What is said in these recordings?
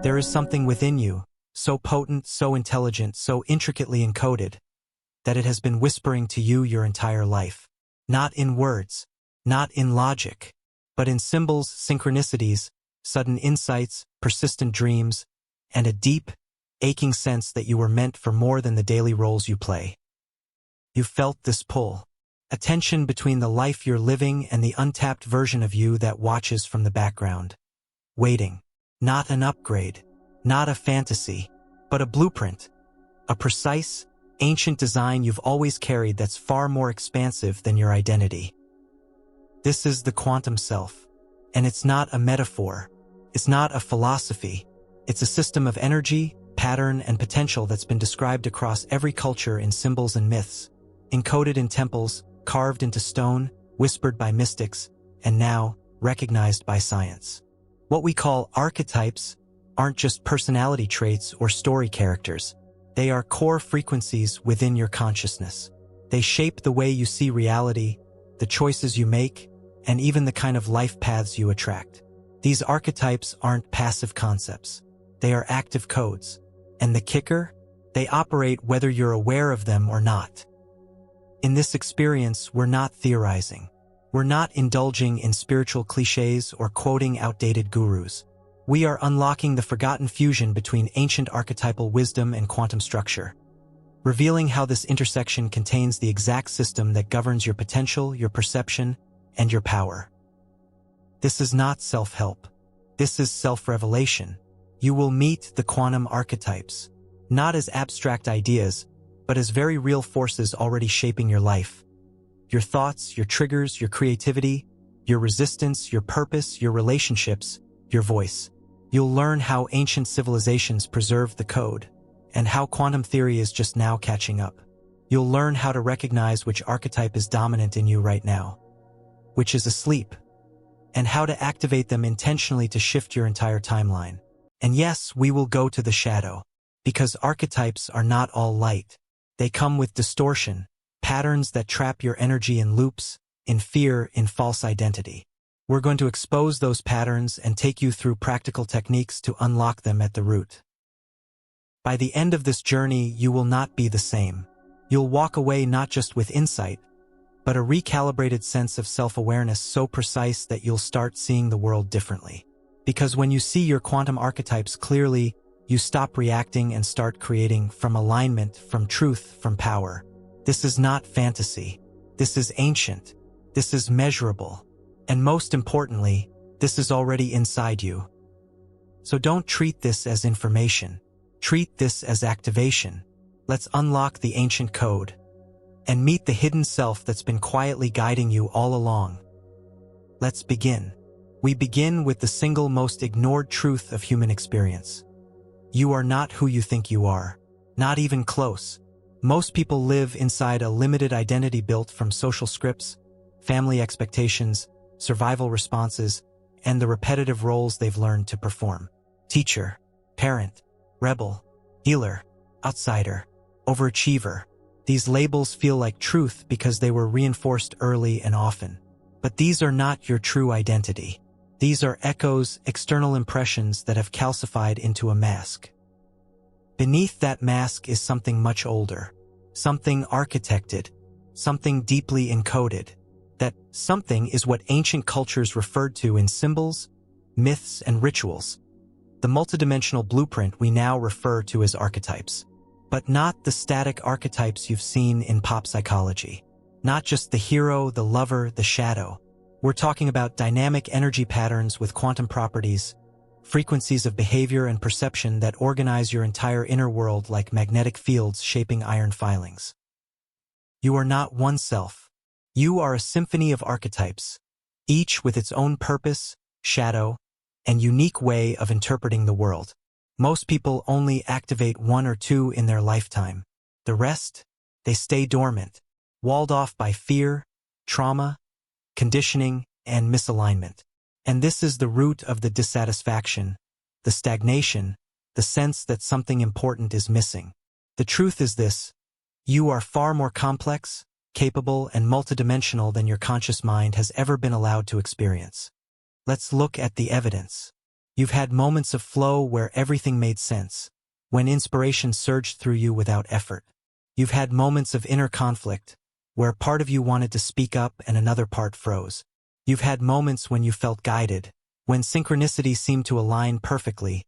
There is something within you, so potent, so intelligent, so intricately encoded, that it has been whispering to you your entire life. Not in words, not in logic, but in symbols, synchronicities, sudden insights, persistent dreams, and a deep, aching sense that you were meant for more than the daily roles you play. You felt this pull, a tension between the life you're living and the untapped version of you that watches from the background. Waiting. Not an upgrade, not a fantasy, but a blueprint. A precise, ancient design you've always carried that's far more expansive than your identity. This is the quantum self, and it's not a metaphor. It's not a philosophy. It's a system of energy, pattern, and potential that's been described across every culture in symbols and myths, encoded in temples, carved into stone, whispered by mystics, and now recognized by science. What we call archetypes aren't just personality traits or story characters. They are core frequencies within your consciousness. They shape the way you see reality, the choices you make, and even the kind of life paths you attract. These archetypes aren't passive concepts. They are active codes. And the kicker? They operate whether you're aware of them or not. In this experience, we're not theorizing. We're not indulging in spiritual cliches or quoting outdated gurus. We are unlocking the forgotten fusion between ancient archetypal wisdom and quantum structure, revealing how this intersection contains the exact system that governs your potential, your perception, and your power. This is not self-help. This is self-revelation. You will meet the quantum archetypes, not as abstract ideas, but as very real forces already shaping your life. Your thoughts, your triggers, your creativity, your resistance, your purpose, your relationships, your voice. You'll learn how ancient civilizations preserved the code, and how quantum theory is just now catching up. You'll learn how to recognize which archetype is dominant in you right now, which is asleep, and how to activate them intentionally to shift your entire timeline. And yes, we will go to the shadow, because archetypes are not all light. They come with distortion, patterns that trap your energy in loops, in fear, in false identity. We're going to expose those patterns and take you through practical techniques to unlock them at the root. By the end of this journey, you will not be the same. You'll walk away not just with insight, but a recalibrated sense of self-awareness so precise that you'll start seeing the world differently. Because when you see your quantum archetypes clearly, you stop reacting and start creating from alignment, from truth, from power. This is not fantasy. This is ancient. This is measurable. And most importantly, this is already inside you. So don't treat this as information. Treat this as activation. Let's unlock the ancient code and meet the hidden self that's been quietly guiding you all along. Let's begin. We begin with the single most ignored truth of human experience. You are not who you think you are. Not even close. Most people live inside a limited identity built from social scripts, family expectations, survival responses, and the repetitive roles they've learned to perform. Teacher, parent, rebel, healer, outsider, overachiever. These labels feel like truth because they were reinforced early and often. But these are not your true identity. These are echoes, external impressions that have calcified into a mask. Beneath that mask is something much older, something architected, something deeply encoded. That something is what ancient cultures referred to in symbols, myths, and rituals. The multidimensional blueprint we now refer to as archetypes. But not the static archetypes you've seen in pop psychology. Not just the hero, the lover, the shadow. We're talking about dynamic energy patterns with quantum properties, frequencies of behavior and perception that organize your entire inner world like magnetic fields shaping iron filings. You are not one self. You are a symphony of archetypes, each with its own purpose, shadow, and unique way of interpreting the world. Most people only activate one or two in their lifetime. The rest, they stay dormant, walled off by fear, trauma, conditioning, and misalignment. And this is the root of the dissatisfaction, the stagnation, the sense that something important is missing. The truth is this: you are far more complex, capable, and multidimensional than your conscious mind has ever been allowed to experience. Let's look at the evidence. You've had moments of flow where everything made sense, when inspiration surged through you without effort. You've had moments of inner conflict, where part of you wanted to speak up and another part froze. You've had moments when you felt guided, when synchronicity seemed to align perfectly,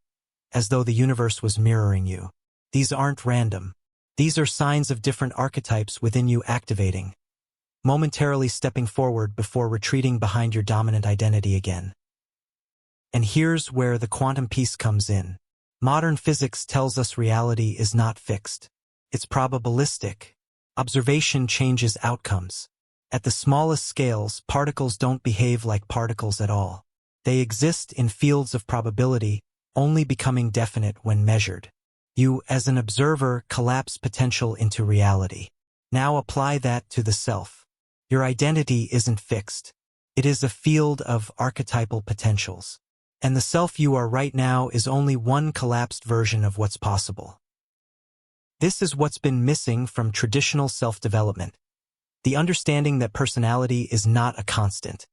as though the universe was mirroring you. These aren't random. These are signs of different archetypes within you activating, momentarily stepping forward before retreating behind your dominant identity again. And here's where the quantum piece comes in. Modern physics tells us reality is not fixed. It's probabilistic. Observation changes outcomes. At the smallest scales, particles don't behave like particles at all. They exist in fields of probability, only becoming definite when measured. You, as an observer, collapse potential into reality. Now apply that to the self. Your identity isn't fixed. It is a field of archetypal potentials. And the self you are right now is only one collapsed version of what's possible. This is what's been missing from traditional self-development. The understanding that personality is not a constant.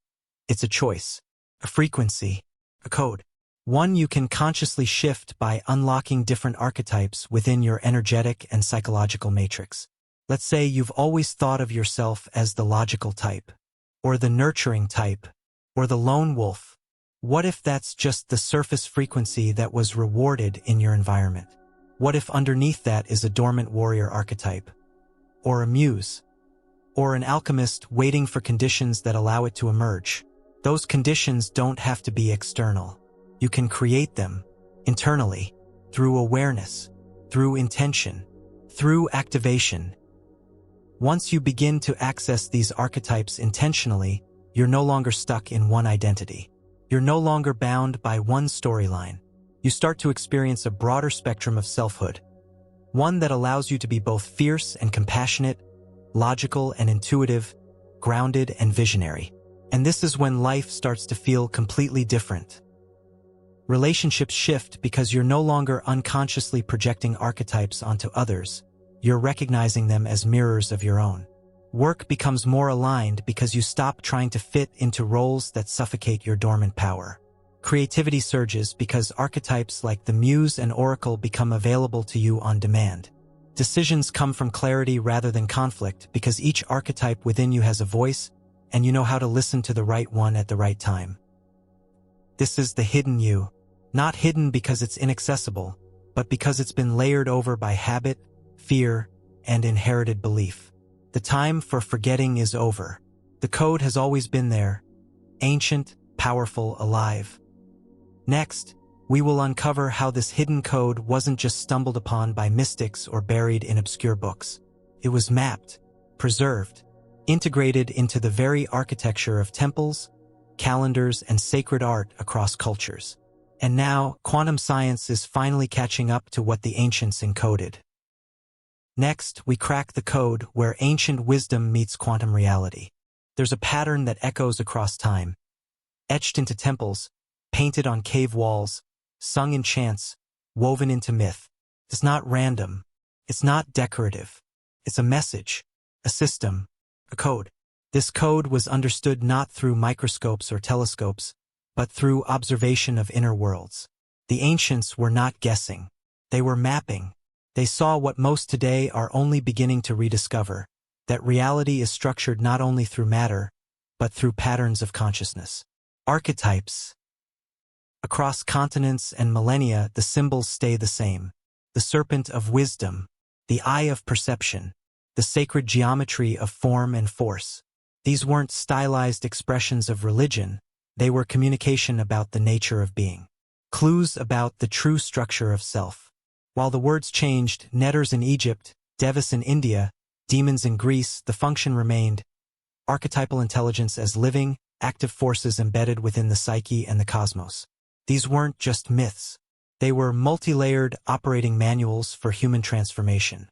It's a choice, a frequency, a code. One you can consciously shift by unlocking different archetypes within your energetic and psychological matrix. Let's say you've always thought of yourself as the logical type, or the nurturing type, or the lone wolf. What if that's just the surface frequency that was rewarded in your environment? What if underneath that is a dormant warrior archetype, or a muse, or an alchemist waiting for conditions that allow it to emerge? Those conditions don't have to be external. You can create them internally, through awareness, through intention, through activation. Once you begin to access these archetypes intentionally, you're no longer stuck in one identity. You're no longer bound by one storyline. You start to experience a broader spectrum of selfhood, one that allows you to be both fierce and compassionate, logical and intuitive, grounded and visionary. And this is when life starts to feel completely different. Relationships shift because you're no longer unconsciously projecting archetypes onto others. You're recognizing them as mirrors of your own. Work becomes more aligned because you stop trying to fit into roles that suffocate your dormant power. Creativity surges because archetypes like the muse and oracle become available to you on demand. Decisions come from clarity rather than conflict because each archetype within you has a voice, and you know how to listen to the right one at the right time. This is the hidden you. Not hidden because it's inaccessible, but because it's been layered over by habit, fear, and inherited belief. The time for forgetting is over. The code has always been there, ancient, powerful, alive. Next, we will uncover how this hidden code wasn't just stumbled upon by mystics or buried in obscure books. It was mapped, preserved, integrated into the very architecture of temples, calendars, and sacred art across cultures. And now, quantum science is finally catching up to what the ancients encoded. Next, we crack the code where ancient wisdom meets quantum reality. There's a pattern that echoes across time, etched into temples, painted on cave walls, sung in chants, woven into myth. It's not random. It's not decorative. It's a message, a system, a code. This code was understood not through microscopes or telescopes, but through observation of inner worlds. The ancients were not guessing. They were mapping. They saw what most today are only beginning to rediscover, that reality is structured not only through matter, but through patterns of consciousness. Archetypes. Across continents and millennia, the symbols stay the same. The serpent of wisdom, the eye of perception, the sacred geometry of form and force. These weren't stylized expressions of religion. They were communication about the nature of being. Clues about the true structure of self. While the words changed, netters in Egypt, devas in India, demons in Greece, the function remained. Archetypal intelligence as living, active forces embedded within the psyche and the cosmos. These weren't just myths. They were multi-layered operating manuals for human transformation.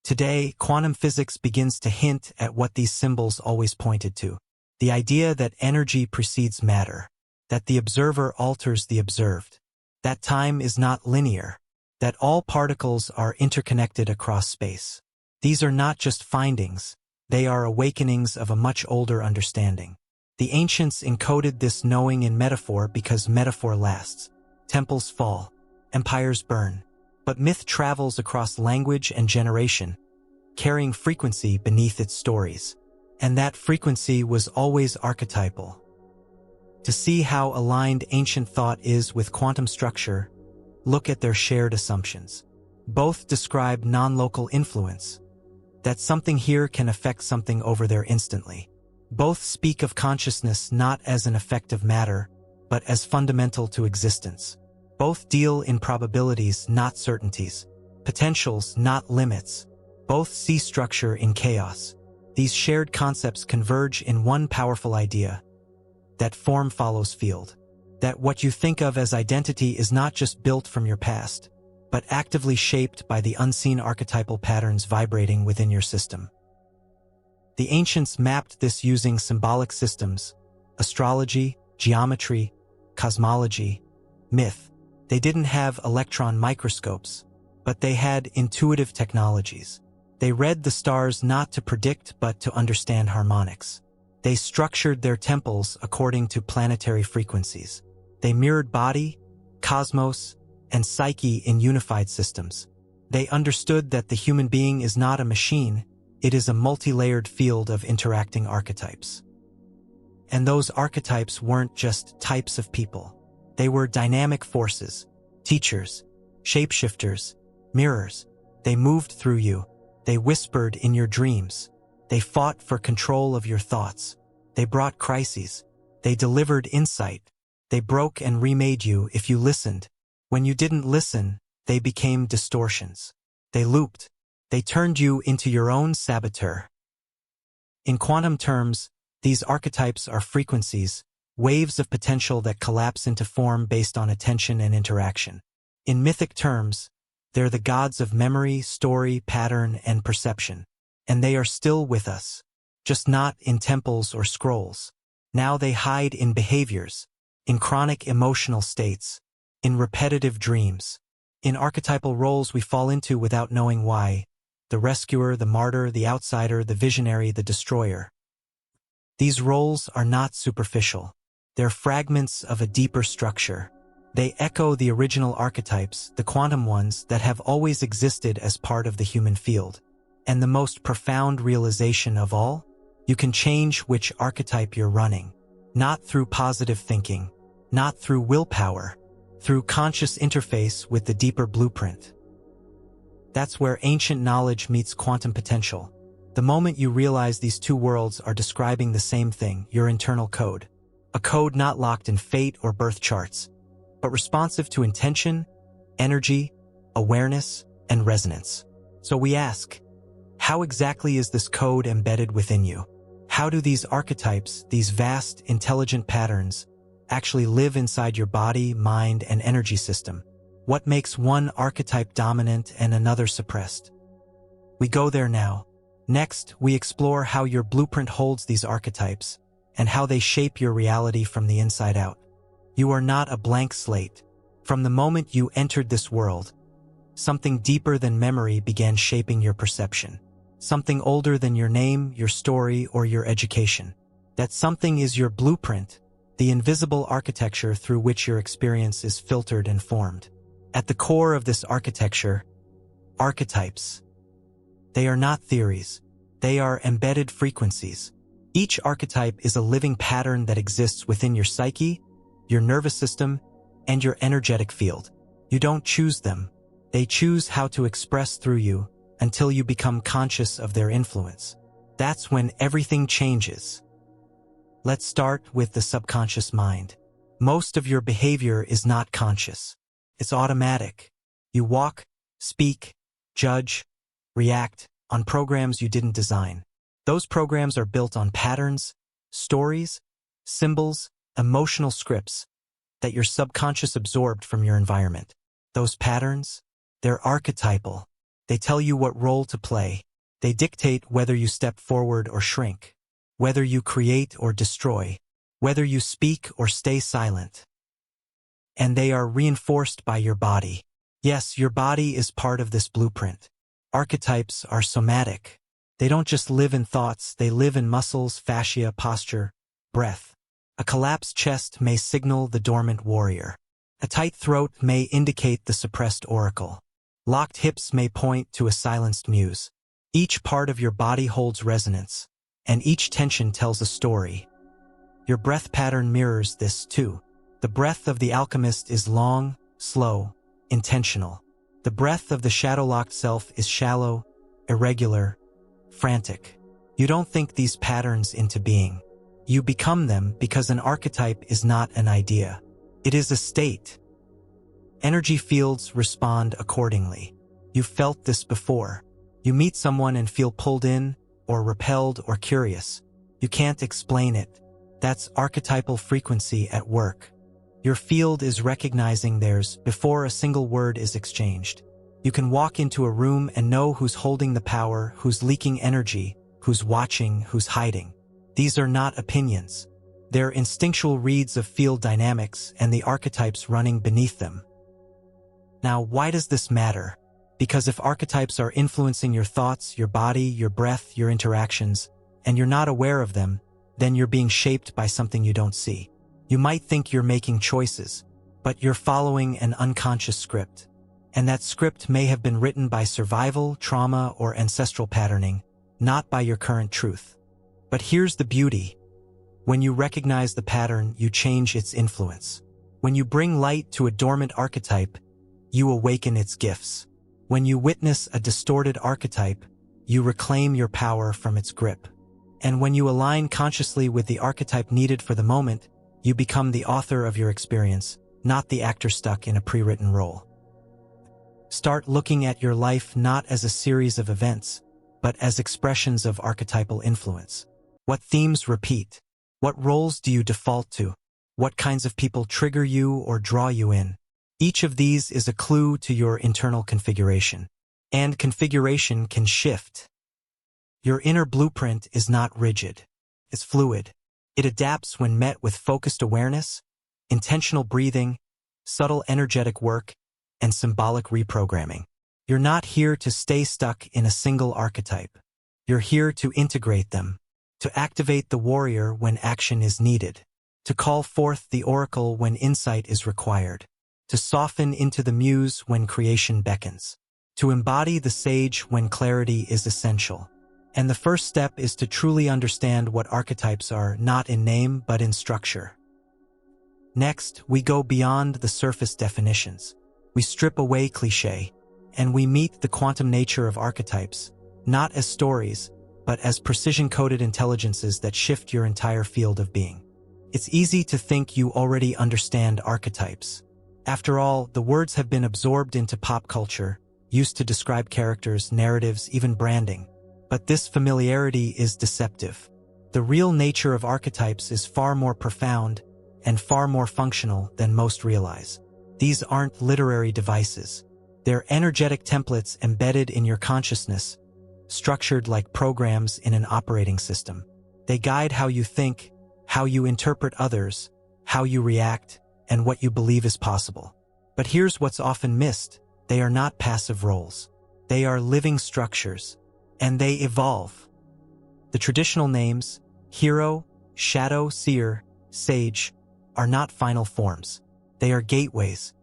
Today, quantum physics begins to hint at what these symbols always pointed to. The idea that energy precedes matter, that the observer alters the observed, that time is not linear, that all particles are interconnected across space. These are not just findings, they are awakenings of a much older understanding. The ancients encoded this knowing in metaphor because metaphor lasts. Temples fall, empires burn, but myth travels across language and generation, carrying frequency beneath its stories. And that frequency was always archetypal. To see how aligned ancient thought is with quantum structure, look at their shared assumptions. Both describe non-local influence, that something here can affect something over there instantly. Both speak of consciousness not as an effect of matter, but as fundamental to existence. Both deal in probabilities, not certainties, potentials, not limits. Both see structure in chaos. These shared concepts converge in one powerful idea, that form follows field. That what you think of as identity is not just built from your past, but actively shaped by the unseen archetypal patterns vibrating within your system. The ancients mapped this using symbolic systems, astrology, geometry, cosmology, myth. They didn't have electron microscopes, but they had intuitive technologies. They read the stars not to predict but to understand harmonics. They structured their temples according to planetary frequencies. They mirrored body, cosmos, and psyche in unified systems. They understood that the human being is not a machine, it is a multi-layered field of interacting archetypes. And those archetypes weren't just types of people. They were dynamic forces, teachers, shapeshifters, mirrors. They moved through you. They whispered in your dreams. They fought for control of your thoughts. They brought crises. They delivered insight. They broke and remade you if you listened. When you didn't listen, they became distortions. They looped. They turned you into your own saboteur. In quantum terms, these archetypes are frequencies, waves of potential that collapse into form based on attention and interaction. In mythic terms, they're the gods of memory, story, pattern, and perception. And they are still with us, just not in temples or scrolls. Now they hide in behaviors, in chronic emotional states, in repetitive dreams, in archetypal roles we fall into without knowing why. The rescuer, the martyr, the outsider, the visionary, the destroyer. These roles are not superficial. They're fragments of a deeper structure. They echo the original archetypes, the quantum ones that have always existed as part of the human field. And the most profound realization of all? You can change which archetype you're running. Not through positive thinking, not through willpower, through conscious interface with the deeper blueprint. That's where ancient knowledge meets quantum potential. The moment you realize these two worlds are describing the same thing, your internal code. A code not locked in fate or birth charts, but responsive to intention, energy, awareness, and resonance. So we ask, how exactly is this code embedded within you? How do these archetypes, these vast, intelligent patterns, actually live inside your body, mind, and energy system? What makes one archetype dominant and another suppressed? We go there now. Next, we explore how your blueprint holds these archetypes and how they shape your reality from the inside out. You are not a blank slate. From the moment you entered this world, something deeper than memory began shaping your perception. Something older than your name, your story, or your education. That something is your blueprint, the invisible architecture through which your experience is filtered and formed. At the core of this architecture, archetypes. They are not theories. They are embedded frequencies. Each archetype is a living pattern that exists within your psyche, your nervous system, and your energetic field. You don't choose them. They choose how to express through you until you become conscious of their influence. That's when everything changes. Let's start with the subconscious mind. Most of your behavior is not conscious. It's automatic. You walk, speak, judge, react on programs you didn't design. Those programs are built on patterns, stories, symbols, emotional scripts that your subconscious absorbed from your environment. Those patterns, they're archetypal. They tell you what role to play. They dictate whether you step forward or shrink, whether you create or destroy, whether you speak or stay silent. And they are reinforced by your body. Yes, your body is part of this blueprint. Archetypes are somatic. They don't just live in thoughts, they live in muscles, fascia, posture, breath. A collapsed chest may signal the dormant warrior. A tight throat may indicate the suppressed oracle. Locked hips may point to a silenced muse. Each part of your body holds resonance, and each tension tells a story. Your breath pattern mirrors this too. The breath of the alchemist is long, slow, intentional. The breath of the shadow-locked self is shallow, irregular, frantic. You don't think these patterns into being. You become them because an archetype is not an idea. It is a state. Energy fields respond accordingly. You've felt this before. You meet someone and feel pulled in, or repelled, or curious. You can't explain it. That's archetypal frequency at work. Your field is recognizing theirs before a single word is exchanged. You can walk into a room and know who's holding the power, who's leaking energy, who's watching, who's hiding. These are not opinions. They're instinctual reads of field dynamics and the archetypes running beneath them. Now, why does this matter? Because if archetypes are influencing your thoughts, your body, your breath, your interactions, and you're not aware of them, then you're being shaped by something you don't see. You might think you're making choices, but you're following an unconscious script. And that script may have been written by survival, trauma, or ancestral patterning, not by your current truth. But here's the beauty. When you recognize the pattern, you change its influence. When you bring light to a dormant archetype, you awaken its gifts. When you witness a distorted archetype, you reclaim your power from its grip. And when you align consciously with the archetype needed for the moment, you become the author of your experience, not the actor stuck in a pre-written role. Start looking at your life not as a series of events, but as expressions of archetypal influence. What themes repeat? What roles do you default to? What kinds of people trigger you or draw you in? Each of these is a clue to your internal configuration. And configuration can shift. Your inner blueprint is not rigid. It's fluid. It adapts when met with focused awareness, intentional breathing, subtle energetic work, and symbolic reprogramming. You're not here to stay stuck in a single archetype. You're here to integrate them, to activate the warrior when action is needed, to call forth the oracle when insight is required, to soften into the muse when creation beckons, to embody the sage when clarity is essential. And the first step is to truly understand what archetypes are, not in name but in structure. Next, we go beyond the surface definitions. We strip away cliché, and we meet the quantum nature of archetypes, not as stories, but as precision-coded intelligences that shift your entire field of being. It's easy to think you already understand archetypes. After all, the words have been absorbed into pop culture, used to describe characters, narratives, even branding. But this familiarity is deceptive. The real nature of archetypes is far more profound and far more functional than most realize. These aren't literary devices. They're energetic templates embedded in your consciousness, structured like programs in an operating system. They guide how you think, how you interpret others, how you react, and what you believe is possible. But here's what's often missed. They are not passive roles. They are living structures. And they evolve. The traditional names, hero, shadow, seer, sage, are not final forms. They are gateways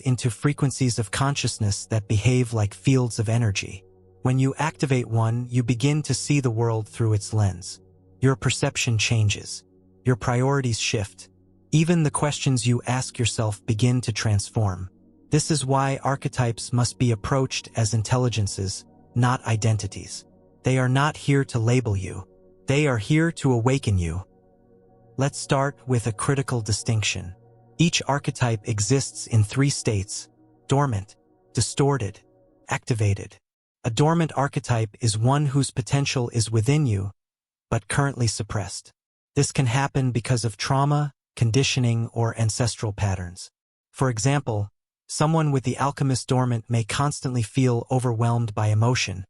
into frequencies of consciousness that behave like fields of energy. When you activate one, you begin to see the world through its lens. Your perception changes. Your priorities shift. Even the questions you ask yourself begin to transform. This is why archetypes must be approached as intelligences, not identities. They are not here to label you. They are here to awaken you. Let's start with a critical distinction. Each archetype exists in 3 states: dormant, distorted, activated. A dormant archetype is one whose potential is within you, but currently suppressed. This can happen because of trauma, conditioning, or ancestral patterns. For example, someone with the alchemist dormant may constantly feel overwhelmed by emotion,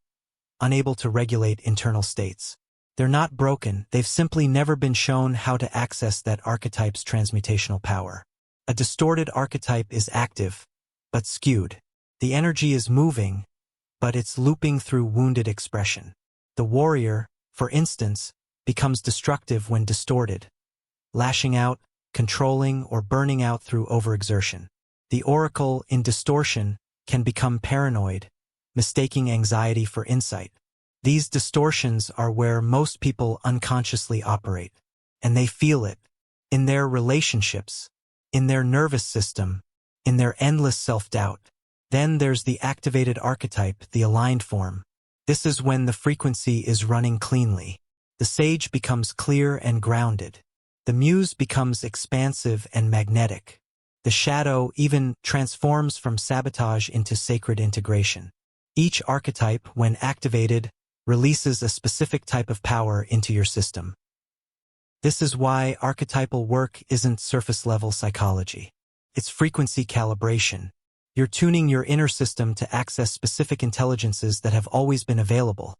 unable to regulate internal states. They're not broken, they've simply never been shown how to access that archetype's transmutational power. A distorted archetype is active, but skewed. The energy is moving, but it's looping through wounded expression. The warrior, for instance, becomes destructive when distorted, lashing out, controlling, or burning out through overexertion. The oracle, in distortion, can become paranoid, mistaking anxiety for insight. These distortions are where most people unconsciously operate, and they feel it in their relationships, in their nervous system, in their endless self-doubt. Then there's the activated archetype, the aligned form. This is when the frequency is running cleanly. The sage becomes clear and grounded. The muse becomes expansive and magnetic. The shadow even transforms from sabotage into sacred integration. Each archetype, when activated, releases a specific type of power into your system. This is why archetypal work isn't surface-level psychology. It's frequency calibration. You're tuning your inner system to access specific intelligences that have always been available,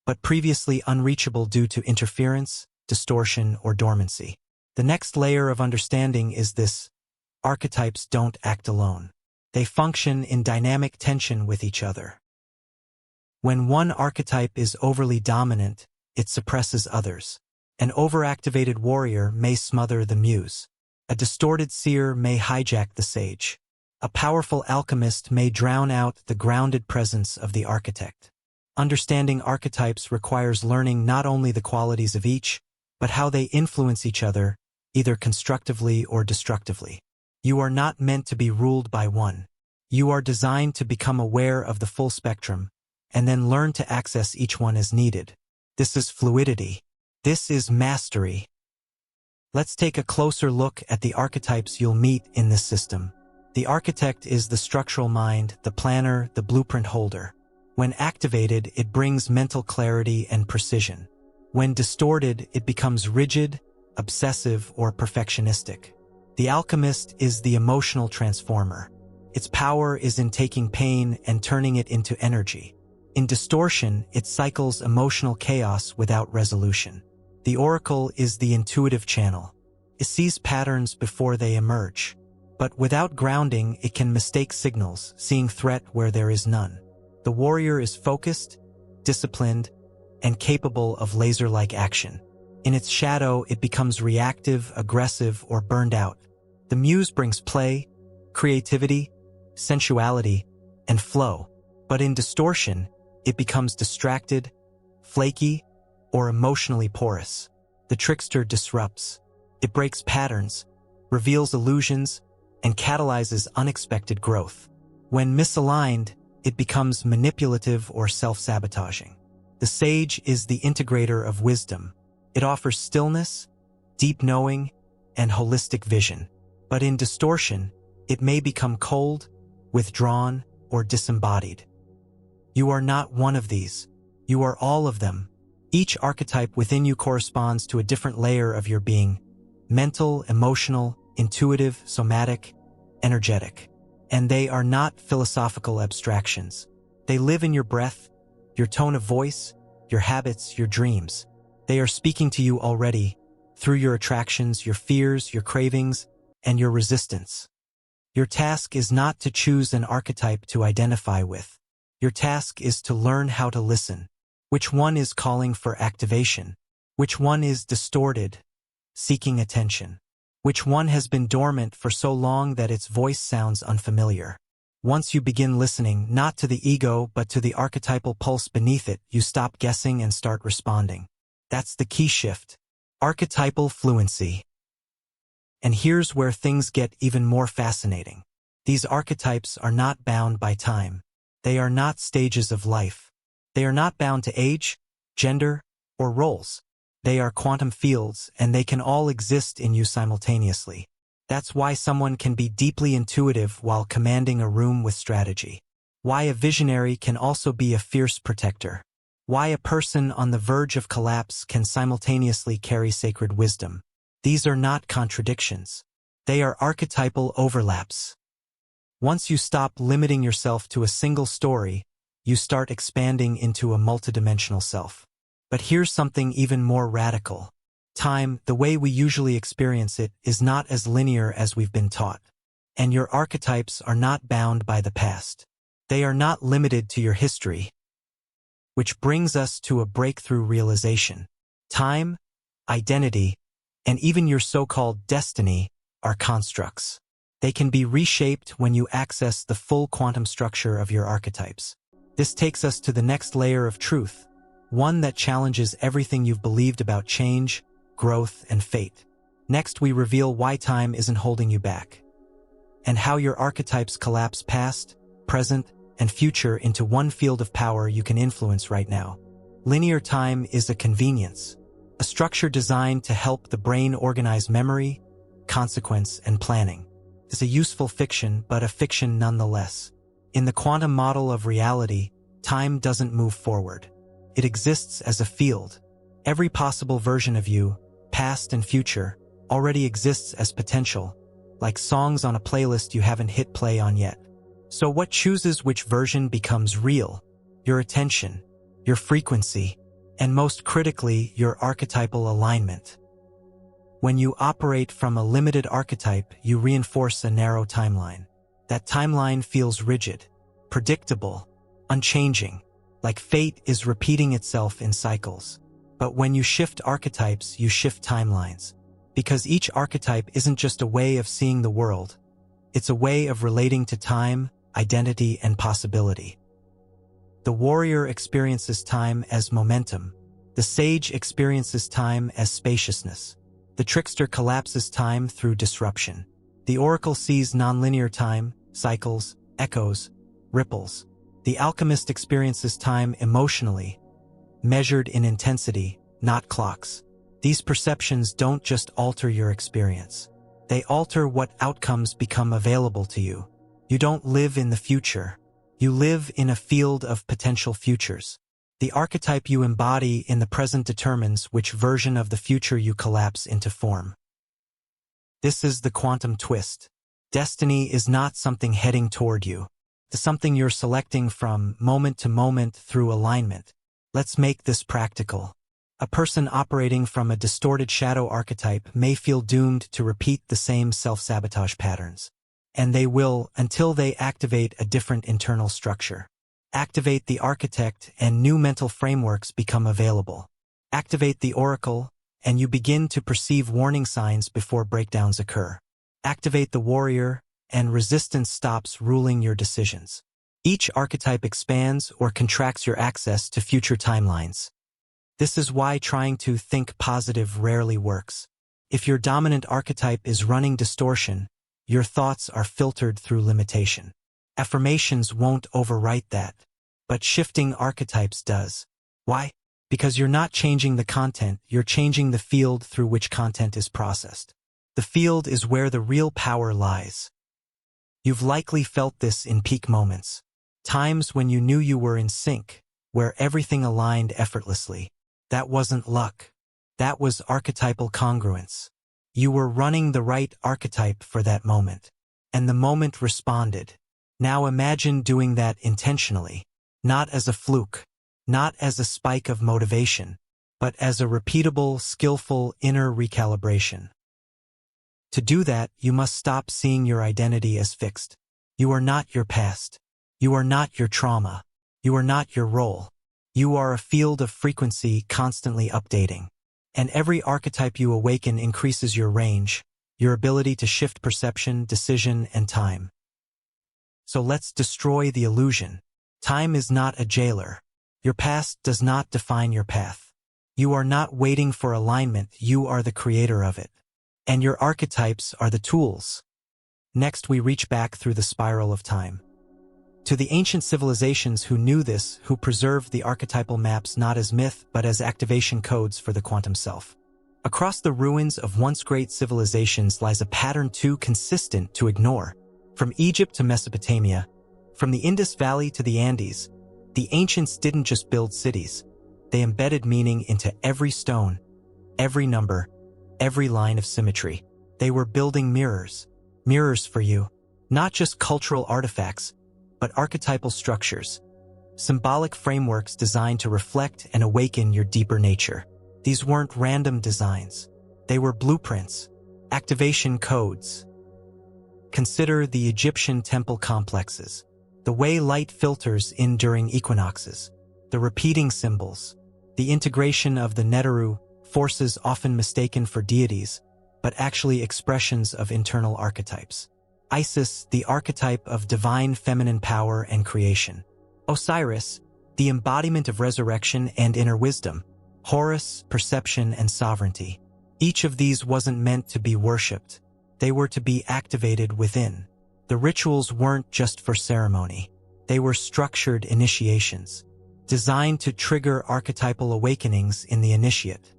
but previously unreachable due to interference, distortion, or dormancy. The next layer of understanding is this: archetypes don't act alone. They function in dynamic tension with each other. When one archetype is overly dominant, it suppresses others. An overactivated warrior may smother the muse. A distorted seer may hijack the sage. A powerful alchemist may drown out the grounded presence of the architect. Understanding archetypes requires learning not only the qualities of each, but how they influence each other, either constructively or destructively. You are not meant to be ruled by one. You are designed to become aware of the full spectrum, and then learn to access each one as needed. This is fluidity. This is mastery. Let's take a closer look at the archetypes you'll meet in this system. The architect is the structural mind, the planner, the blueprint holder. When activated, it brings mental clarity and precision. When distorted, it becomes rigid, obsessive, or perfectionistic. The alchemist is the emotional transformer. Its power is in taking pain and turning it into energy. In distortion, it cycles emotional chaos without resolution. The oracle is the intuitive channel. It sees patterns before they emerge. But without grounding, it can mistake signals, seeing threat where there is none. The warrior is focused, disciplined, and capable of laser-like action. In its shadow, it becomes reactive, aggressive, or burned out. The muse brings play, creativity, sensuality, and flow. But in distortion, it becomes distracted, flaky, or emotionally porous. The trickster disrupts. It breaks patterns, reveals illusions, and catalyzes unexpected growth. When misaligned, it becomes manipulative or self-sabotaging. The sage is the integrator of wisdom. It offers stillness, deep knowing, and holistic vision. But in distortion, it may become cold, withdrawn, or disembodied. You are not one of these. You are all of them. Each archetype within you corresponds to a different layer of your being: mental, emotional, intuitive, somatic, energetic. And they are not philosophical abstractions. They live in your breath, your tone of voice, your habits, your dreams. They are speaking to you already, through your attractions, your fears, your cravings, and your resistance. Your task is not to choose an archetype to identify with. Your task is to learn how to listen. Which one is calling for activation? Which one is distorted, seeking attention? Which one has been dormant for so long that its voice sounds unfamiliar? Once you begin listening, not to the ego but to the archetypal pulse beneath it, you stop guessing and start responding. That's the key shift. Archetypal fluency. And here's where things get even more fascinating. These archetypes are not bound by time. They are not stages of life. They are not bound to age, gender, or roles. They are quantum fields, and they can all exist in you simultaneously. That's why someone can be deeply intuitive while commanding a room with strategy. Why a visionary can also be a fierce protector. Why a person on the verge of collapse can simultaneously carry sacred wisdom. These are not contradictions. They are archetypal overlaps. Once you stop limiting yourself to a single story, you start expanding into a multidimensional self. But here's something even more radical. Time, the way we usually experience it, is not as linear as we've been taught. And your archetypes are not bound by the past. They are not limited to your history. Which brings us to a breakthrough realization. Time, identity, and even your so-called destiny are constructs. They can be reshaped when you access the full quantum structure of your archetypes. This takes us to the next layer of truth, one that challenges everything you've believed about change, growth, and fate. Next, we reveal why time isn't holding you back, and how your archetypes collapse past, present, and future into one field of power you can influence right now. Linear time is a convenience, a structure designed to help the brain organize memory, consequence, and planning. It's a useful fiction, but a fiction nonetheless. In the quantum model of reality, time doesn't move forward. It exists as a field. Every possible version of you, past and future, already exists as potential, like songs on a playlist you haven't hit play on yet. So what chooses which version becomes real? Your attention, your frequency, and most critically, your archetypal alignment. When you operate from a limited archetype, you reinforce a narrow timeline. That timeline feels rigid, predictable, unchanging, like fate is repeating itself in cycles. But when you shift archetypes, you shift timelines. Because each archetype isn't just a way of seeing the world, it's a way of relating to time, identity, and possibility. The warrior experiences time as momentum. The sage experiences time as spaciousness. The trickster collapses time through disruption. The oracle sees nonlinear time, cycles, echoes, ripples. The alchemist experiences time emotionally, measured in intensity, not clocks. These perceptions don't just alter your experience. They alter what outcomes become available to you. You don't live in the future. You live in a field of potential futures. The archetype you embody in the present determines which version of the future you collapse into form. This is the quantum twist. Destiny is not something heading toward you. It's something you're selecting from moment to moment through alignment. Let's make this practical. A person operating from a distorted shadow archetype may feel doomed to repeat the same self-sabotage patterns. And they will until they activate a different internal structure. Activate the architect and new mental frameworks become available. Activate the oracle, and you begin to perceive warning signs before breakdowns occur. Activate the warrior, and resistance stops ruling your decisions. Each archetype expands or contracts your access to future timelines. This is why trying to think positive rarely works. If your dominant archetype is running distortion, your thoughts are filtered through limitation. Affirmations won't overwrite that, but shifting archetypes does. Why? Because you're not changing the content, you're changing the field through which content is processed. The field is where the real power lies. You've likely felt this in peak moments. Times when you knew you were in sync, where everything aligned effortlessly. That wasn't luck. That was archetypal congruence. You were running the right archetype for that moment, and the moment responded. Now imagine doing that intentionally, not as a fluke, not as a spike of motivation, but as a repeatable, skillful inner recalibration. To do that, you must stop seeing your identity as fixed. You are not your past. You are not your trauma. You are not your role. You are a field of frequency constantly updating. And every archetype you awaken increases your range, your ability to shift perception, decision, and time. So let's destroy the illusion. Time is not a jailer. Your past does not define your path. You are not waiting for alignment, you are the creator of it. And your archetypes are the tools. Next, we reach back through the spiral of time. To the ancient civilizations who knew this, who preserved the archetypal maps not as myth but as activation codes for the quantum self. Across the ruins of once great civilizations lies a pattern too consistent to ignore. From Egypt to Mesopotamia, from the Indus Valley to the Andes, the ancients didn't just build cities. They embedded meaning into every stone, every number, every line of symmetry. They were building mirrors. Mirrors for you. Not just cultural artifacts, but archetypal structures. Symbolic frameworks designed to reflect and awaken your deeper nature. These weren't random designs. They were blueprints, activation codes. Consider the Egyptian temple complexes, the way light filters in during equinoxes, the repeating symbols, the integration of the Neteru, forces often mistaken for deities, but actually expressions of internal archetypes. Isis, the archetype of divine feminine power and creation. Osiris, the embodiment of resurrection and inner wisdom. Horus, perception and sovereignty. Each of these wasn't meant to be worshipped. They were to be activated within. The rituals weren't just for ceremony. They were structured initiations, designed to trigger archetypal awakenings in the initiate.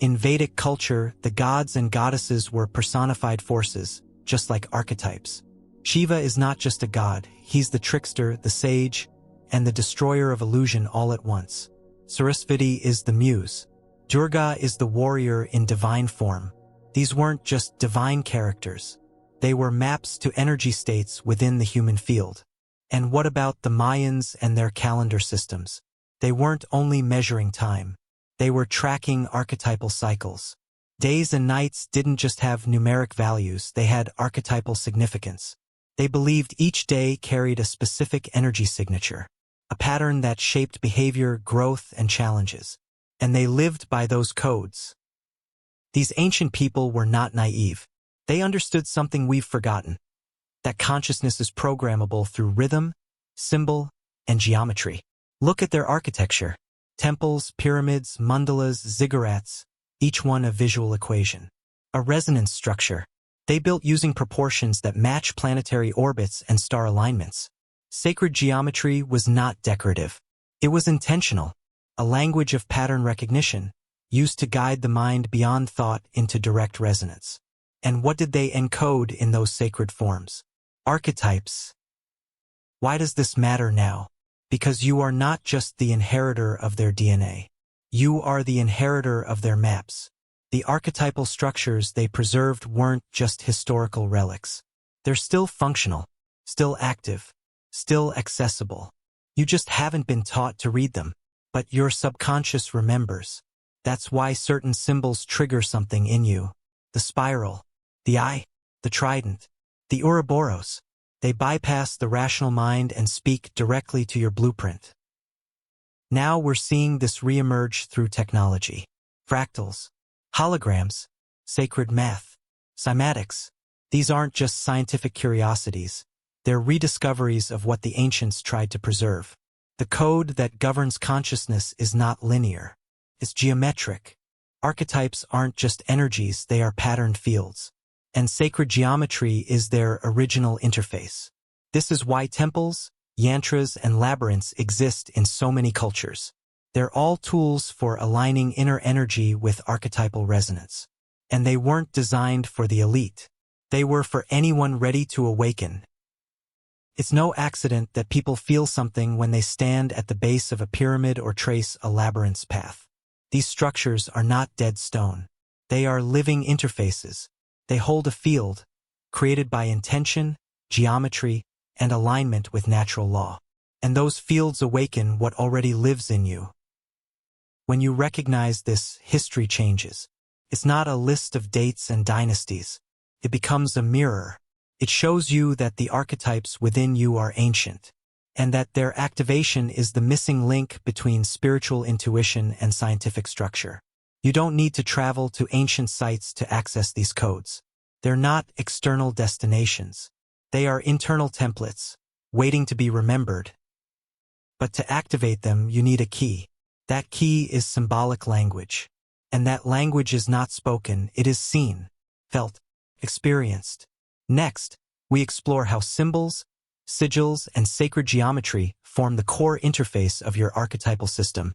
In Vedic culture, the gods and goddesses were personified forces, just like archetypes. Shiva is not just a god, he's the trickster, the sage, and the destroyer of illusion all at once. Sarasvati is the muse. Durga is the warrior in divine form. These weren't just divine characters. They were maps to energy states within the human field. And what about the Mayans and their calendar systems? They weren't only measuring time. They were tracking archetypal cycles. Days and nights didn't just have numeric values, they had archetypal significance. They believed each day carried a specific energy signature, a pattern that shaped behavior, growth, and challenges. And they lived by those codes. These ancient people were not naive. They understood something we've forgotten, that consciousness is programmable through rhythm, symbol, and geometry. Look at their architecture. Temples, pyramids, mandalas, ziggurats, each one a visual equation. A resonance structure. They built using proportions that match planetary orbits and star alignments. Sacred geometry was not decorative. It was intentional, a language of pattern recognition, used to guide the mind beyond thought into direct resonance. And what did they encode in those sacred forms? Archetypes. Why does this matter now? Because you are not just the inheritor of their DNA. You are the inheritor of their maps. The archetypal structures they preserved weren't just historical relics. They're still functional, still active, still accessible. You just haven't been taught to read them, but your subconscious remembers. That's why certain symbols trigger something in you. The spiral, the eye, the trident, the Ouroboros. They bypass the rational mind and speak directly to your blueprint. Now we're seeing this reemerge through technology. Fractals, holograms, sacred math, cymatics. These aren't just scientific curiosities. They're rediscoveries of what the ancients tried to preserve. The code that governs consciousness is not linear. It's geometric. Archetypes aren't just energies, they are patterned fields. And sacred geometry is their original interface. This is why temples, yantras, and labyrinths exist in so many cultures. They're all tools for aligning inner energy with archetypal resonance. And they weren't designed for the elite. They were for anyone ready to awaken. It's no accident that people feel something when they stand at the base of a pyramid or trace a labyrinth's path. These structures are not dead stone. They are living interfaces. They hold a field, created by intention, geometry, and alignment with natural law. And those fields awaken what already lives in you. When you recognize this, history changes. It's not a list of dates and dynasties. It becomes a mirror. It shows you that the archetypes within you are ancient, and that their activation is the missing link between spiritual intuition and scientific structure. You don't need to travel to ancient sites to access these codes. They're not external destinations. They are internal templates, waiting to be remembered. But to activate them, you need a key. That key is symbolic language. And that language is not spoken, it is seen, felt, experienced. Next, we explore how symbols, sigils, and sacred geometry form the core interface of your archetypal system,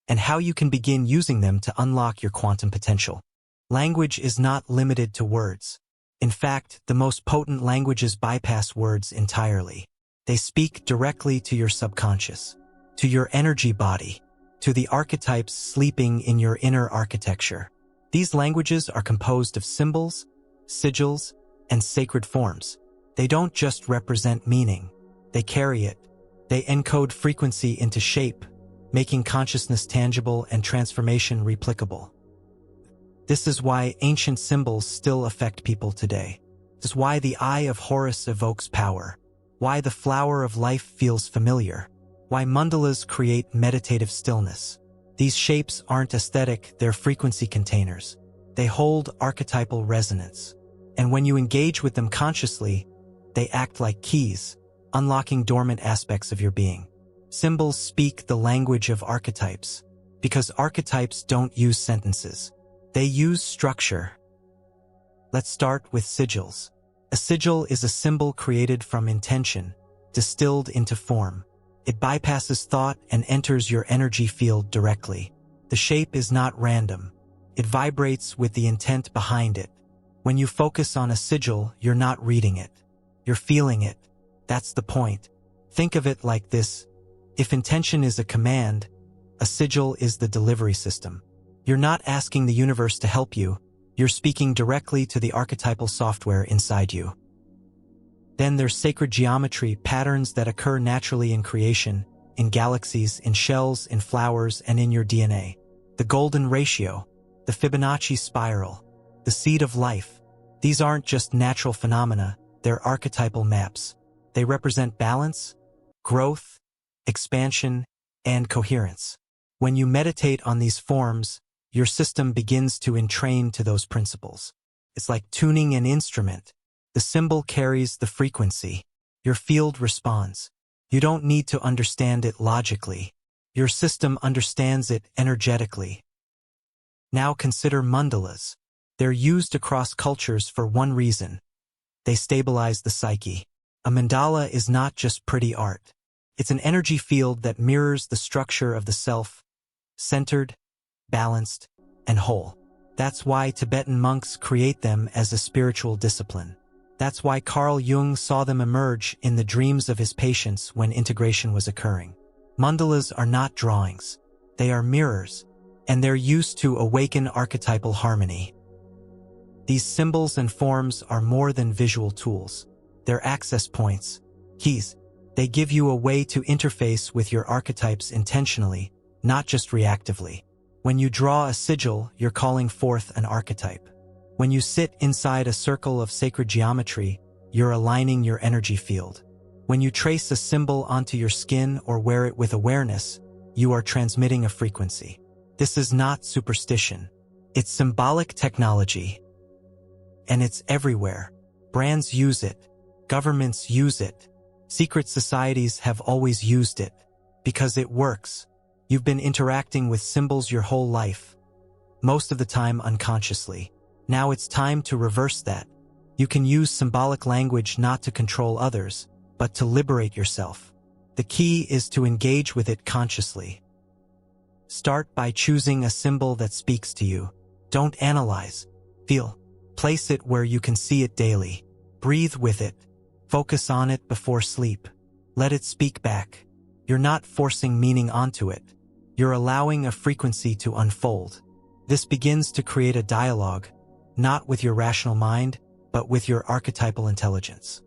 and how you can begin using them to unlock your quantum potential. Language is not limited to words. In fact, the most potent languages bypass words entirely. They speak directly to your subconscious, to your energy body, to the archetypes sleeping in your inner architecture. These languages are composed of symbols, sigils, and sacred forms. They don't just represent meaning. They carry it. They encode frequency into shape, making consciousness tangible and transformation replicable. This is why ancient symbols still affect people today. This is why the Eye of Horus evokes power, why the flower of life feels familiar, why mandalas create meditative stillness. These shapes aren't aesthetic, they're frequency containers. They hold archetypal resonance. And when you engage with them consciously, they act like keys, unlocking dormant aspects of your being. Symbols speak the language of archetypes, because archetypes don't use sentences. They use structure. Let's start with sigils. A sigil is a symbol created from intention, distilled into form. It bypasses thought and enters your energy field directly. The shape is not random. It vibrates with the intent behind it. When you focus on a sigil, you're not reading it. You're feeling it. That's the point. Think of it like this. If intention is a command, a sigil is the delivery system. You're not asking the universe to help you. You're speaking directly to the archetypal software inside you. Then there's sacred geometry, patterns that occur naturally in creation, in galaxies, in shells, in flowers, and in your DNA. The golden ratio, the Fibonacci spiral, the seed of life. These aren't just natural phenomena, they're archetypal maps. They represent balance, growth, expansion, and coherence. When you meditate on these forms, your system begins to entrain to those principles. It's like tuning an instrument. The symbol carries the frequency. Your field responds. You don't need to understand it logically. Your system understands it energetically. Now consider mandalas. They're used across cultures for one reason. They stabilize the psyche. A mandala is not just pretty art. It's an energy field that mirrors the structure of the self, centered, balanced, and whole. That's why Tibetan monks create them as a spiritual discipline. That's why Carl Jung saw them emerge in the dreams of his patients when integration was occurring. Mandalas are not drawings. They are mirrors, and they're used to awaken archetypal harmony. These symbols and forms are more than visual tools. They're access points, keys. They give you a way to interface with your archetypes intentionally, not just reactively. When you draw a sigil, you're calling forth an archetype. When you sit inside a circle of sacred geometry, you're aligning your energy field. When you trace a symbol onto your skin or wear it with awareness, you are transmitting a frequency. This is not superstition. It's symbolic technology. And it's everywhere. Brands use it. Governments use it. Secret societies have always used it. Because it works. You've been interacting with symbols your whole life. Most of the time unconsciously. Now it's time to reverse that. You can use symbolic language not to control others, but to liberate yourself. The key is to engage with it consciously. Start by choosing a symbol that speaks to you. Don't analyze. Feel. Place it where you can see it daily. Breathe with it. Focus on it before sleep. Let it speak back. You're not forcing meaning onto it. You're allowing a frequency to unfold. This begins to create a dialogue, not with your rational mind, but with your archetypal intelligence.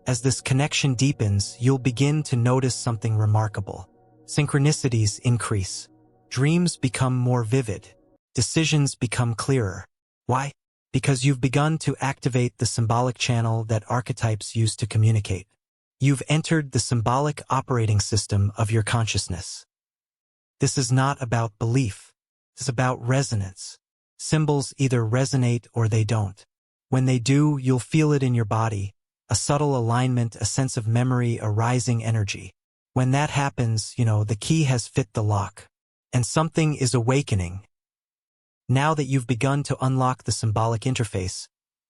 As this connection deepens, you'll begin to notice something remarkable. Synchronicities increase. Dreams become more vivid. Decisions become clearer. Why? Because you've begun to activate the symbolic channel that archetypes use to communicate. You've entered the symbolic operating system of your consciousness. This is not about belief. It's about resonance. Symbols either resonate or they don't. When they do, you'll feel it in your body, a subtle alignment, a sense of memory, a rising energy. When that happens, the key has fit the lock. And something is awakening. Now that you've begun to unlock the symbolic interface,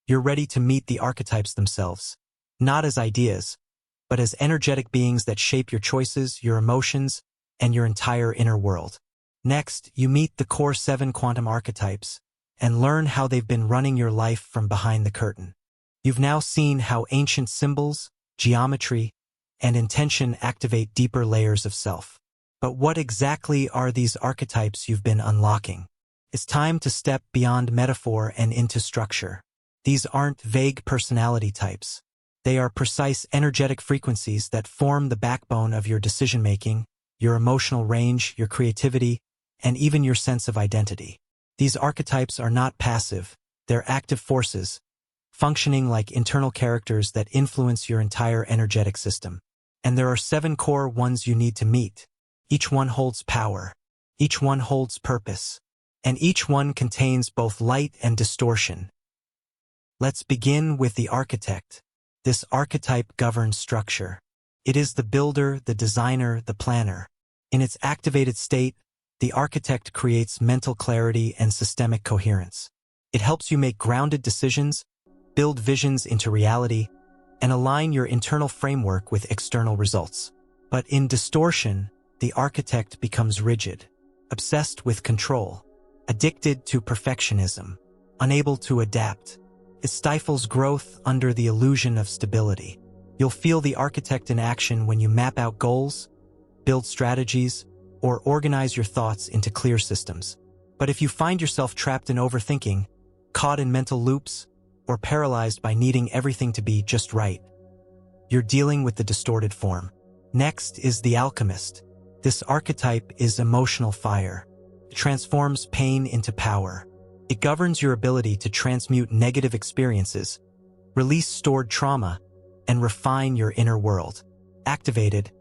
you're ready to meet the archetypes themselves. Not as ideas, but as energetic beings that shape your choices, your emotions, and your entire inner world. Next, you meet the core 7 quantum archetypes and learn how they've been running your life from behind the curtain. You've now seen how ancient symbols, geometry, and intention activate deeper layers of self. But what exactly are these archetypes you've been unlocking? It's time to step beyond metaphor and into structure. These aren't vague personality types. They are precise energetic frequencies that form the backbone of your decision-making, your emotional range, your creativity, and even your sense of identity. These archetypes are not passive, they're active forces, functioning like internal characters that influence your entire energetic system. And there are 7 core ones you need to meet. Each one holds power. Each one holds purpose, and each one contains both light and distortion. Let's begin with the architect. This archetype governs structure. It is the builder, the designer, the planner. In its activated state, the architect creates mental clarity and systemic coherence. It helps you make grounded decisions, build visions into reality, and align your internal framework with external results. But in distortion, the architect becomes rigid, obsessed with control, addicted to perfectionism, unable to adapt. It stifles growth under the illusion of stability. You'll feel the architect in action when you map out goals, build strategies, or organize your thoughts into clear systems. But if you find yourself trapped in overthinking, caught in mental loops, or paralyzed by needing everything to be just right, you're dealing with the distorted form. Next is the alchemist. This archetype is emotional fire. It transforms pain into power. It governs your ability to transmute negative experiences, release stored trauma, and refine your inner world. Activated,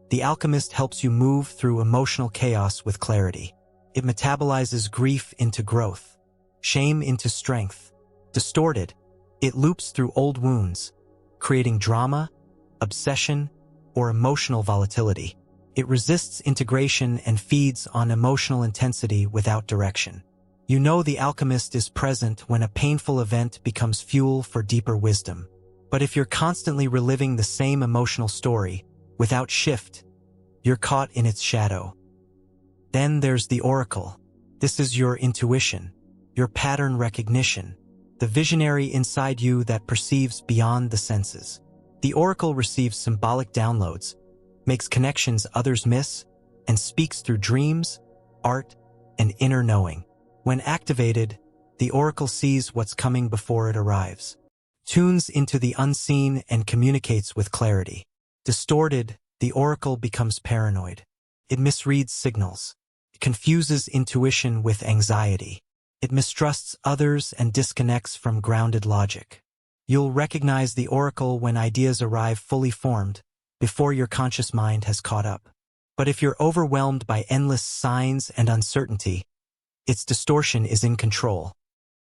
the alchemist helps you move through emotional chaos with clarity. It metabolizes grief into growth, shame into strength. Distorted, it loops through old wounds, creating drama, obsession, or emotional volatility. It resists integration and feeds on emotional intensity without direction. You know the alchemist is present when a painful event becomes fuel for deeper wisdom. But if you're constantly reliving the same emotional story, without shift, you're caught in its shadow. Then there's the oracle. This is your intuition, your pattern recognition, the visionary inside you that perceives beyond the senses. The oracle receives symbolic downloads, makes connections others miss, and speaks through dreams, art, and inner knowing. When activated, the oracle sees what's coming before it arrives, tunes into the unseen and communicates with clarity. Distorted, the oracle becomes paranoid. It misreads signals. It confuses intuition with anxiety. It mistrusts others and disconnects from grounded logic. You'll recognize the oracle when ideas arrive fully formed, before your conscious mind has caught up. But if you're overwhelmed by endless signs and uncertainty, its distortion is in control.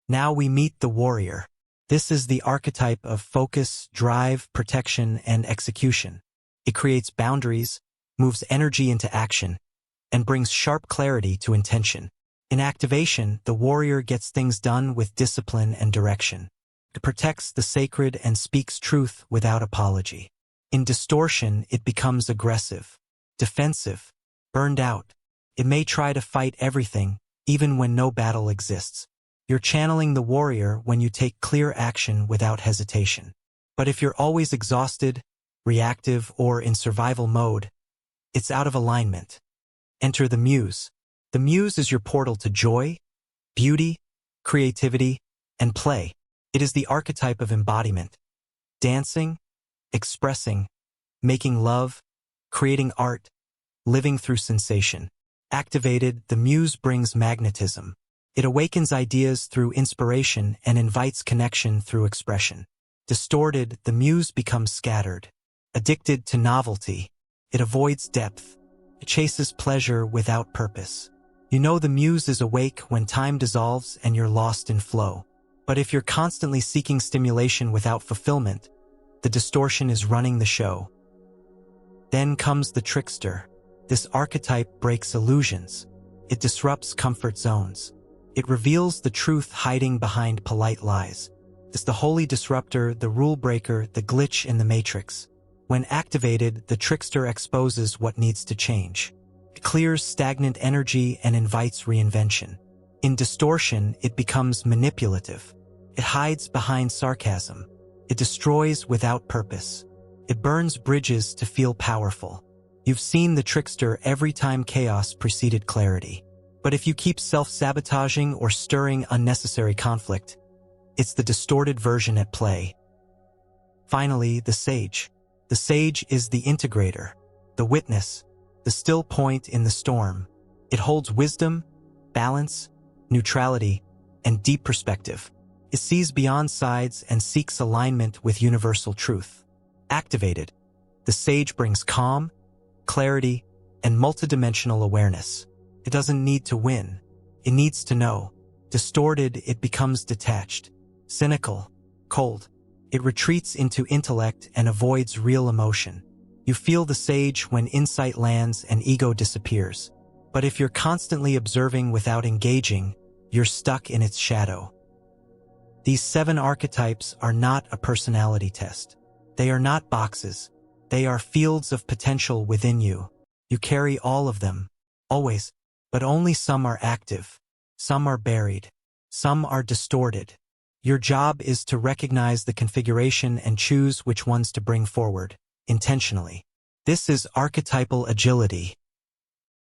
Now we meet the warrior. This is the archetype of focus, drive, protection, and execution. It creates boundaries, moves energy into action, and brings sharp clarity to intention. In activation, the warrior gets things done with discipline and direction. It protects the sacred and speaks truth without apology. In distortion, it becomes aggressive, defensive, burned out. It may try to fight everything, even when no battle exists. You're channeling the warrior when you take clear action without hesitation. But if you're always exhausted, reactive, or in survival mode, it's out of alignment. Enter the muse. The muse is your portal to joy, beauty, creativity, and play. It is the archetype of embodiment. Dancing, expressing, making love, creating art, living through sensation. Activated, the muse brings magnetism. It awakens ideas through inspiration and invites connection through expression. Distorted, the muse becomes scattered. Addicted to novelty, it avoids depth. It chases pleasure without purpose. You know the muse is awake when time dissolves and you're lost in flow. But if you're constantly seeking stimulation without fulfillment, the distortion is running the show. Then comes the trickster. This archetype breaks illusions. It disrupts comfort zones. It reveals the truth hiding behind polite lies. It's the holy disruptor, the rule breaker, the glitch in the matrix. When activated, the trickster exposes what needs to change. It clears stagnant energy and invites reinvention. In distortion, it becomes manipulative. It hides behind sarcasm. It destroys without purpose. It burns bridges to feel powerful. You've seen the trickster every time chaos preceded clarity. But if you keep self-sabotaging or stirring unnecessary conflict, it's the distorted version at play. Finally, the sage. The sage is the integrator, the witness, the still point in the storm. It holds wisdom, balance, neutrality, and deep perspective. It sees beyond sides and seeks alignment with universal truth. Activated, the sage brings calm, clarity, and multidimensional awareness. It doesn't need to win. It needs to know. Distorted, it becomes detached. Cynical, cold. It retreats into intellect and avoids real emotion. You feel the sage when insight lands and ego disappears. But if you're constantly observing without engaging, you're stuck in its shadow. These 7 archetypes are not a personality test. They are not boxes. They are fields of potential within you. You carry all of them, always, but only some are active. Some are buried. Some are distorted. Your job is to recognize the configuration and choose which ones to bring forward, intentionally. This is archetypal agility.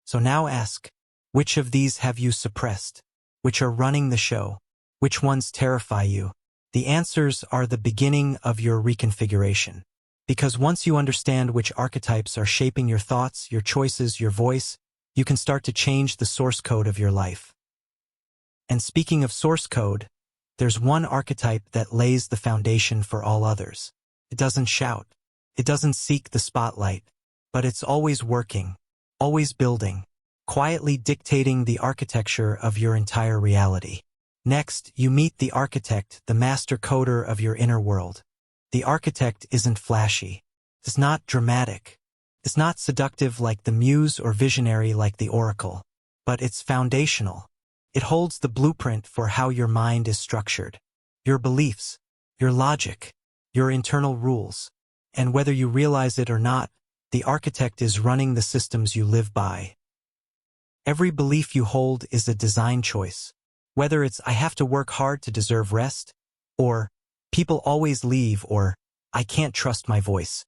So now ask, which of these have you suppressed? Which are running the show? Which ones terrify you? The answers are the beginning of your reconfiguration. Because once you understand which archetypes are shaping your thoughts, your choices, your voice, you can start to change the source code of your life. And speaking of source code, there's one archetype that lays the foundation for all others. It doesn't shout. It doesn't seek the spotlight. But it's always working, always building, quietly dictating the architecture of your entire reality. Next, you meet the architect, the master coder of your inner world. The architect isn't flashy. It's not dramatic. It's not seductive like the muse or visionary like the oracle. But it's foundational. It holds the blueprint for how your mind is structured. Your beliefs, your logic, your internal rules. And whether you realize it or not, the architect is running the systems you live by. Every belief you hold is a design choice. Whether it's I have to work hard to deserve rest, or people always leave, or I can't trust my voice.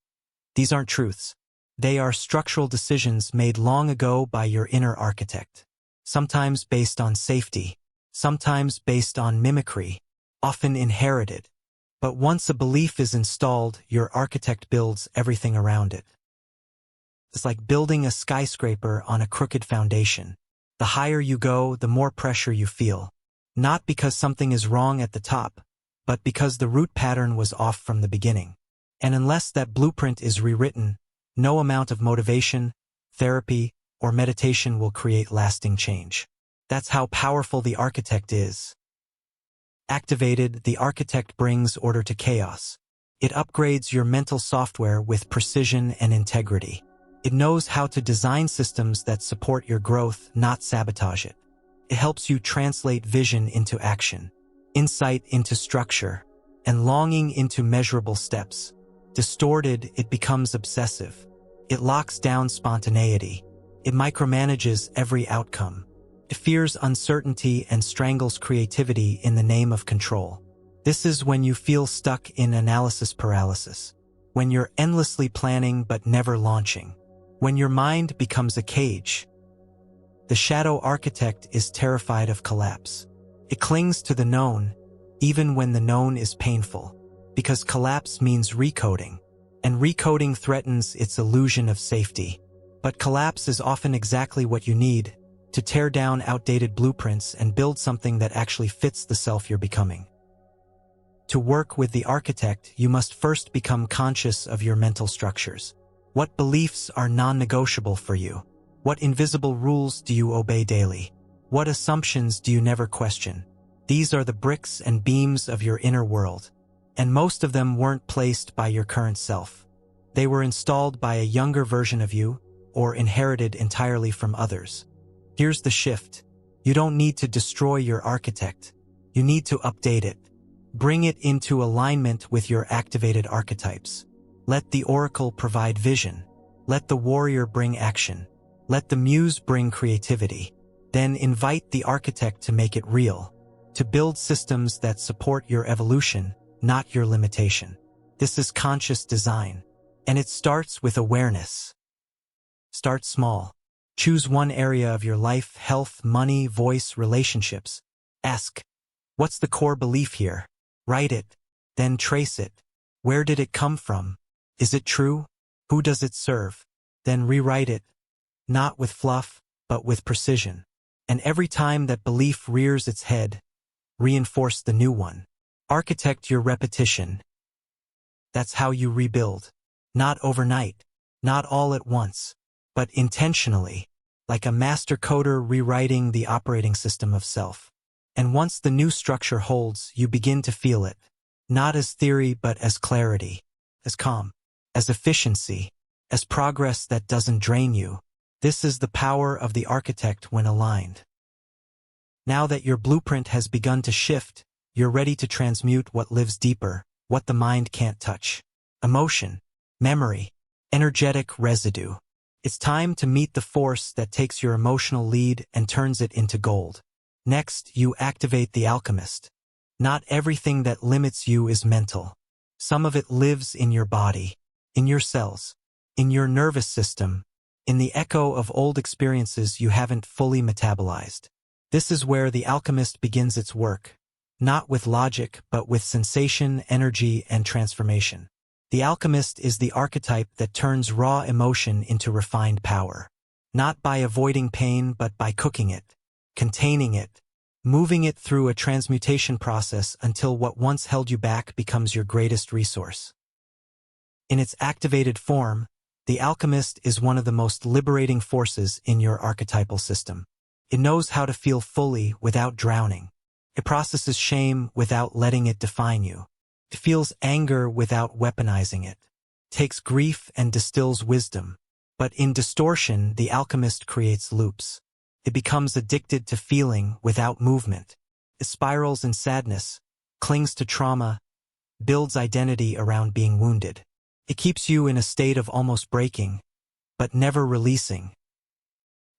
These aren't truths. They are structural decisions made long ago by your inner architect. Sometimes based on safety, sometimes based on mimicry, often inherited. But once a belief is installed, your architect builds everything around it. It's like building a skyscraper on a crooked foundation. The higher you go, the more pressure you feel. Not because something is wrong at the top, but because the root pattern was off from the beginning. And unless that blueprint is rewritten, no amount of motivation, therapy, or meditation will create lasting change. That's how powerful the architect is. Activated, the architect brings order to chaos. It upgrades your mental software with precision and integrity. It knows how to design systems that support your growth, not sabotage it. It helps you translate vision into action, insight into structure, and longing into measurable steps. Distorted, it becomes obsessive. It locks down spontaneity. It micromanages every outcome. It fears uncertainty and strangles creativity in the name of control. This is when you feel stuck in analysis paralysis. When you're endlessly planning but never launching. When your mind becomes a cage. The shadow architect is terrified of collapse. It clings to the known, even when the known is painful. Because collapse means recoding. And recoding threatens its illusion of safety. But collapse is often exactly what you need to tear down outdated blueprints and build something that actually fits the self you're becoming. To work with the architect, you must first become conscious of your mental structures. What beliefs are non-negotiable for you? What invisible rules do you obey daily? What assumptions do you never question? These are the bricks and beams of your inner world. And most of them weren't placed by your current self. They were installed by a younger version of you, or inherited entirely from others. Here's the shift. You don't need to destroy your architect. You need to update it. Bring it into alignment with your activated archetypes. Let the oracle provide vision. Let the warrior bring action. Let the muse bring creativity. Then invite the architect to make it real. To build systems that support your evolution, not your limitation. This is conscious design. And it starts with awareness. Start small. Choose one area of your life: health, money, voice, relationships. Ask, what's the core belief here? Write it. Then trace it. Where did it come from? Is it true? Who does it serve? Then rewrite it. Not with fluff, but with precision. And every time that belief rears its head, reinforce the new one. Architect your repetition. That's how you rebuild. Not overnight. Not all at once. But intentionally. like a master coder rewriting the operating system of self. And once the new structure holds, you begin to feel it, not as theory but as clarity, as calm, as efficiency, as progress that doesn't drain you. This is the power of the architect when aligned. Now that your blueprint has begun to shift, you're ready to transmute what lives deeper, what the mind can't touch. Emotion, memory, energetic residue. It's time to meet the force that takes your emotional lead and turns it into gold. Next, you activate the alchemist. Not everything that limits you is mental. Some of it lives in your body, in your cells, in your nervous system, in the echo of old experiences you haven't fully metabolized. This is where the alchemist begins its work, not with logic but with sensation, energy, and transformation. The alchemist is the archetype that turns raw emotion into refined power, not by avoiding pain but by cooking it, containing it, moving it through a transmutation process until what once held you back becomes your greatest resource. In its activated form, the alchemist is one of the most liberating forces in your archetypal system. It knows how to feel fully without drowning. It processes shame without letting it define you. It feels anger without weaponizing it. Takes grief and distills wisdom. But in distortion, the alchemist creates loops. It becomes addicted to feeling without movement. It spirals in sadness, clings to trauma, builds identity around being wounded. It keeps you in a state of almost breaking, but never releasing.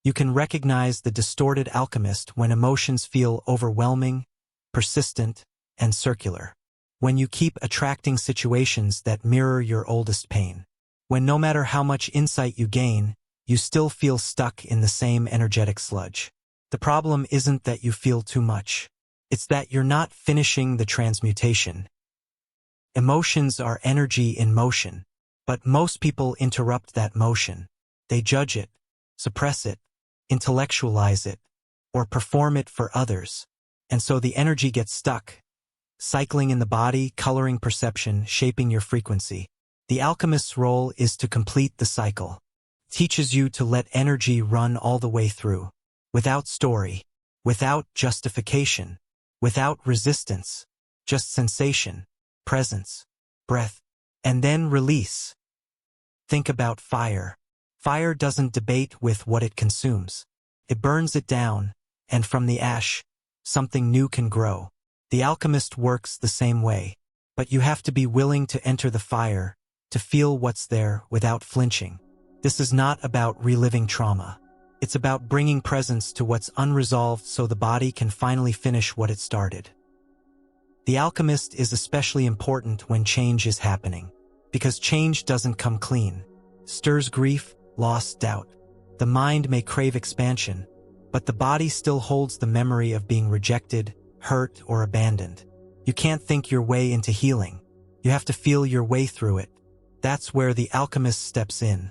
You can recognize the distorted alchemist when emotions feel overwhelming, persistent, and circular. When you keep attracting situations that mirror your oldest pain. When no matter how much insight you gain, you still feel stuck in the same energetic sludge. The problem isn't that you feel too much. It's that you're not finishing the transmutation. Emotions are energy in motion, but most people interrupt that motion. They judge it, suppress it, intellectualize it, or perform it for others. And so the energy gets stuck, cycling in the body, coloring perception, shaping your frequency. The alchemist's role is to complete the cycle. Teaches you to let energy run all the way through, without story, without justification, without resistance, just sensation, presence, breath, and then release. Think about fire. Fire doesn't debate with what it consumes. It burns it down, and from the ash, something new can grow. The alchemist works the same way, but you have to be willing to enter the fire, to feel what's there without flinching. This is not about reliving trauma. It's about bringing presence to what's unresolved so the body can finally finish what it started. The alchemist is especially important when change is happening, because change doesn't come clean. Stirs grief, loss, doubt. The mind may crave expansion, but the body still holds the memory of being rejected, hurt, or abandoned. You can't think your way into healing. You have to feel your way through it. That's where the alchemist steps in.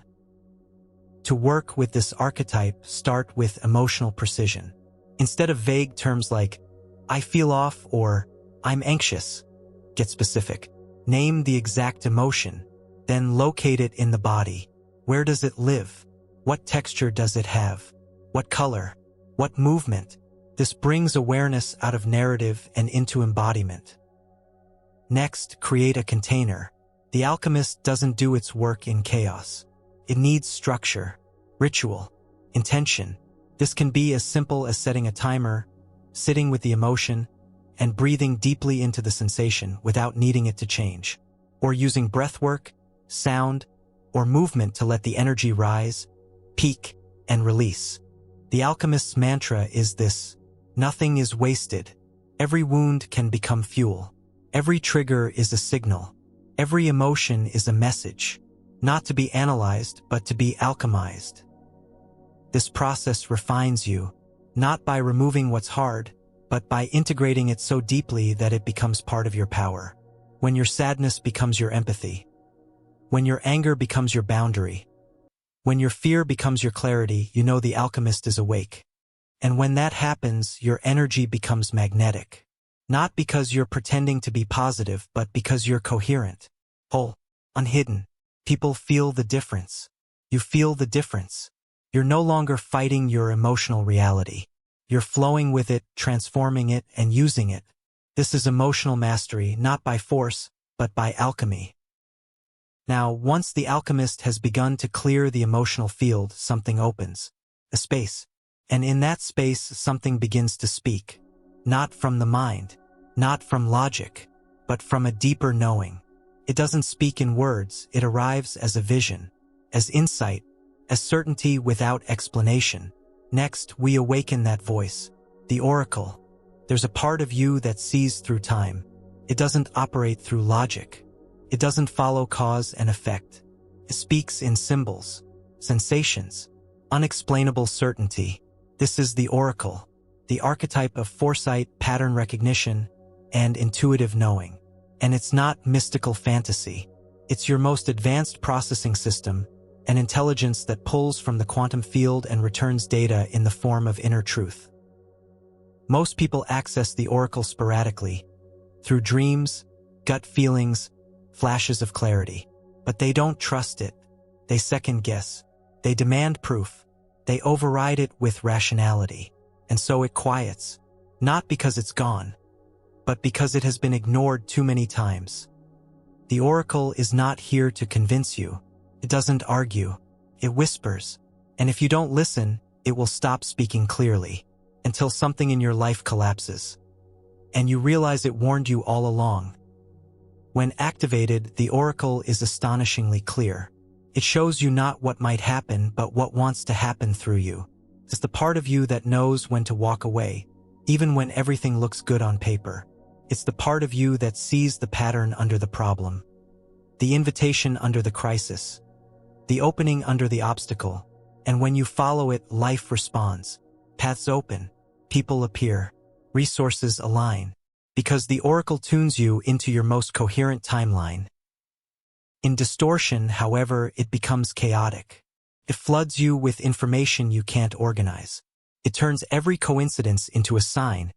To work with this archetype, start with emotional precision. Instead of vague terms like, I feel off or I'm anxious, get specific. Name the exact emotion, then locate it in the body. Where does it live? What texture does it have? What color? What movement? This brings awareness out of narrative and into embodiment. Next, create a container. The alchemist doesn't do its work in chaos. It needs structure, ritual, intention. This can be as simple as setting a timer, sitting with the emotion, and breathing deeply into the sensation without needing it to change. Or using breathwork, sound, or movement to let the energy rise, peak, and release. The alchemist's mantra is this: nothing is wasted. Every wound can become fuel. Every trigger is a signal. Every emotion is a message. Not to be analyzed, but to be alchemized. This process refines you, not by removing what's hard, but by integrating it so deeply that it becomes part of your power. When your sadness becomes your empathy. When your anger becomes your boundary. When your fear becomes your clarity, you know the alchemist is awake. And when that happens, your energy becomes magnetic. Not because you're pretending to be positive, but because you're coherent, whole, unhidden. People feel the difference. You feel the difference. You're no longer fighting your emotional reality. You're flowing with it, transforming it, and using it. This is emotional mastery, not by force, but by alchemy. Now, once the alchemist has begun to clear the emotional field, something opens. A space. And in that space, something begins to speak. Not from the mind, not from logic, but from a deeper knowing. It doesn't speak in words, it arrives as a vision, as insight, as certainty without explanation. Next, we awaken that voice, the oracle. There's a part of you that sees through time. It doesn't operate through logic. It doesn't follow cause and effect. It speaks in symbols, sensations, unexplainable certainty. This is the oracle, the archetype of foresight, pattern recognition, and intuitive knowing. And it's not mystical fantasy. It's your most advanced processing system, an intelligence that pulls from the quantum field and returns data in the form of inner truth. Most people access the oracle sporadically, through dreams, gut feelings, flashes of clarity. But they don't trust it. They second guess. They demand proof. They override it with rationality. And so it quiets, not because it's gone, but because it has been ignored too many times. The oracle is not here to convince you. It doesn't argue. It whispers. And if you don't listen, it will stop speaking clearly, until something in your life collapses. And you realize it warned you all along. When activated, the oracle is astonishingly clear. It shows you not what might happen, but what wants to happen through you. It's the part of you that knows when to walk away, even when everything looks good on paper. It's the part of you that sees the pattern under the problem, the invitation under the crisis, the opening under the obstacle. And when you follow it, life responds. Paths open, people appear, resources align, because the oracle tunes you into your most coherent timeline. In distortion, however, it becomes chaotic. It floods you with information you can't organize. It turns every coincidence into a sign,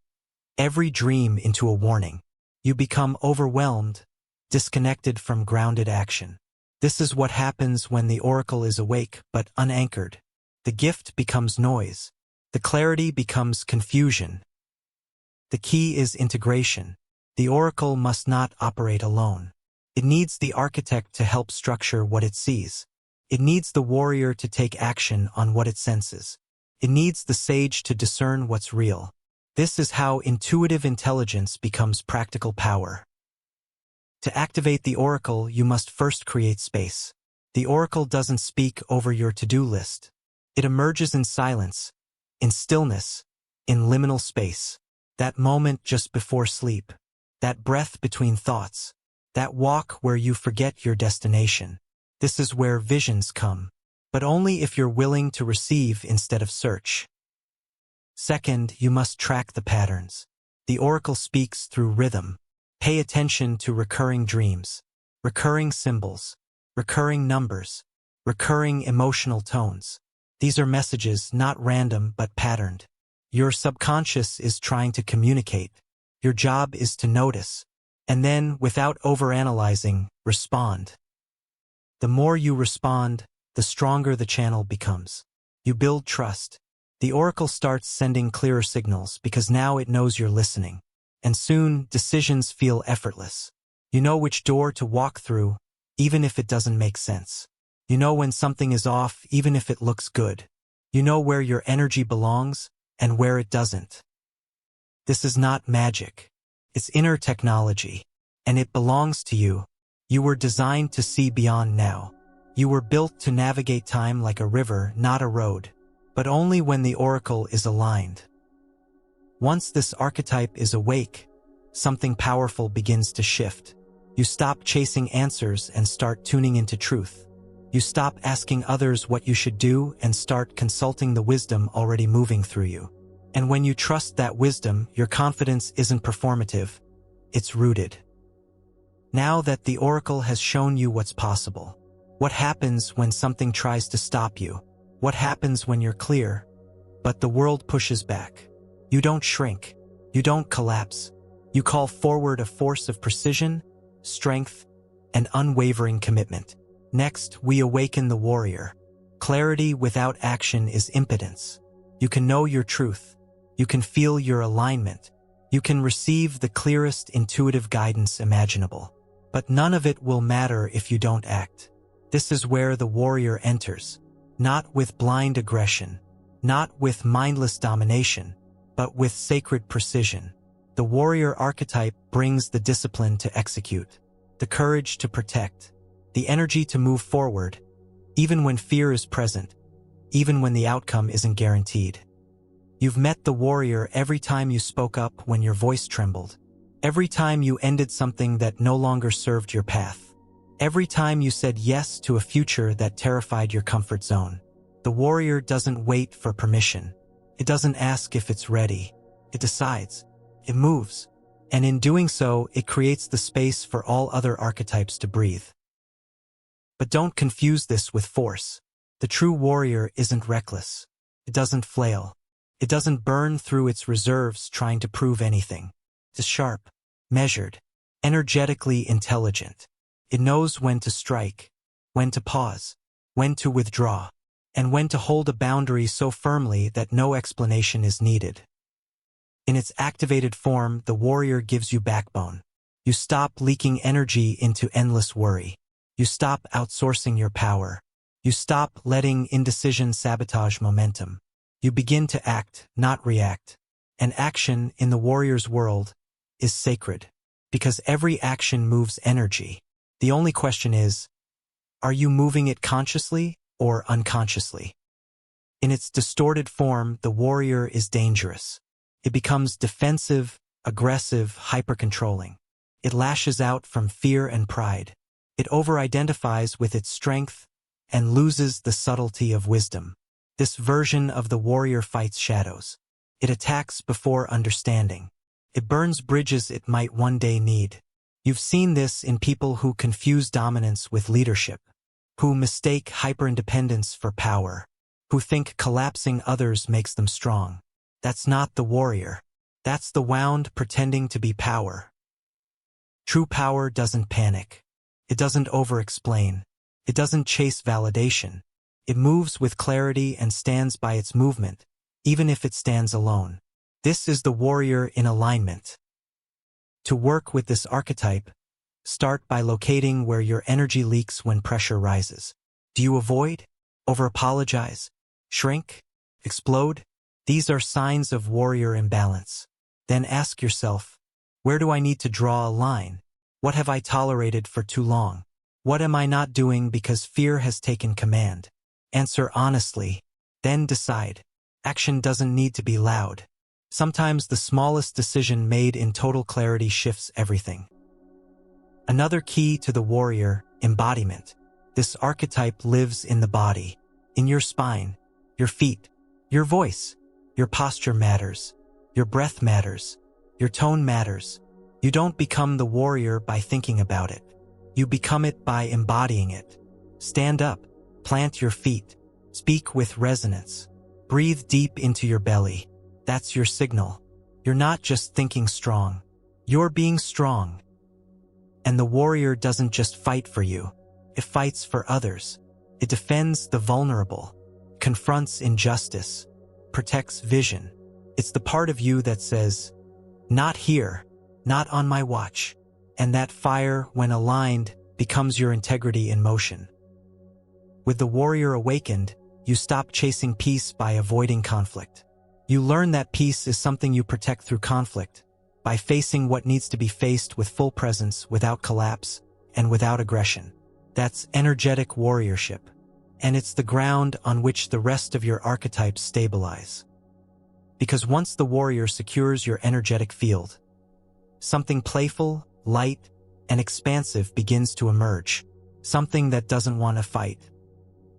every dream into a warning. You become overwhelmed, disconnected from grounded action. This is what happens when the oracle is awake but unanchored. The gift becomes noise. The clarity becomes confusion. The key is integration. The oracle must not operate alone. It needs the architect to help structure what it sees. It needs the warrior to take action on what it senses. It needs the sage to discern what's real. This is how intuitive intelligence becomes practical power. To activate the oracle, you must first create space. The oracle doesn't speak over your to-do list. It emerges in silence, in stillness, in liminal space. That moment just before sleep. That breath between thoughts. That walk where you forget your destination. This is where visions come, but only if you're willing to receive instead of search. Second, you must track the patterns. The oracle speaks through rhythm. Pay attention to recurring dreams, recurring symbols, recurring numbers, recurring emotional tones. These are messages not random but patterned. Your subconscious is trying to communicate. Your job is to notice, and then, without overanalyzing, respond. The more you respond, the stronger the channel becomes. You build trust. The oracle starts sending clearer signals because now it knows you're listening. And soon, decisions feel effortless. You know which door to walk through, even if it doesn't make sense. You know when something is off, even if it looks good. You know where your energy belongs and where it doesn't. This is not magic. It's inner technology, and it belongs to you. You were designed to see beyond now. You were built to navigate time like a river, not a road, but only when the oracle is aligned. Once this archetype is awake, something powerful begins to shift. You stop chasing answers and start tuning into truth. You stop asking others what you should do and start consulting the wisdom already moving through you. And when you trust that wisdom, your confidence isn't performative, it's rooted. Now that the oracle has shown you what's possible, what happens when something tries to stop you? What happens when you're clear, but the world pushes back? You don't shrink. You don't collapse. You call forward a force of precision, strength, and unwavering commitment. Next, we awaken the warrior. Clarity without action is impotence. You can know your truth. You can feel your alignment. You can receive the clearest intuitive guidance imaginable. But none of it will matter if you don't act. This is where the warrior enters. Not with blind aggression, not with mindless domination, but with sacred precision. The warrior archetype brings the discipline to execute, the courage to protect, the energy to move forward, even when fear is present, even when the outcome isn't guaranteed. You've met the warrior every time you spoke up when your voice trembled, every time you ended something that no longer served your path, every time you said yes to a future that terrified your comfort zone. The warrior doesn't wait for permission. It doesn't ask if it's ready. It decides. It moves. And in doing so, it creates the space for all other archetypes to breathe. But don't confuse this with force. The true warrior isn't reckless. It doesn't flail. It doesn't burn through its reserves trying to prove anything. It's sharp, measured, energetically intelligent. It knows when to strike, when to pause, when to withdraw, and when to hold a boundary so firmly that no explanation is needed. In its activated form, the warrior gives you backbone. You stop leaking energy into endless worry. You stop outsourcing your power. You stop letting indecision sabotage momentum. You begin to act, not react. And action, in the warrior's world, is sacred, because every action moves energy. The only question is, are you moving it consciously or unconsciously? In its distorted form, the warrior is dangerous. It becomes defensive, aggressive, hyper-controlling. It lashes out from fear and pride. It over-identifies with its strength and loses the subtlety of wisdom. This version of the warrior fights shadows. It attacks before understanding. It burns bridges it might one day need. You've seen this in people who confuse dominance with leadership, who mistake hyper-independence for power, who think collapsing others makes them strong. That's not the warrior. That's the wound pretending to be power. True power doesn't panic. It doesn't over-explain. It doesn't chase validation. It moves with clarity and stands by its movement, even if it stands alone. This is the warrior in alignment. To work with this archetype, start by locating where your energy leaks when pressure rises. Do you avoid? Over-apologize? Shrink? Explode? These are signs of warrior imbalance. Then ask yourself, where do I need to draw a line? What have I tolerated for too long? What am I not doing because fear has taken command? Answer honestly, then decide. Action doesn't need to be loud. Sometimes the smallest decision made in total clarity shifts everything. Another key to the warrior, embodiment. This archetype lives in the body, in your spine, your feet, your voice. Your posture matters. Your breath matters. Your tone matters. You don't become the warrior by thinking about it. You become it by embodying it. Stand up. Plant your feet. Speak with resonance. Breathe deep into your belly. That's your signal. You're not just thinking strong. You're being strong. And the warrior doesn't just fight for you. It fights for others. It defends the vulnerable, confronts injustice, protects vision. It's the part of you that says, not here, not on my watch. And that fire, when aligned, becomes your integrity in motion. With the warrior awakened, you stop chasing peace by avoiding conflict. You learn that peace is something you protect through conflict, by facing what needs to be faced with full presence, without collapse, and without aggression. That's energetic warriorship. And it's the ground on which the rest of your archetypes stabilize. Because once the warrior secures your energetic field, something playful, light, and expansive begins to emerge. Something that doesn't want to fight,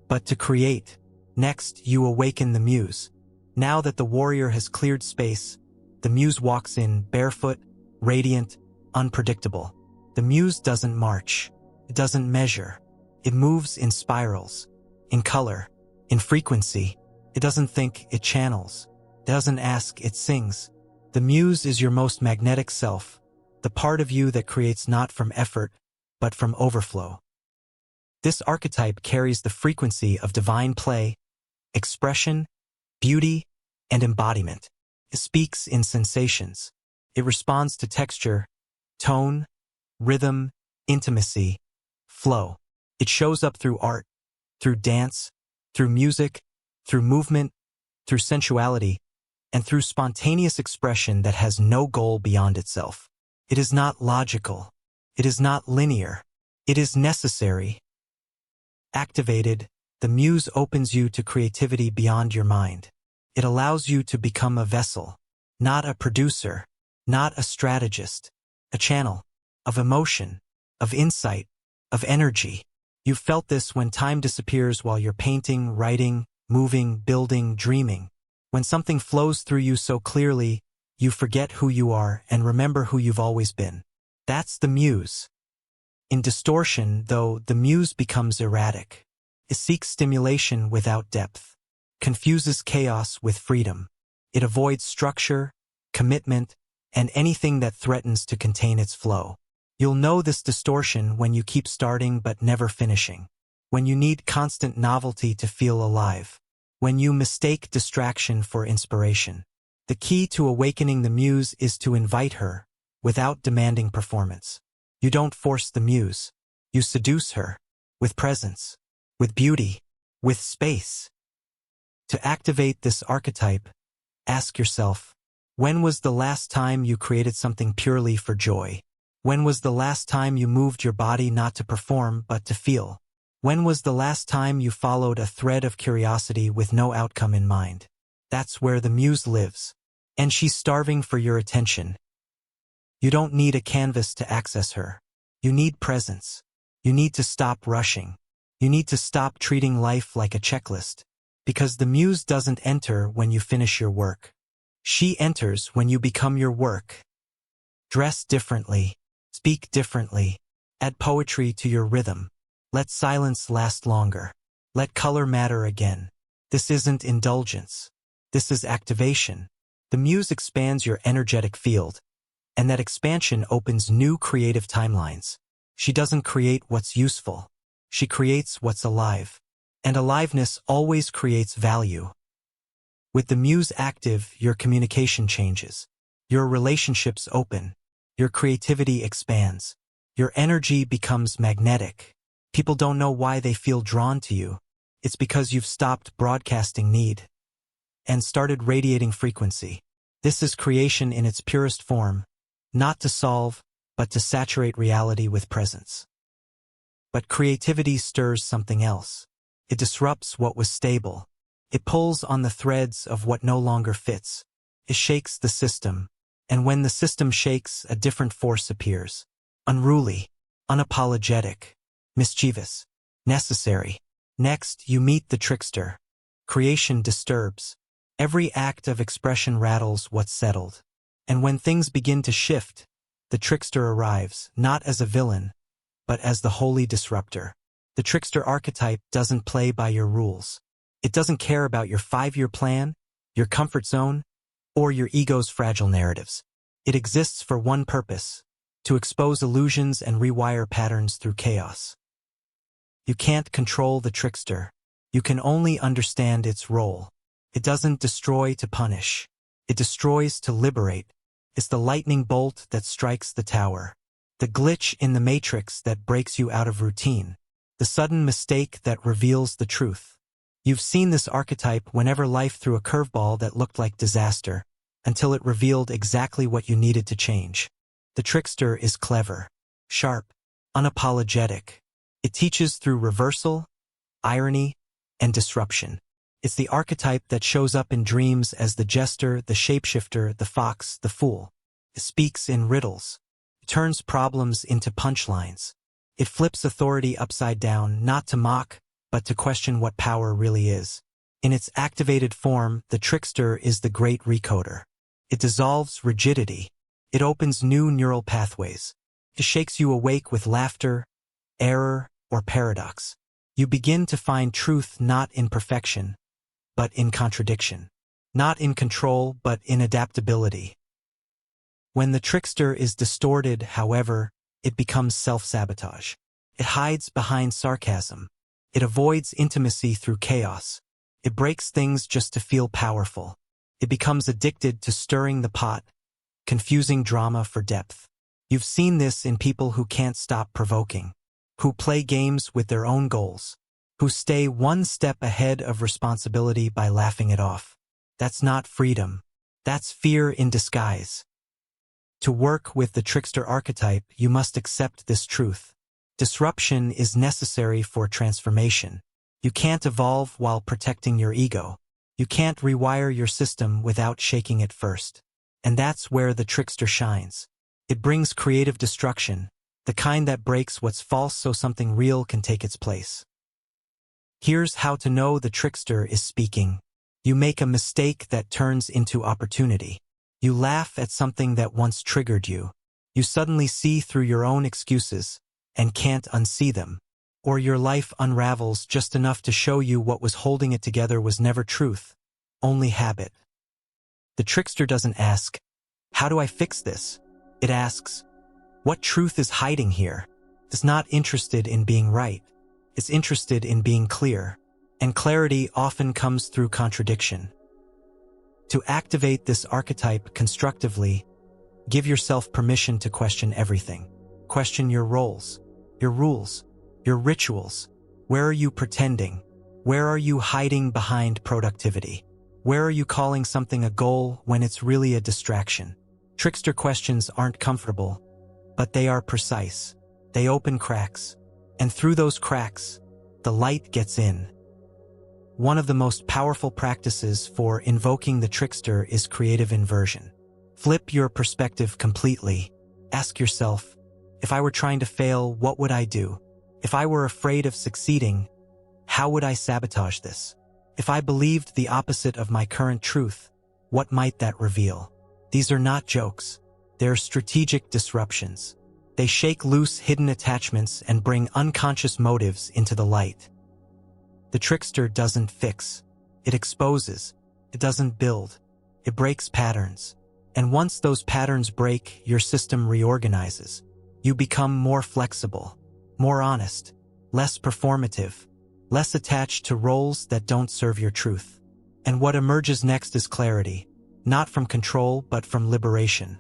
but to create. Next, you awaken the muse. Now that the warrior has cleared space, the muse walks in barefoot, radiant, unpredictable. The muse doesn't march. It doesn't measure. It moves in spirals, in color, in frequency. It doesn't think, it channels. It doesn't ask, it sings. The muse is your most magnetic self, the part of you that creates not from effort, but from overflow. This archetype carries the frequency of divine play, expression, beauty, and embodiment. It speaks in sensations. It responds to texture, tone, rhythm, intimacy, flow. It shows up through art, through dance, through music, through movement, through sensuality, and through spontaneous expression that has no goal beyond itself. It is not logical. It is not linear. It is necessary. Activated, the muse opens you to creativity beyond your mind. It allows you to become a vessel, not a producer, not a strategist, a channel of emotion, of insight, of energy. You've felt this when time disappears while you're painting, writing, moving, building, dreaming. When something flows through you so clearly, you forget who you are and remember who you've always been. That's the muse. In distortion, though, the muse becomes erratic. It seeks stimulation without depth, confuses chaos with freedom. It avoids structure, commitment, and anything that threatens to contain its flow. You'll know this distortion when you keep starting but never finishing, when you need constant novelty to feel alive, when you mistake distraction for inspiration. The key to awakening the muse is to invite her, without demanding performance. You don't force the muse. You seduce her, with presence, with beauty, with space. To activate this archetype, ask yourself, when was the last time you created something purely for joy? When was the last time you moved your body not to perform but to feel? When was the last time you followed a thread of curiosity with no outcome in mind? That's where the muse lives, and she's starving for your attention. You don't need a canvas to access her. You need presence. You need to stop rushing. You need to stop treating life like a checklist, because the muse doesn't enter when you finish your work. She enters when you become your work. Dress differently. Speak differently. Add poetry to your rhythm. Let silence last longer. Let color matter again. This isn't indulgence. This is activation. The muse expands your energetic field, and that expansion opens new creative timelines. She doesn't create what's useful. She creates what's alive. And aliveness always creates value. With the muse active, your communication changes. Your relationships open. Your creativity expands. Your energy becomes magnetic. People don't know why they feel drawn to you. It's because you've stopped broadcasting need and started radiating frequency. This is creation in its purest form, not to solve, but to saturate reality with presence. But creativity stirs something else. It disrupts what was stable. It pulls on the threads of what no longer fits. It shakes the system, and when the system shakes, a different force appears. Unruly, unapologetic, mischievous, necessary. Next, you meet the trickster. Creation disturbs. Every act of expression rattles what's settled. And when things begin to shift, the trickster arrives, not as a villain, but as the holy disruptor. The trickster archetype doesn't play by your rules. It doesn't care about your 5-year plan, your comfort zone, or your ego's fragile narratives. It exists for one purpose: to expose illusions and rewire patterns through chaos. You can't control the trickster. You can only understand its role. It doesn't destroy to punish. It destroys to liberate. It's the lightning bolt that strikes the tower, the glitch in the matrix that breaks you out of routine, the sudden mistake that reveals the truth. You've seen this archetype whenever life threw a curveball that looked like disaster, until it revealed exactly what you needed to change. The trickster is clever, sharp, unapologetic. It teaches through reversal, irony, and disruption. It's the archetype that shows up in dreams as the jester, the shapeshifter, the fox, the fool. It speaks in riddles. It turns problems into punchlines. It flips authority upside down, not to mock, but to question what power really is. In its activated form, the trickster is the great recoder. It dissolves rigidity. It opens new neural pathways. It shakes you awake with laughter, error, or paradox. You begin to find truth not in perfection, but in contradiction. Not in control, but in adaptability. When the trickster is distorted, however, it becomes self-sabotage. It hides behind sarcasm. It avoids intimacy through chaos. It breaks things just to feel powerful. It becomes addicted to stirring the pot, confusing drama for depth. You've seen this in people who can't stop provoking, who play games with their own goals, who stay one step ahead of responsibility by laughing it off. That's not freedom. That's fear in disguise. To work with the trickster archetype, you must accept this truth. Disruption is necessary for transformation. You can't evolve while protecting your ego. You can't rewire your system without shaking it first. And that's where the trickster shines. It brings creative destruction, the kind that breaks what's false so something real can take its place. Here's how to know the trickster is speaking. You make a mistake that turns into opportunity. You laugh at something that once triggered you. You suddenly see through your own excuses and can't unsee them. Or your life unravels just enough to show you what was holding it together was never truth, only habit. The trickster doesn't ask, "How do I fix this?" It asks, "What truth is hiding here?" It's not interested in being right. It's interested in being clear. And clarity often comes through contradiction. To activate this archetype constructively, give yourself permission to question everything. Question your roles, your rules, your rituals. Where are you pretending? Where are you hiding behind productivity? Where are you calling something a goal when it's really a distraction? Trickster questions aren't comfortable, but they are precise. They open cracks, and through those cracks, the light gets in. One of the most powerful practices for invoking the trickster is creative inversion. Flip your perspective completely. Ask yourself, if I were trying to fail, what would I do? If I were afraid of succeeding, how would I sabotage this? If I believed the opposite of my current truth, what might that reveal? These are not jokes. They're strategic disruptions. They shake loose hidden attachments and bring unconscious motives into the light. The trickster doesn't fix. It exposes. It doesn't build. It breaks patterns. And once those patterns break, your system reorganizes. You become more flexible, more honest, less performative, less attached to roles that don't serve your truth. And what emerges next is clarity, not from control but from liberation.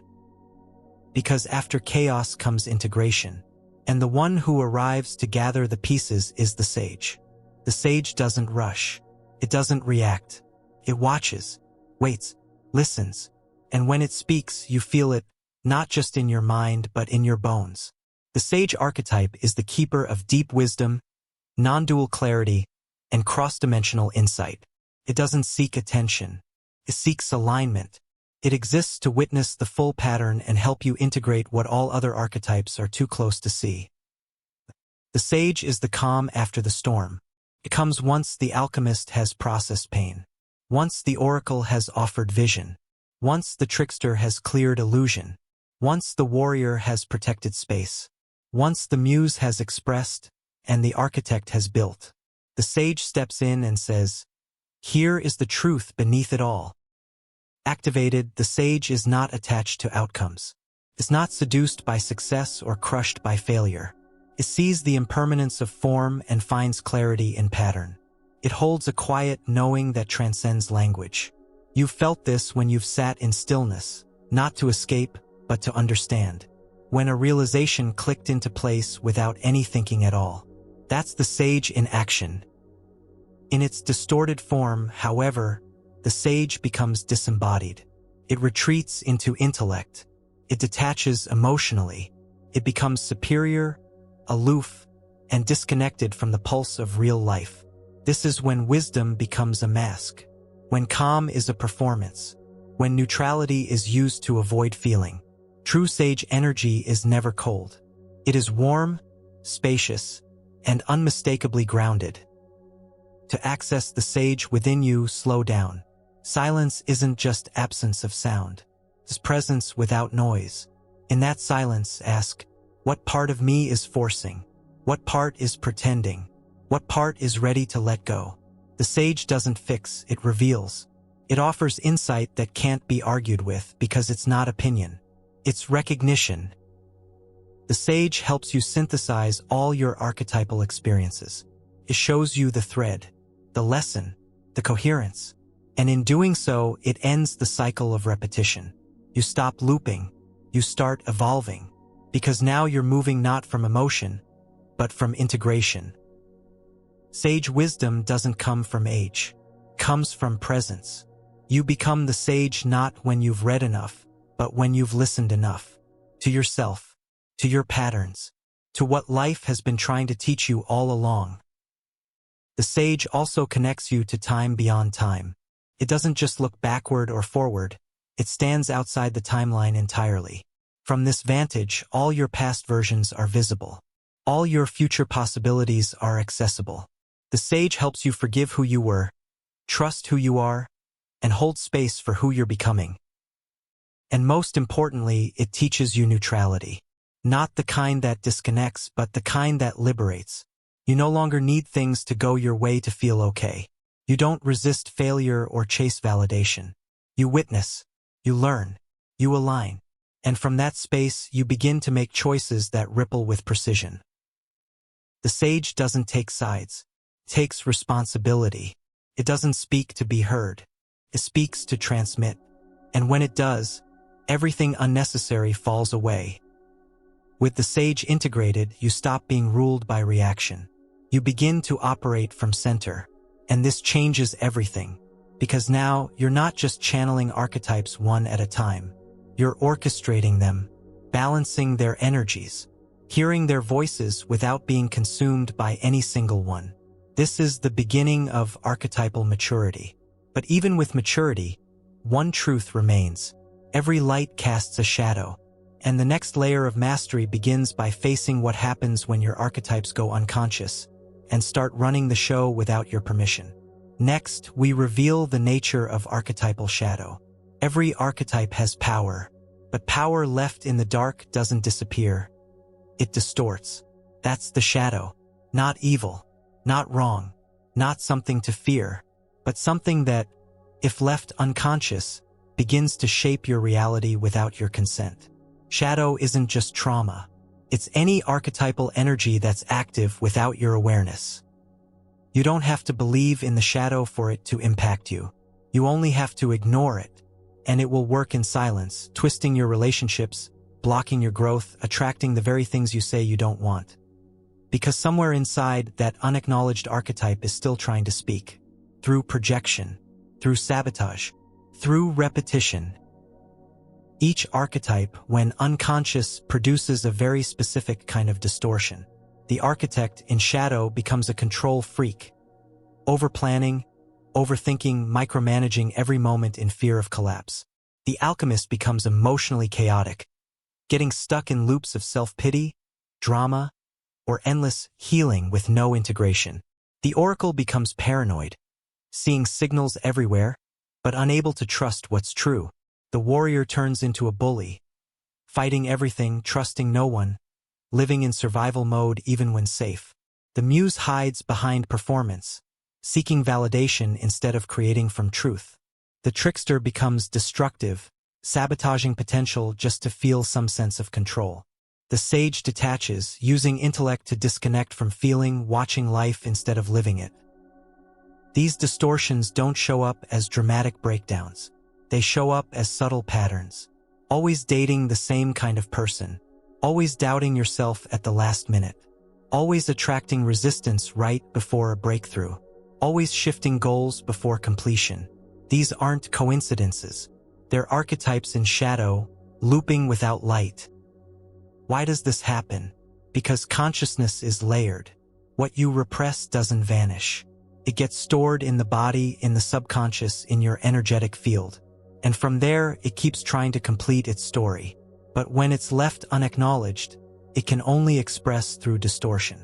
Because after chaos comes integration, and the one who arrives to gather the pieces is the sage. The sage doesn't rush. It doesn't react. It watches, waits, listens, and when it speaks, you feel it, not just in your mind but in your bones. The sage archetype is the keeper of deep wisdom, non-dual clarity, and cross-dimensional insight. It doesn't seek attention. It seeks alignment. It exists to witness the full pattern and help you integrate what all other archetypes are too close to see. The sage is the calm after the storm. It comes once the alchemist has processed pain, once the oracle has offered vision, once the trickster has cleared illusion, once the warrior has protected space, once the muse has expressed, and the architect has built. The sage steps in and says, "Here is the truth beneath it all." Activated, the sage is not attached to outcomes. It's not seduced by success or crushed by failure. It sees the impermanence of form and finds clarity in pattern. It holds a quiet knowing that transcends language. You've felt this when you've sat in stillness, not to escape, but to understand. When a realization clicked into place without any thinking at all. That's the sage in action. In its distorted form, however, the sage becomes disembodied. It retreats into intellect. It detaches emotionally. It becomes superior, aloof, and disconnected from the pulse of real life. This is when wisdom becomes a mask, when calm is a performance, when neutrality is used to avoid feeling. True sage energy is never cold. It is warm, spacious, and unmistakably grounded. To access the sage within you, slow down. Silence isn't just absence of sound. It's presence without noise. In that silence, ask, what part of me is forcing? What part is pretending? What part is ready to let go? The sage doesn't fix, it reveals. It offers insight that can't be argued with because it's not opinion. It's recognition. The sage helps you synthesize all your archetypal experiences. It shows you the thread, the lesson, the coherence. And in doing so, it ends the cycle of repetition. You stop looping. You start evolving. Because now you're moving not from emotion, but from integration. Sage wisdom doesn't come from age. It comes from presence. You become the sage not when you've read enough, but when you've listened enough. To yourself, to your patterns, to what life has been trying to teach you all along. The sage also connects you to time beyond time. It doesn't just look backward or forward, it stands outside the timeline entirely. From this vantage, all your past versions are visible. All your future possibilities are accessible. The sage helps you forgive who you were, trust who you are, and hold space for who you're becoming. And most importantly, it teaches you neutrality. Not the kind that disconnects, but the kind that liberates. You no longer need things to go your way to feel okay. You don't resist failure or chase validation. You witness, you learn, you align. And from that space, you begin to make choices that ripple with precision. The sage doesn't take sides. It takes responsibility. It doesn't speak to be heard. It speaks to transmit. And when it does, everything unnecessary falls away. With the sage integrated, you stop being ruled by reaction. You begin to operate from center. And this changes everything. Because now, you're not just channeling archetypes one at a time. You're orchestrating them, balancing their energies, hearing their voices without being consumed by any single one. This is the beginning of archetypal maturity. But even with maturity, one truth remains. Every light casts a shadow. And the next layer of mastery begins by facing what happens when your archetypes go unconscious and start running the show without your permission. Next, we reveal the nature of archetypal shadow. Every archetype has power, but power left in the dark doesn't disappear. It distorts. That's the shadow. Not evil, not wrong, not something to fear, but something that, if left unconscious, begins to shape your reality without your consent. Shadow isn't just trauma. It's any archetypal energy that's active without your awareness. You don't have to believe in the shadow for it to impact you. You only have to ignore it, and it will work in silence, twisting your relationships, blocking your growth, attracting the very things you say you don't want. Because somewhere inside, that unacknowledged archetype is still trying to speak. Through projection, through sabotage, through repetition. Each archetype, when unconscious, produces a very specific kind of distortion. The architect in shadow becomes a control freak, overplanning, overthinking, micromanaging every moment in fear of collapse. The alchemist becomes emotionally chaotic, getting stuck in loops of self-pity, drama, or endless healing with no integration. The oracle becomes paranoid, seeing signals everywhere, but unable to trust what's true. The warrior turns into a bully, fighting everything, trusting no one, living in survival mode even when safe. The muse hides behind performance, seeking validation instead of creating from truth. The trickster becomes destructive, sabotaging potential just to feel some sense of control. The sage detaches, using intellect to disconnect from feeling, watching life instead of living it. These distortions don't show up as dramatic breakdowns. They show up as subtle patterns. Always dating the same kind of person. Always doubting yourself at the last minute. Always attracting resistance right before a breakthrough. Always shifting goals before completion. These aren't coincidences. They're archetypes in shadow, looping without light. Why does this happen? Because consciousness is layered. What you repress doesn't vanish. It gets stored in the body, in the subconscious, in your energetic field. And from there, it keeps trying to complete its story. But when it's left unacknowledged, it can only express through distortion.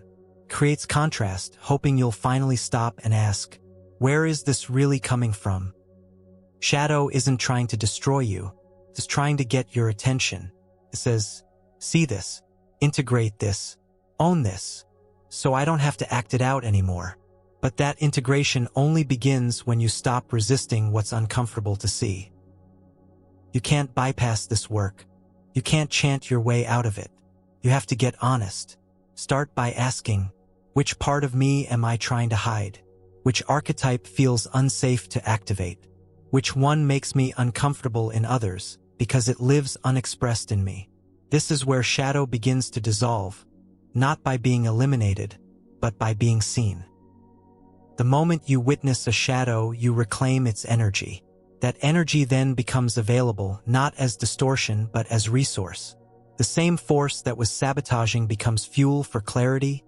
Creates contrast, hoping you'll finally stop and ask, where is this really coming from? Shadow isn't trying to destroy you. It's trying to get your attention. It says, see this, integrate this, own this, so I don't have to act it out anymore. But that integration only begins when you stop resisting what's uncomfortable to see. You can't bypass this work. You can't chant your way out of it. You have to get honest. Start by asking, which part of me am I trying to hide? Which archetype feels unsafe to activate? Which one makes me uncomfortable in others because it lives unexpressed in me? This is where shadow begins to dissolve, not by being eliminated, but by being seen. The moment you witness a shadow, you reclaim its energy. That energy then becomes available not as distortion but as resource. The same force that was sabotaging becomes fuel for clarity,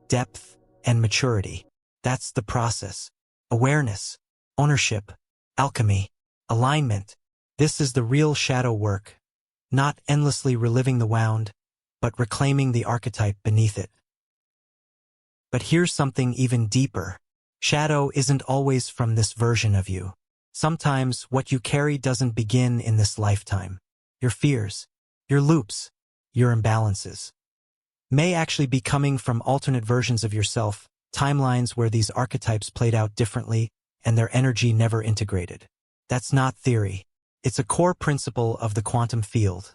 depth, and maturity. That's the process. Awareness, ownership, alchemy, alignment. This is the real shadow work. Not endlessly reliving the wound, but reclaiming the archetype beneath it. But here's something even deeper. Shadow isn't always from this version of you. Sometimes what you carry doesn't begin in this lifetime. Your fears, your loops, your imbalances may actually be coming from alternate versions of yourself, timelines where these archetypes played out differently and their energy never integrated. That's not theory. It's a core principle of the quantum field.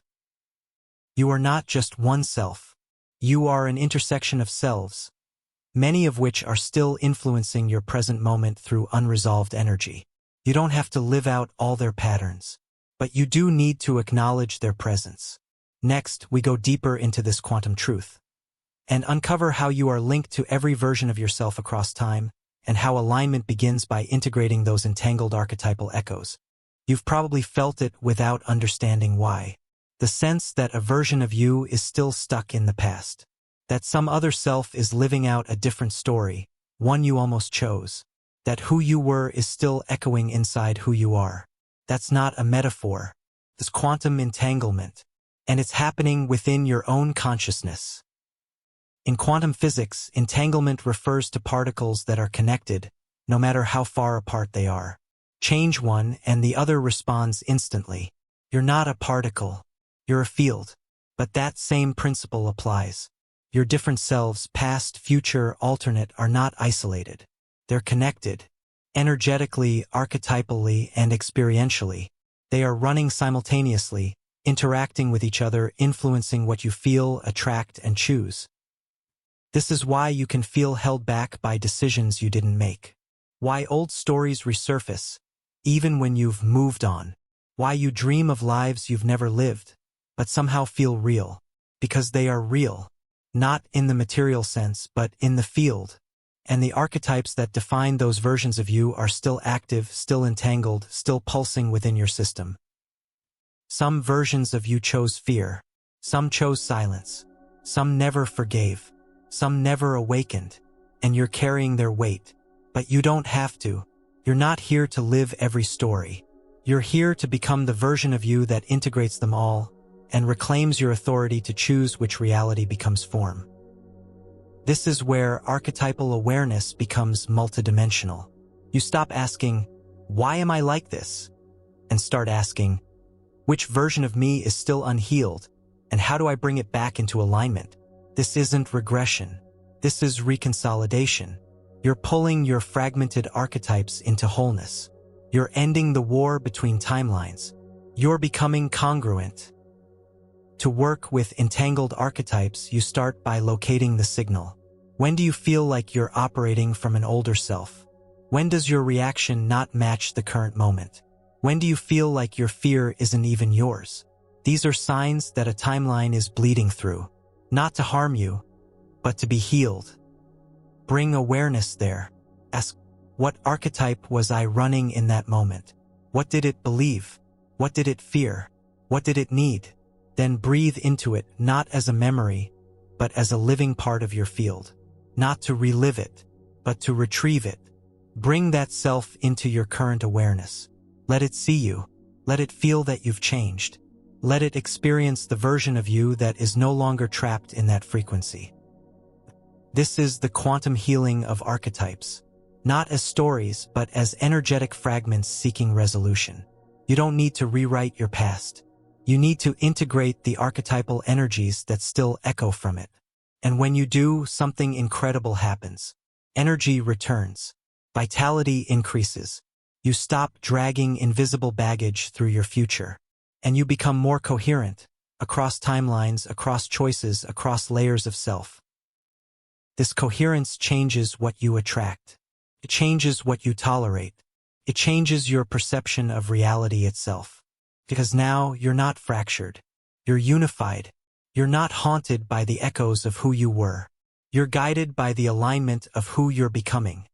You are not just one self. You are an intersection of selves, many of which are still influencing your present moment through unresolved energy. You don't have to live out all their patterns, but you do need to acknowledge their presence. Next, we go deeper into this quantum truth and uncover how you are linked to every version of yourself across time and how alignment begins by integrating those entangled archetypal echoes. You've probably felt it without understanding why. The sense that a version of you is still stuck in the past. That some other self is living out a different story, one you almost chose. That who you were is still echoing inside who you are. That's not a metaphor. It's quantum entanglement. And it's happening within your own consciousness. In quantum physics, entanglement refers to particles that are connected, no matter how far apart they are. Change one and the other responds instantly. You're not a particle. You're a field. But that same principle applies. Your different selves, past, future, alternate, are not isolated. They're connected. Energetically, archetypally, and experientially. They are running simultaneously, interacting with each other, influencing what you feel, attract, and choose. This is why you can feel held back by decisions you didn't make. Why old stories resurface, even when you've moved on. Why you dream of lives you've never lived, but somehow feel real. Because they are real. Not in the material sense, but in the field. And the archetypes that define those versions of you are still active, still entangled, still pulsing within your system. Some versions of you chose fear. Some chose silence. Some never forgave. Some never awakened. And you're carrying their weight. But you don't have to. You're not here to live every story. You're here to become the version of you that integrates them all and reclaims your authority to choose which reality becomes form. This is where archetypal awareness becomes multidimensional. You stop asking, why am I like this? And start asking, which version of me is still unhealed, and how do I bring it back into alignment? This isn't regression. This is reconsolidation. You're pulling your fragmented archetypes into wholeness. You're ending the war between timelines. You're becoming congruent. To work with entangled archetypes, you start by locating the signal. When do you feel like you're operating from an older self? When does your reaction not match the current moment? When do you feel like your fear isn't even yours? These are signs that a timeline is bleeding through. Not to harm you, but to be healed. Bring awareness there. Ask, what archetype was I running in that moment? What did it believe? What did it fear? What did it need? Then breathe into it, not as a memory, but as a living part of your field. Not to relive it, but to retrieve it. Bring that self into your current awareness. Let it see you. Let it feel that you've changed. Let it experience the version of you that is no longer trapped in that frequency. This is the quantum healing of archetypes. Not as stories, but as energetic fragments seeking resolution. You don't need to rewrite your past. You need to integrate the archetypal energies that still echo from it. And when you do, something incredible happens. Energy returns. Vitality increases. You stop dragging invisible baggage through your future. And you become more coherent, across timelines, across choices, across layers of self. This coherence changes what you attract. It changes what you tolerate. It changes your perception of reality itself. Because now you're not fractured. You're unified. You're not haunted by the echoes of who you were. You're guided by the alignment of who you're becoming.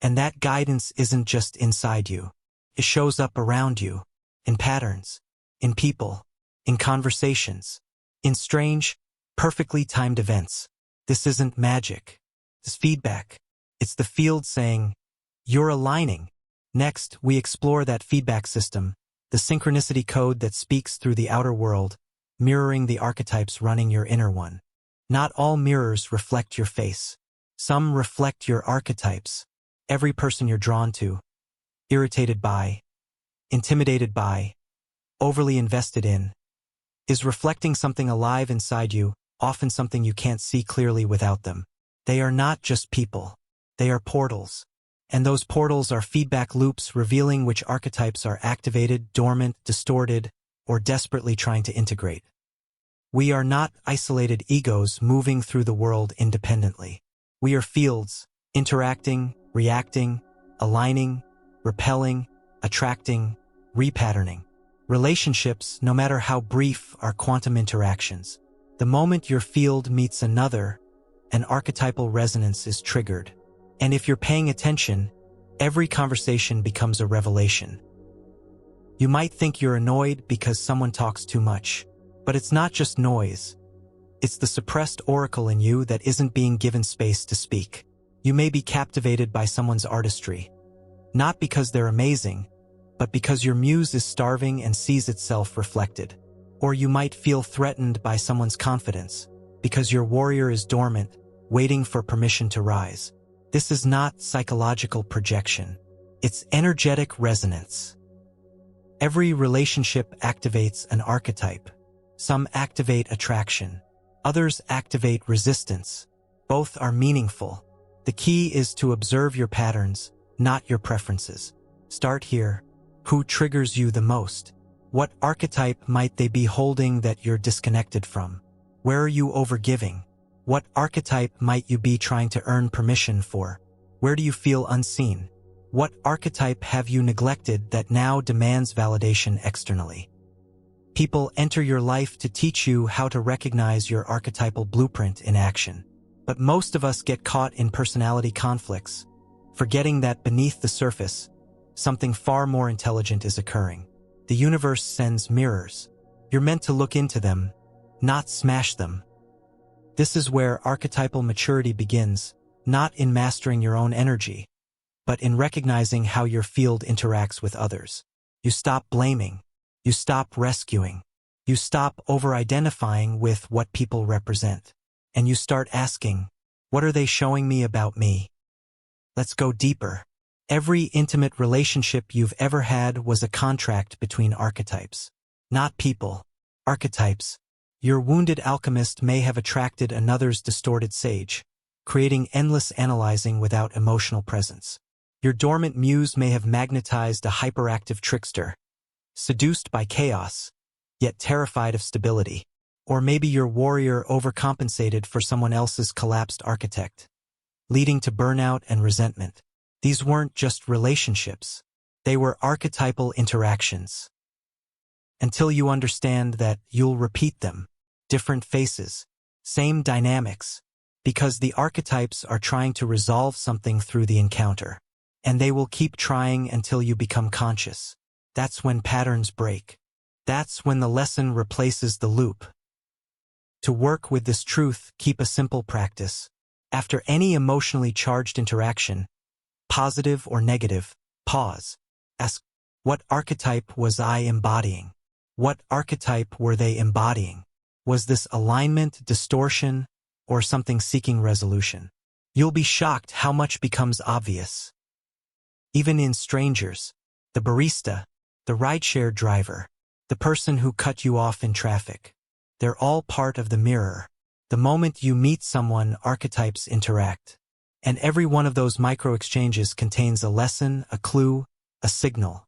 And that guidance isn't just inside you. It shows up around you, in patterns, in people, in conversations, in strange, perfectly timed events. This isn't magic. It's feedback. It's the field saying, you're aligning. Next, we explore that feedback system, the synchronicity code that speaks through the outer world, mirroring the archetypes running your inner one. Not all mirrors reflect your face. Some reflect your archetypes. Every person you're drawn to, irritated by, intimidated by, overly invested in, is reflecting something alive inside you, often something you can't see clearly without them. They are not just people. They are portals. And those portals are feedback loops revealing which archetypes are activated, dormant, distorted, or desperately trying to integrate. We are not isolated egos moving through the world independently. We are fields, interacting, reacting, aligning, repelling, attracting, repatterning. Relationships, no matter how brief, are quantum interactions. The moment your field meets another, an archetypal resonance is triggered. And if you're paying attention, every conversation becomes a revelation. You might think you're annoyed because someone talks too much, but it's not just noise. It's the suppressed oracle in you that isn't being given space to speak. You may be captivated by someone's artistry, not because they're amazing, but because your muse is starving and sees itself reflected. Or you might feel threatened by someone's confidence, because your warrior is dormant, waiting for permission to rise. This is not psychological projection. It's energetic resonance. Every relationship activates an archetype. Some activate attraction. Others activate resistance. Both are meaningful. The key is to observe your patterns, not your preferences. Start here. Who triggers you the most? What archetype might they be holding that you're disconnected from? Where are you overgiving? What archetype might you be trying to earn permission for? Where do you feel unseen? What archetype have you neglected that now demands validation externally? People enter your life to teach you how to recognize your archetypal blueprint in action. But most of us get caught in personality conflicts, forgetting that beneath the surface, something far more intelligent is occurring. The universe sends mirrors. You're meant to look into them, not smash them. This is where archetypal maturity begins, not in mastering your own energy, but in recognizing how your field interacts with others. You stop blaming. You stop rescuing. You stop over-identifying with what people represent. And you start asking, what are they showing me about me? Let's go deeper. Every intimate relationship you've ever had was a contract between archetypes, not people. Archetypes. Your wounded alchemist may have attracted another's distorted sage, creating endless analyzing without emotional presence. Your dormant muse may have magnetized a hyperactive trickster, seduced by chaos, yet terrified of stability. Or maybe your warrior overcompensated for someone else's collapsed architect, leading to burnout and resentment. These weren't just relationships. They were archetypal interactions. Until you understand that, you'll repeat them. Different faces, same dynamics, because the archetypes are trying to resolve something through the encounter. And they will keep trying until you become conscious. That's when patterns break. That's when the lesson replaces the loop. To work with this truth, keep a simple practice. After any emotionally charged interaction, positive or negative, pause. Ask, what archetype was I embodying? What archetype were they embodying? Was this alignment, distortion, or something seeking resolution? You'll be shocked how much becomes obvious. Even in strangers, the barista, the rideshare driver, the person who cut you off in traffic. They're all part of the mirror. The moment you meet someone, archetypes interact. And every one of those micro-exchanges contains a lesson, a clue, a signal.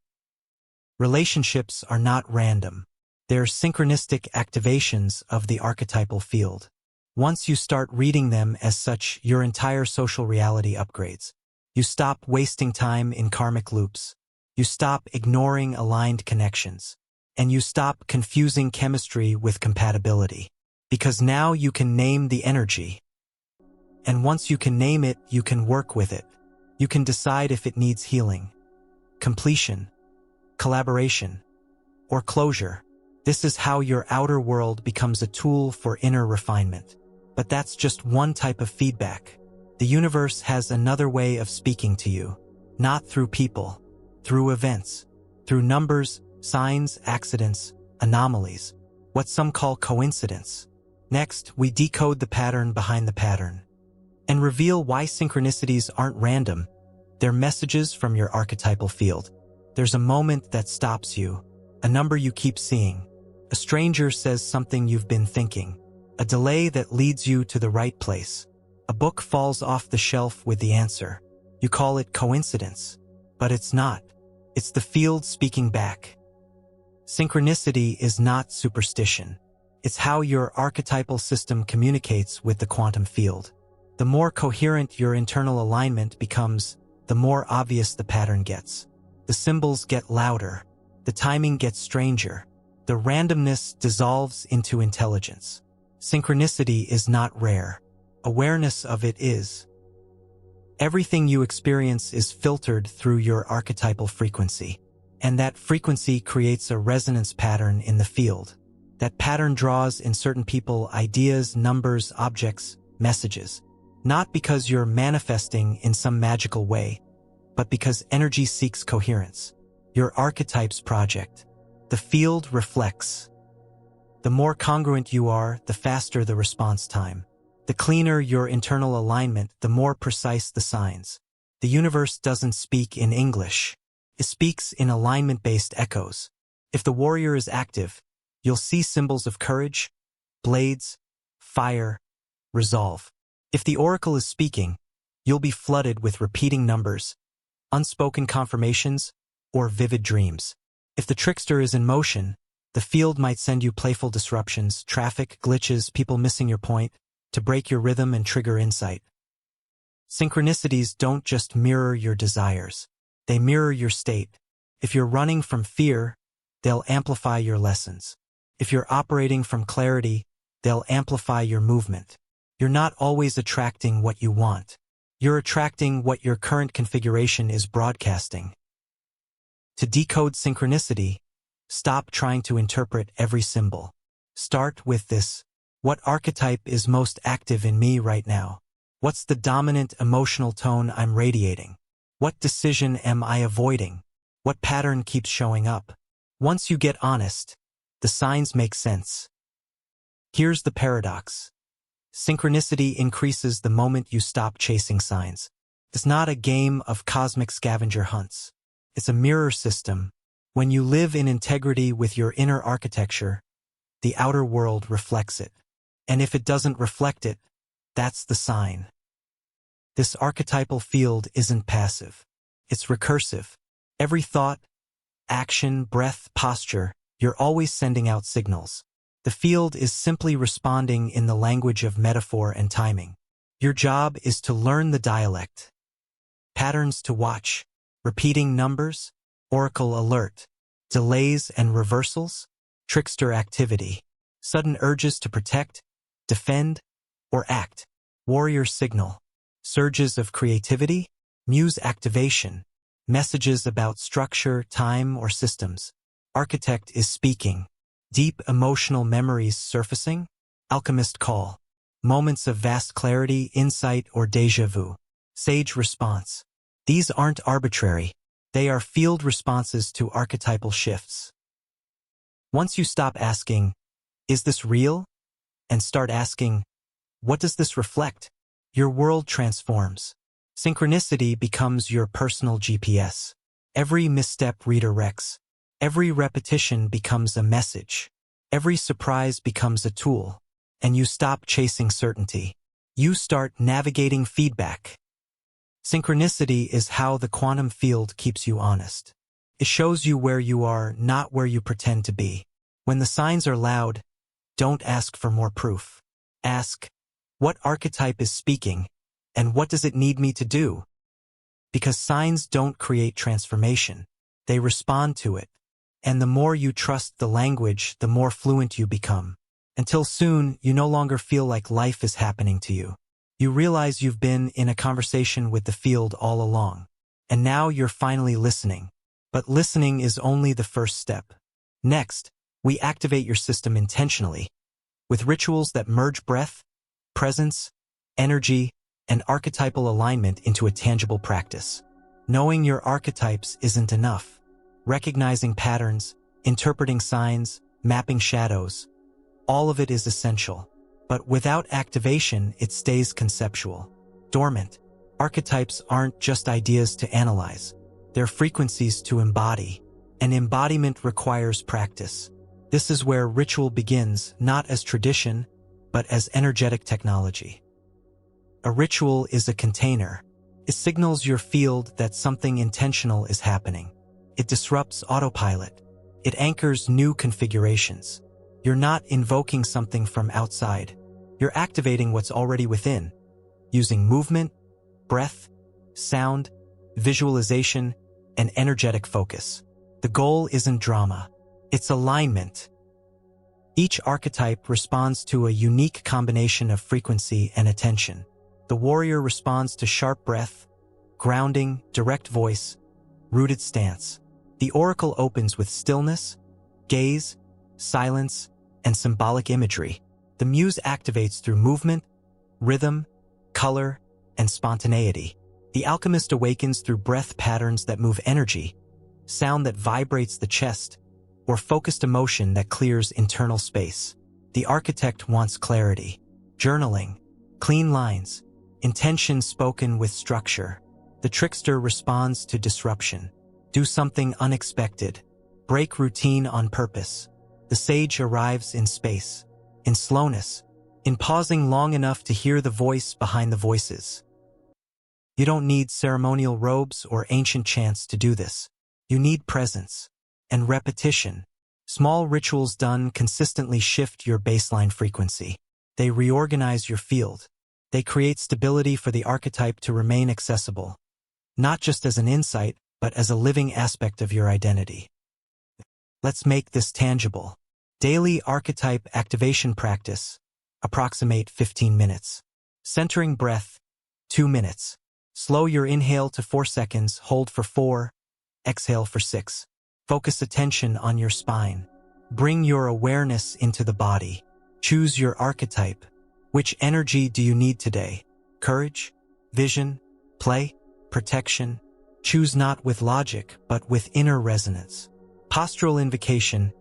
Relationships are not random. They're synchronistic activations of the archetypal field. Once you start reading them as such, your entire social reality upgrades. You stop wasting time in karmic loops. You stop ignoring aligned connections. And you stop confusing chemistry with compatibility. Because now you can name the energy. And once you can name it, you can work with it. You can decide if it needs healing, completion, collaboration, or closure. This is how your outer world becomes a tool for inner refinement. But that's just one type of feedback. The universe has another way of speaking to you. Not through people, through events, through numbers, signs, accidents, anomalies, what some call coincidence. Next, we decode the pattern behind the pattern and reveal why synchronicities aren't random. They're messages from your archetypal field. There's a moment that stops you, a number you keep seeing. A stranger says something you've been thinking. A delay that leads you to the right place. A book falls off the shelf with the answer. You call it coincidence, but it's not. It's the field speaking back. Synchronicity is not superstition. It's how your archetypal system communicates with the quantum field. The more coherent your internal alignment becomes, the more obvious the pattern gets. The symbols get louder. The timing gets stranger. The randomness dissolves into intelligence. Synchronicity is not rare. Awareness of it is. Everything you experience is filtered through your archetypal frequency. And that frequency creates a resonance pattern in the field. That pattern draws in certain people ideas, numbers, objects, messages. Not because you're manifesting in some magical way, but because energy seeks coherence. Your archetypes project. The field reflects. The more congruent you are, the faster the response time. The cleaner your internal alignment, the more precise the signs. The universe doesn't speak in English. It speaks in alignment-based echoes. If the warrior is active, you'll see symbols of courage, blades, fire, resolve. If the oracle is speaking, you'll be flooded with repeating numbers, unspoken confirmations, or vivid dreams. If the trickster is in motion, the field might send you playful disruptions, traffic, glitches, people missing your point, to break your rhythm and trigger insight. Synchronicities don't just mirror your desires. They mirror your state. If you're running from fear, they'll amplify your lessons. If you're operating from clarity, they'll amplify your movement. You're not always attracting what you want. You're attracting what your current configuration is broadcasting. To decode synchronicity, stop trying to interpret every symbol. Start with this. What archetype is most active in me right now? What's the dominant emotional tone I'm radiating? What decision am I avoiding? What pattern keeps showing up? Once you get honest, the signs make sense. Here's the paradox. Synchronicity increases the moment you stop chasing signs. It's not a game of cosmic scavenger hunts. It's a mirror system. When you live in integrity with your inner architecture, the outer world reflects it. And if it doesn't reflect it, that's the sign. This archetypal field isn't passive. It's recursive. Every thought, action, breath, posture, you're always sending out signals. The field is simply responding in the language of metaphor and timing. Your job is to learn the dialect. Patterns to watch, repeating numbers, oracle alert, delays and reversals, trickster activity, sudden urges to protect, defend, or act, warrior signal, surges of creativity, muse activation, messages about structure, time, or systems. Architect is speaking. Deep emotional memories surfacing, alchemist call, moments of vast clarity, insight, or déjà vu, sage response. These aren't arbitrary. They are field responses to archetypal shifts. Once you stop asking, is this real? And start asking, what does this reflect? Your world transforms. Synchronicity becomes your personal GPS. Every misstep redirects. Every repetition becomes a message. Every surprise becomes a tool. And you stop chasing certainty. You start navigating feedback. Synchronicity is how the quantum field keeps you honest. It shows you where you are, not where you pretend to be. When the signs are loud, don't ask for more proof. Ask, what archetype is speaking, and what does it need me to do? Because signs don't create transformation. They respond to it. And the more you trust the language, the more fluent you become. Until soon, you no longer feel like life is happening to you. You realize you've been in a conversation with the field all along. And now you're finally listening. But listening is only the first step. Next, we activate your system intentionally, with rituals that merge breath, presence, energy, and archetypal alignment into a tangible practice. Knowing your archetypes isn't enough. Recognizing patterns, interpreting signs, mapping shadows, all of it is essential. But without activation, it stays conceptual. Dormant. Archetypes aren't just ideas to analyze. They're frequencies to embody. And embodiment requires practice. This is where ritual begins, not as tradition, but as energetic technology. A ritual is a container. It signals your field that something intentional is happening. It disrupts autopilot. It anchors new configurations. You're not invoking something from outside. You're activating what's already within, using movement, breath, sound, visualization, and energetic focus. The goal isn't drama. It's alignment. Each archetype responds to a unique combination of frequency and attention. The warrior responds to sharp breath, grounding, direct voice, rooted stance. The oracle opens with stillness, gaze, silence, and symbolic imagery. The muse activates through movement, rhythm, color, and spontaneity. The alchemist awakens through breath patterns that move energy, sound that vibrates the chest, or focused emotion that clears internal space. The architect wants clarity, journaling, clean lines, intention spoken with structure. The trickster responds to disruption. Do something unexpected. Break routine on purpose. The sage arrives in space, in slowness, in pausing long enough to hear the voice behind the voices. You don't need ceremonial robes or ancient chants to do this. You need presence and repetition. Small rituals done consistently shift your baseline frequency. They reorganize your field. They create stability for the archetype to remain accessible, not just as an insight, but as a living aspect of your identity. Let's make this tangible. Daily archetype activation practice. Approximate 15 minutes. Centering breath, 2 minutes. Slow your inhale to 4 seconds, hold for 4, exhale for 6. Focus attention on your spine. Bring your awareness into the body. Choose your archetype. Which energy do you need today? Courage, vision, play, protection? Choose not with logic, but with inner resonance. Postural invocation,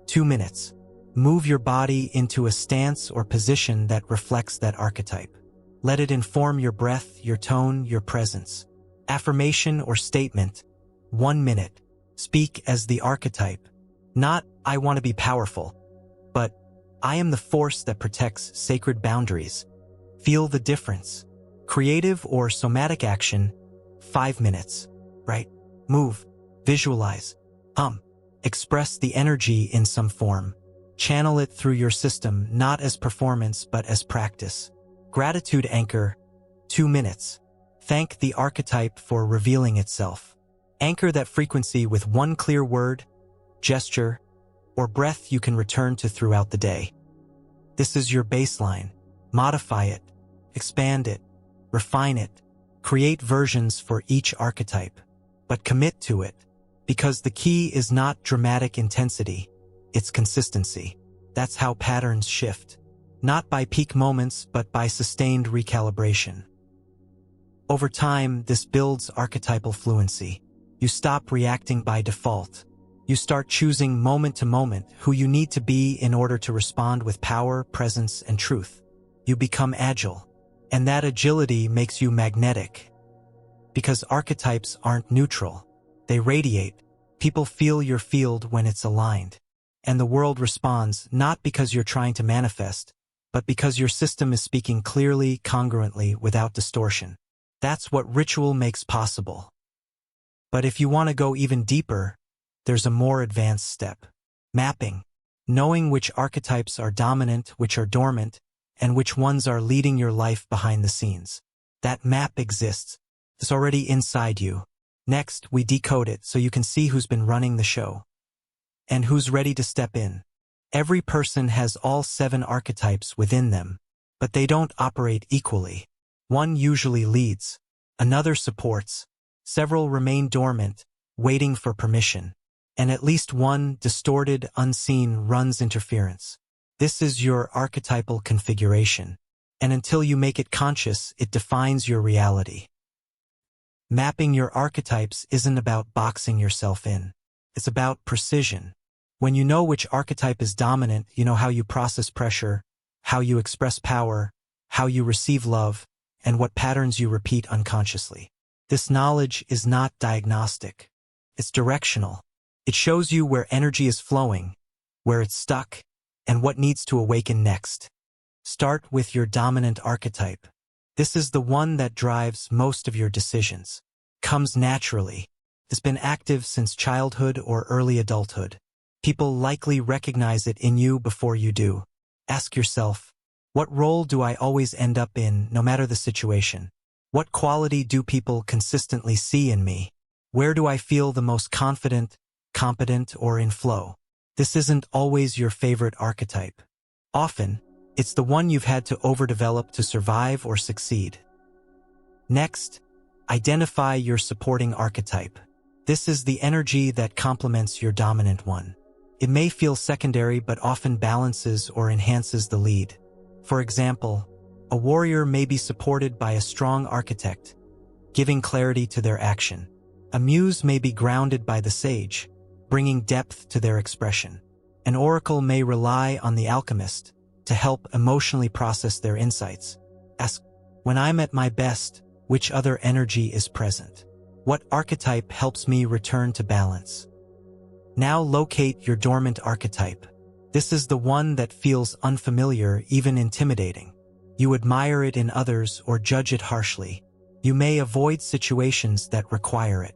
2 minutes. Move your body into a stance or position that reflects that archetype. Let it inform your breath, your tone, your presence. Affirmation or statement, 1 minute. Speak as the archetype. Not, I want to be powerful, but I am the force that protects sacred boundaries. Feel the difference. Creative or somatic action, 5 minutes. Right? Move, visualize, express the energy in some form. Channel it through your system, not as performance, but as practice. Gratitude anchor, 2 minutes. Thank the archetype for revealing itself. Anchor that frequency with one clear word, gesture, or breath you can return to throughout the day. This is your baseline. Modify it, expand it, refine it, create versions for each archetype. But commit to it, because the key is not dramatic intensity, it's consistency. That's how patterns shift. Not by peak moments, but by sustained recalibration. Over time, this builds archetypal fluency. You stop reacting by default. You start choosing moment to moment who you need to be in order to respond with power, presence, and truth. You become agile. And that agility makes you magnetic. Because archetypes aren't neutral. They radiate. People feel your field when it's aligned. And the world responds not because you're trying to manifest, but because your system is speaking clearly, congruently, without distortion. That's what ritual makes possible. But if you want to go even deeper, there's a more advanced step. Mapping. knowing which archetypes are dominant, which are dormant, and which ones are leading your life behind the scenes. That map exists. It's already inside you. Next, we decode it so you can see who's been running the show and who's ready to step in. Every person has all 7 archetypes within them, but they don't operate equally. One usually leads, another supports, several remain dormant, waiting for permission, and at least one, distorted, unseen, runs interference. This is your archetypal configuration, and until you make it conscious, it defines your reality. Mapping your archetypes isn't about boxing yourself in. It's about precision. When you know which archetype is dominant, you know how you process pressure, how you express power, how you receive love, and what patterns you repeat unconsciously. This knowledge is not diagnostic. It's directional. It shows you where energy is flowing, where it's stuck, and what needs to awaken next. Start with your dominant archetype. This is the one that drives most of your decisions. Comes naturally. It's been active since childhood or early adulthood. People likely recognize it in you before you do. Ask yourself, what role do I always end up in, no matter the situation? What quality do people consistently see in me? Where do I feel the most confident, competent, or in flow? This isn't always your favorite archetype. Often, it's the one you've had to overdevelop to survive or succeed. Next, identify your supporting archetype. This is the energy that complements your dominant one. It may feel secondary but often balances or enhances the lead. For example, a warrior may be supported by a strong architect, giving clarity to their action. A muse may be grounded by the sage, bringing depth to their expression. An oracle may rely on the alchemist to help emotionally process their insights. Ask, when I'm at my best, which other energy is present? What archetype helps me return to balance? Now locate your dormant archetype. This is the one that feels unfamiliar, even intimidating. You admire it in others or judge it harshly. You may avoid situations that require it.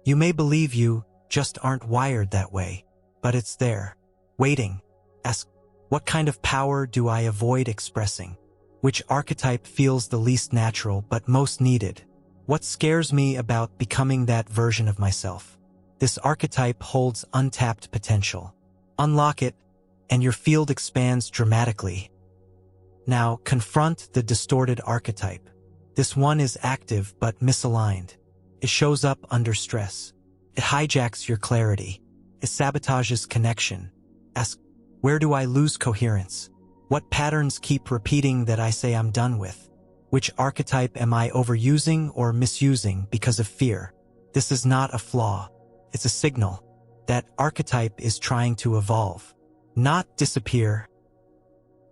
You may believe you just aren't wired that way, but it's there, waiting. Ask, what kind of power do I avoid expressing? Which archetype feels the least natural but most needed? What scares me about becoming that version of myself? This archetype holds untapped potential. Unlock it, and your field expands dramatically. Now, confront the distorted archetype. This one is active but misaligned. It shows up under stress. It hijacks your clarity. It sabotages connection. Ask, where do I lose coherence? What patterns keep repeating that I say I'm done with? Which archetype am I overusing or misusing because of fear? This is not a flaw. It's a signal. That archetype is trying to evolve, not disappear.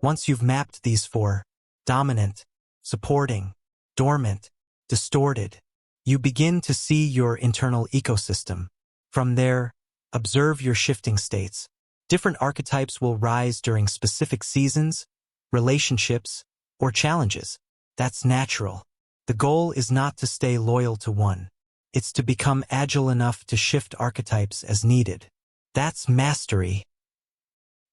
Once you've mapped these 4, dominant, supporting, dormant, distorted, you begin to see your internal ecosystem. From there, observe your shifting states. Different archetypes will rise during specific seasons, relationships, or challenges. That's natural. The goal is not to stay loyal to one. It's to become agile enough to shift archetypes as needed. That's mastery.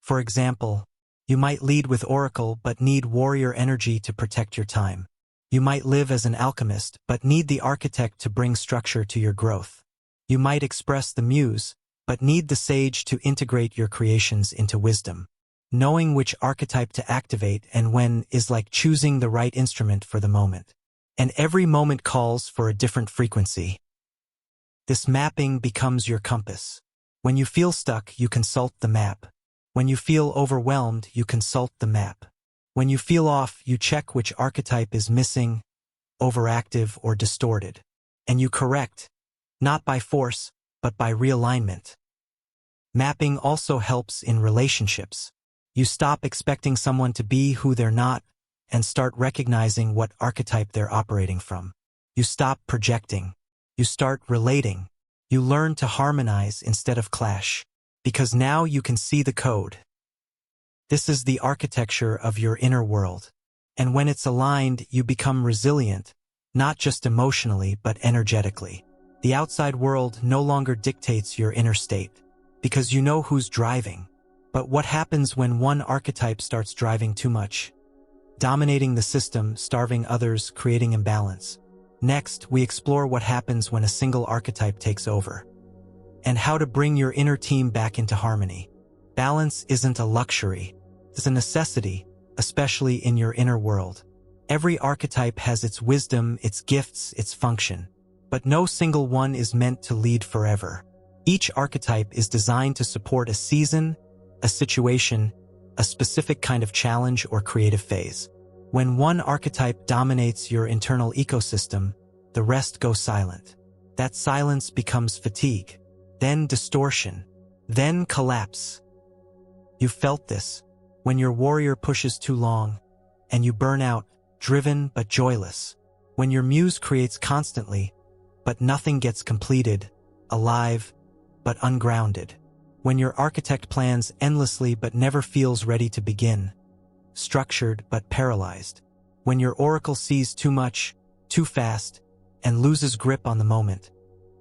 For example, you might lead with oracle but need warrior energy to protect your time. You might live as an alchemist but need the architect to bring structure to your growth. You might express the muse but need the sage to integrate your creations into wisdom. Knowing which archetype to activate and when is like choosing the right instrument for the moment. And every moment calls for a different frequency. This mapping becomes your compass. When you feel stuck, you consult the map. When you feel overwhelmed, you consult the map. When you feel off, you check which archetype is missing, overactive, or distorted. And you correct, not by force, but by realignment. Mapping also helps in relationships. You stop expecting someone to be who they're not and start recognizing what archetype they're operating from. You stop projecting. You start relating. You learn to harmonize instead of clash, because now you can see the code. This is the architecture of your inner world. And when it's aligned, you become resilient, not just emotionally but energetically. The outside world no longer dictates your inner state, because you know who's driving. But what happens when one archetype starts driving too much? Dominating the system, starving others, creating imbalance. Next, we explore what happens when a single archetype takes over, and how to bring your inner team back into harmony. Balance isn't a luxury, it's a necessity, especially in your inner world. Every archetype has its wisdom, its gifts, its function, but no single one is meant to lead forever. Each archetype is designed to support a season, a situation, a specific kind of challenge or creative phase. When one archetype dominates your internal ecosystem, the rest go silent. That silence becomes fatigue, then distortion, then collapse. You felt this when your warrior pushes too long, and you burn out, driven but joyless. When your muse creates constantly, but nothing gets completed, alive but ungrounded. When your architect plans endlessly but never feels ready to begin, structured but paralyzed. When your oracle sees too much, too fast, and loses grip on the moment,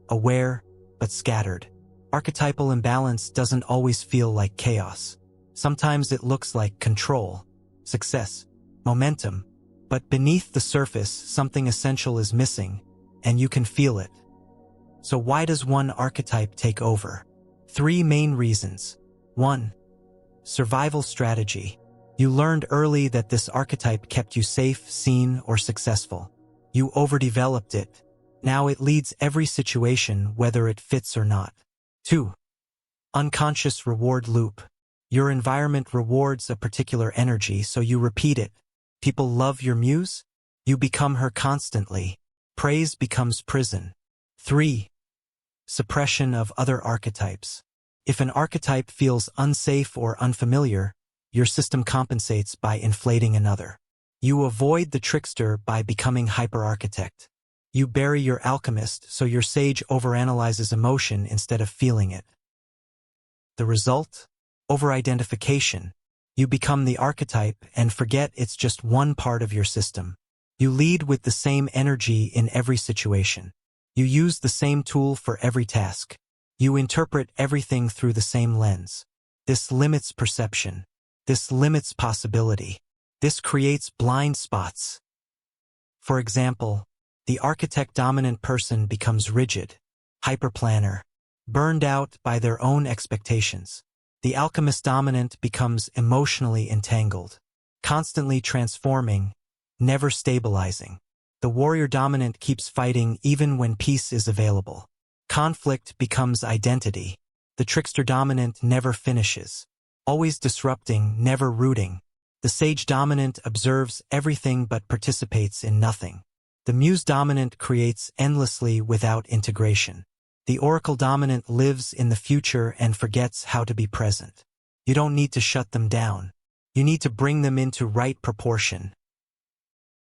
aware but scattered. Archetypal imbalance doesn't always feel like chaos. Sometimes it looks like control, success, momentum, but beneath the surface something essential is missing, and you can feel it. So why does one archetype take over? 3 main reasons. 1. Survival strategy. You learned early that this archetype kept you safe, seen, or successful. You overdeveloped it. Now it leads every situation, whether it fits or not. 2. Unconscious reward loop. Your environment rewards a particular energy, so you repeat it. People love your muse? You become her constantly. Praise becomes prison. 3. Suppression of other archetypes. If an archetype feels unsafe or unfamiliar, your system compensates by inflating another. You avoid the trickster by becoming hyper-architect. You bury your alchemist so your sage overanalyzes emotion instead of feeling it. The result? Over-identification. You become the archetype and forget it's just one part of your system. You lead with the same energy in every situation. You use the same tool for every task. You interpret everything through the same lens. This limits perception. This limits possibility. This creates blind spots. For example, the architect-dominant person becomes rigid, hyperplanner, burned out by their own expectations. The alchemist-dominant becomes emotionally entangled, constantly transforming, never stabilizing. The warrior-dominant keeps fighting even when peace is available. Conflict becomes identity. The trickster-dominant never finishes, always disrupting, never rooting. The sage-dominant observes everything but participates in nothing. The muse-dominant creates endlessly without integration. The oracle-dominant lives in the future and forgets how to be present. You don't need to shut them down. You need to bring them into right proportion.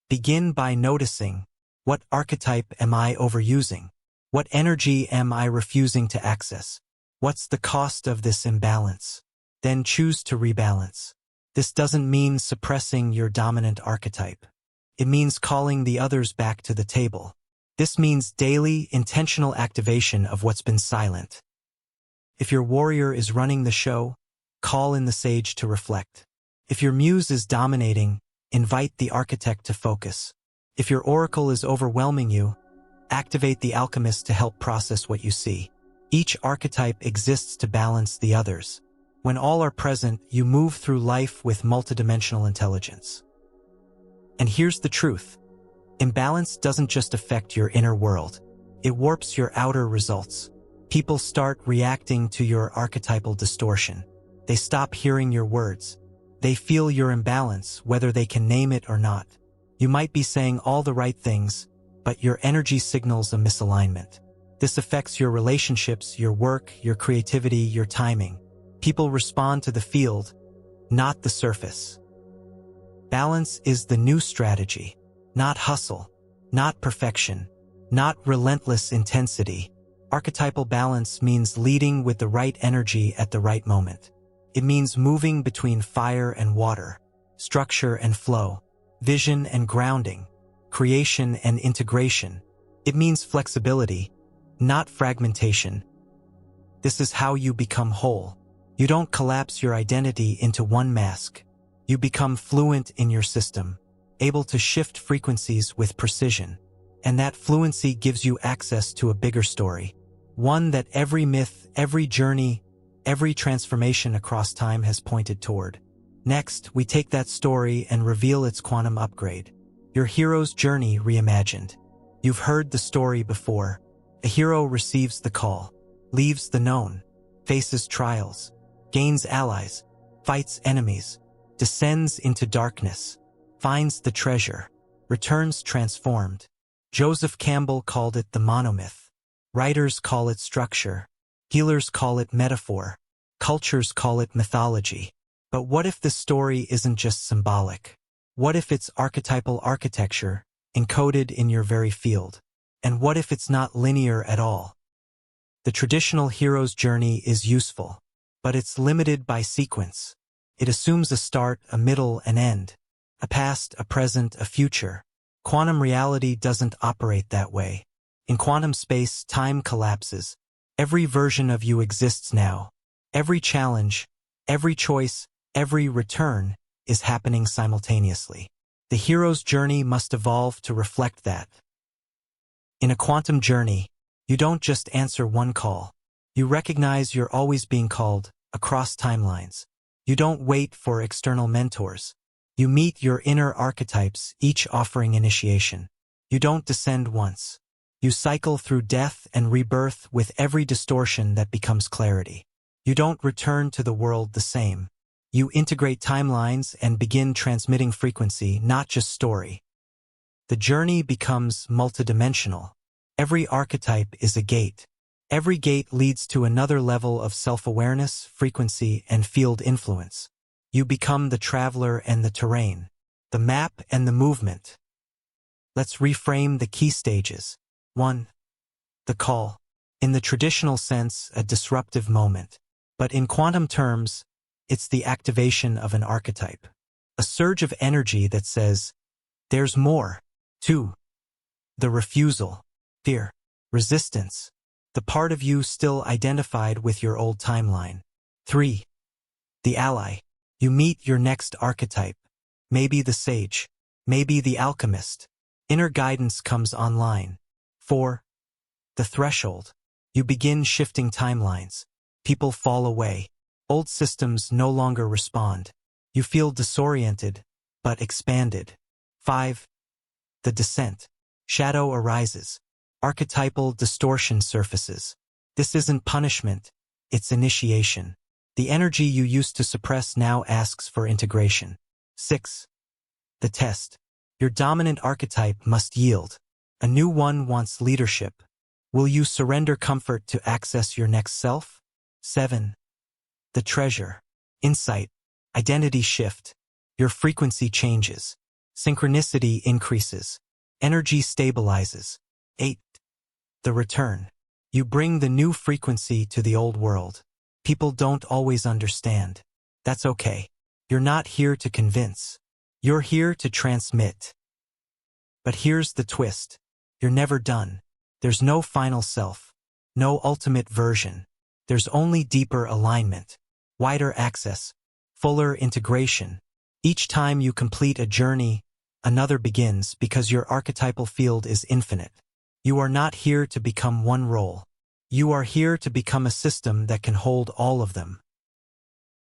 Begin by noticing, what archetype am I overusing? What energy am I refusing to access? What's the cost of this imbalance? Then choose to rebalance. This doesn't mean suppressing your dominant archetype. It means calling the others back to the table. This means daily, intentional activation of what's been silent. If your warrior is running the show, call in the sage to reflect. If your muse is dominating, invite the architect to focus. If your oracle is overwhelming you, activate the alchemist to help process what you see. Each archetype exists to balance the others. When all are present, you move through life with multidimensional intelligence. And here's the truth. Imbalance doesn't just affect your inner world. It warps your outer results. People start reacting to your archetypal distortion. They stop hearing your words. They feel your imbalance, whether they can name it or not. You might be saying all the right things, but your energy signals a misalignment. This affects your relationships, your work, your creativity, your timing. People respond to the field, not the surface. Balance is the new strategy. Not hustle, not perfection, not relentless intensity. Archetypal balance means leading with the right energy at the right moment. It means moving between fire and water, structure and flow, vision and grounding, creation and integration. It means flexibility, not fragmentation. This is how you become whole. You don't collapse your identity into one mask. You become fluent in your system, able to shift frequencies with precision. And that fluency gives you access to a bigger story. One that every myth, every journey, every transformation across time has pointed toward. Next, we take that story and reveal its quantum upgrade. Your hero's journey reimagined. You've heard the story before. A hero receives the call, leaves the known, faces trials, gains allies, fights enemies, descends into darkness, finds the treasure, returns transformed. Joseph Campbell called it the monomyth. Writers call it structure. Healers call it metaphor. Cultures call it mythology. But what if this story isn't just symbolic? What if it's archetypal architecture, encoded in your very field? And what if it's not linear at all? The traditional hero's journey is useful, but it's limited by sequence. It assumes a start, a middle, an end, a past, a present, a future. Quantum reality doesn't operate that way. In quantum space, time collapses. Every version of you exists now. Every challenge, every choice, every return is happening simultaneously. The hero's journey must evolve to reflect that. In a quantum journey, you don't just answer one call. You recognize you're always being called, across timelines. You don't wait for external mentors. You meet your inner archetypes, each offering initiation. You don't descend once. You cycle through death and rebirth with every distortion that becomes clarity. You don't return to the world the same. You integrate timelines and begin transmitting frequency, not just story. The journey becomes multidimensional. Every archetype is a gate. Every gate leads to another level of self-awareness, frequency, and field influence. You become the traveler and the terrain, the map and the movement. Let's reframe the key stages. 1. The call. In the traditional sense, a disruptive moment. But in quantum terms, it's the activation of an archetype. A surge of energy that says, there's more. 2. The refusal. Fear. Resistance. The part of you still identified with your old timeline. 3. The ally. You meet your next archetype. Maybe the sage. Maybe the alchemist. Inner guidance comes online. 4. The threshold. You begin shifting timelines. People fall away. Old systems no longer respond. You feel disoriented, but expanded. 5. The descent. Shadow arises. Archetypal distortion surfaces. This isn't punishment, it's initiation. The energy you used to suppress now asks for integration. 6. The test. Your dominant archetype must yield. A new one wants leadership. Will you surrender comfort to access your next self? 7. The treasure. Insight. Identity shift. Your frequency changes. Synchronicity increases. Energy stabilizes. 8. The return. You bring the new frequency to the old world. People don't always understand. That's okay. You're not here to convince. You're here to transmit. But here's the twist. You're never done. There's no final self. No ultimate version. There's only deeper alignment, wider access, fuller integration. Each time you complete a journey, another begins because your archetypal field is infinite. You are not here to become one role. You are here to become a system that can hold all of them.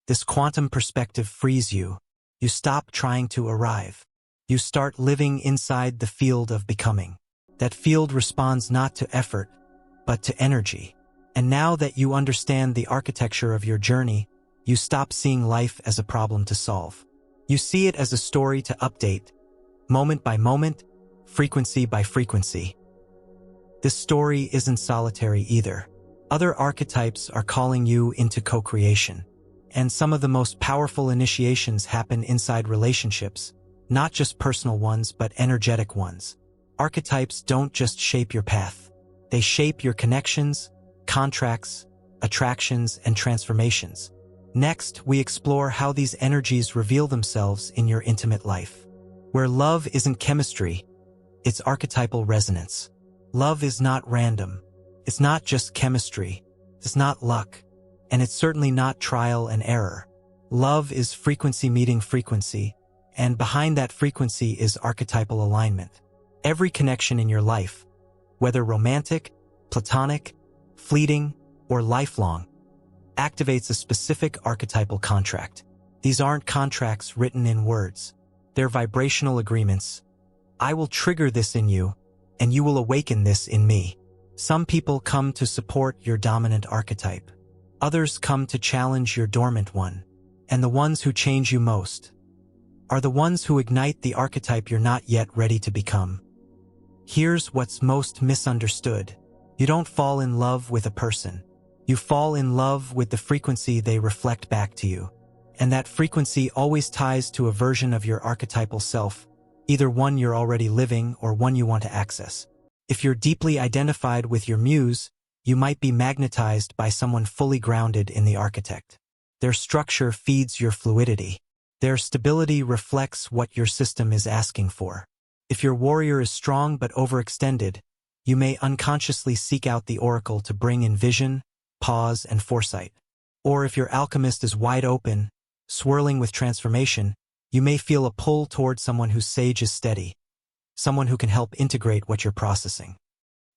This quantum perspective frees you. You stop trying to arrive. You start living inside the field of becoming. That field responds not to effort, but to energy. And now that you understand the architecture of your journey, you stop seeing life as a problem to solve. You see it as a story to update, moment by moment, frequency by frequency. This story isn't solitary either. Other archetypes are calling you into co-creation. And some of the most powerful initiations happen inside relationships, not just personal ones but energetic ones. Archetypes don't just shape your path. They shape your connections, contracts, attractions, and transformations. Next, we explore how these energies reveal themselves in your intimate life. Where love isn't chemistry, it's archetypal resonance. Love is not random. It's not just chemistry. It's not luck. and it's certainly not trial and error. Love is frequency meeting frequency, and behind that frequency is archetypal alignment. Every connection in your life, whether romantic, platonic, fleeting, or lifelong, activates a specific archetypal contract. These aren't contracts written in words. They're vibrational agreements. I will trigger this in you, and you will awaken this in me. Some people come to support your dominant archetype. Others come to challenge your dormant one. And the ones who change you most are the ones who ignite the archetype you're not yet ready to become. Here's what's most misunderstood. You don't fall in love with a person. You fall in love with the frequency they reflect back to you. And that frequency always ties to a version of your archetypal self, either one you're already living or one you want to access. If you're deeply identified with your muse, you might be magnetized by someone fully grounded in the architect. Their structure feeds your fluidity. Their stability reflects what your system is asking for. If your warrior is strong but overextended, you may unconsciously seek out the oracle to bring in vision, pause, and foresight. Or if your alchemist is wide open, swirling with transformation, you may feel a pull toward someone whose sage is steady, someone who can help integrate what you're processing.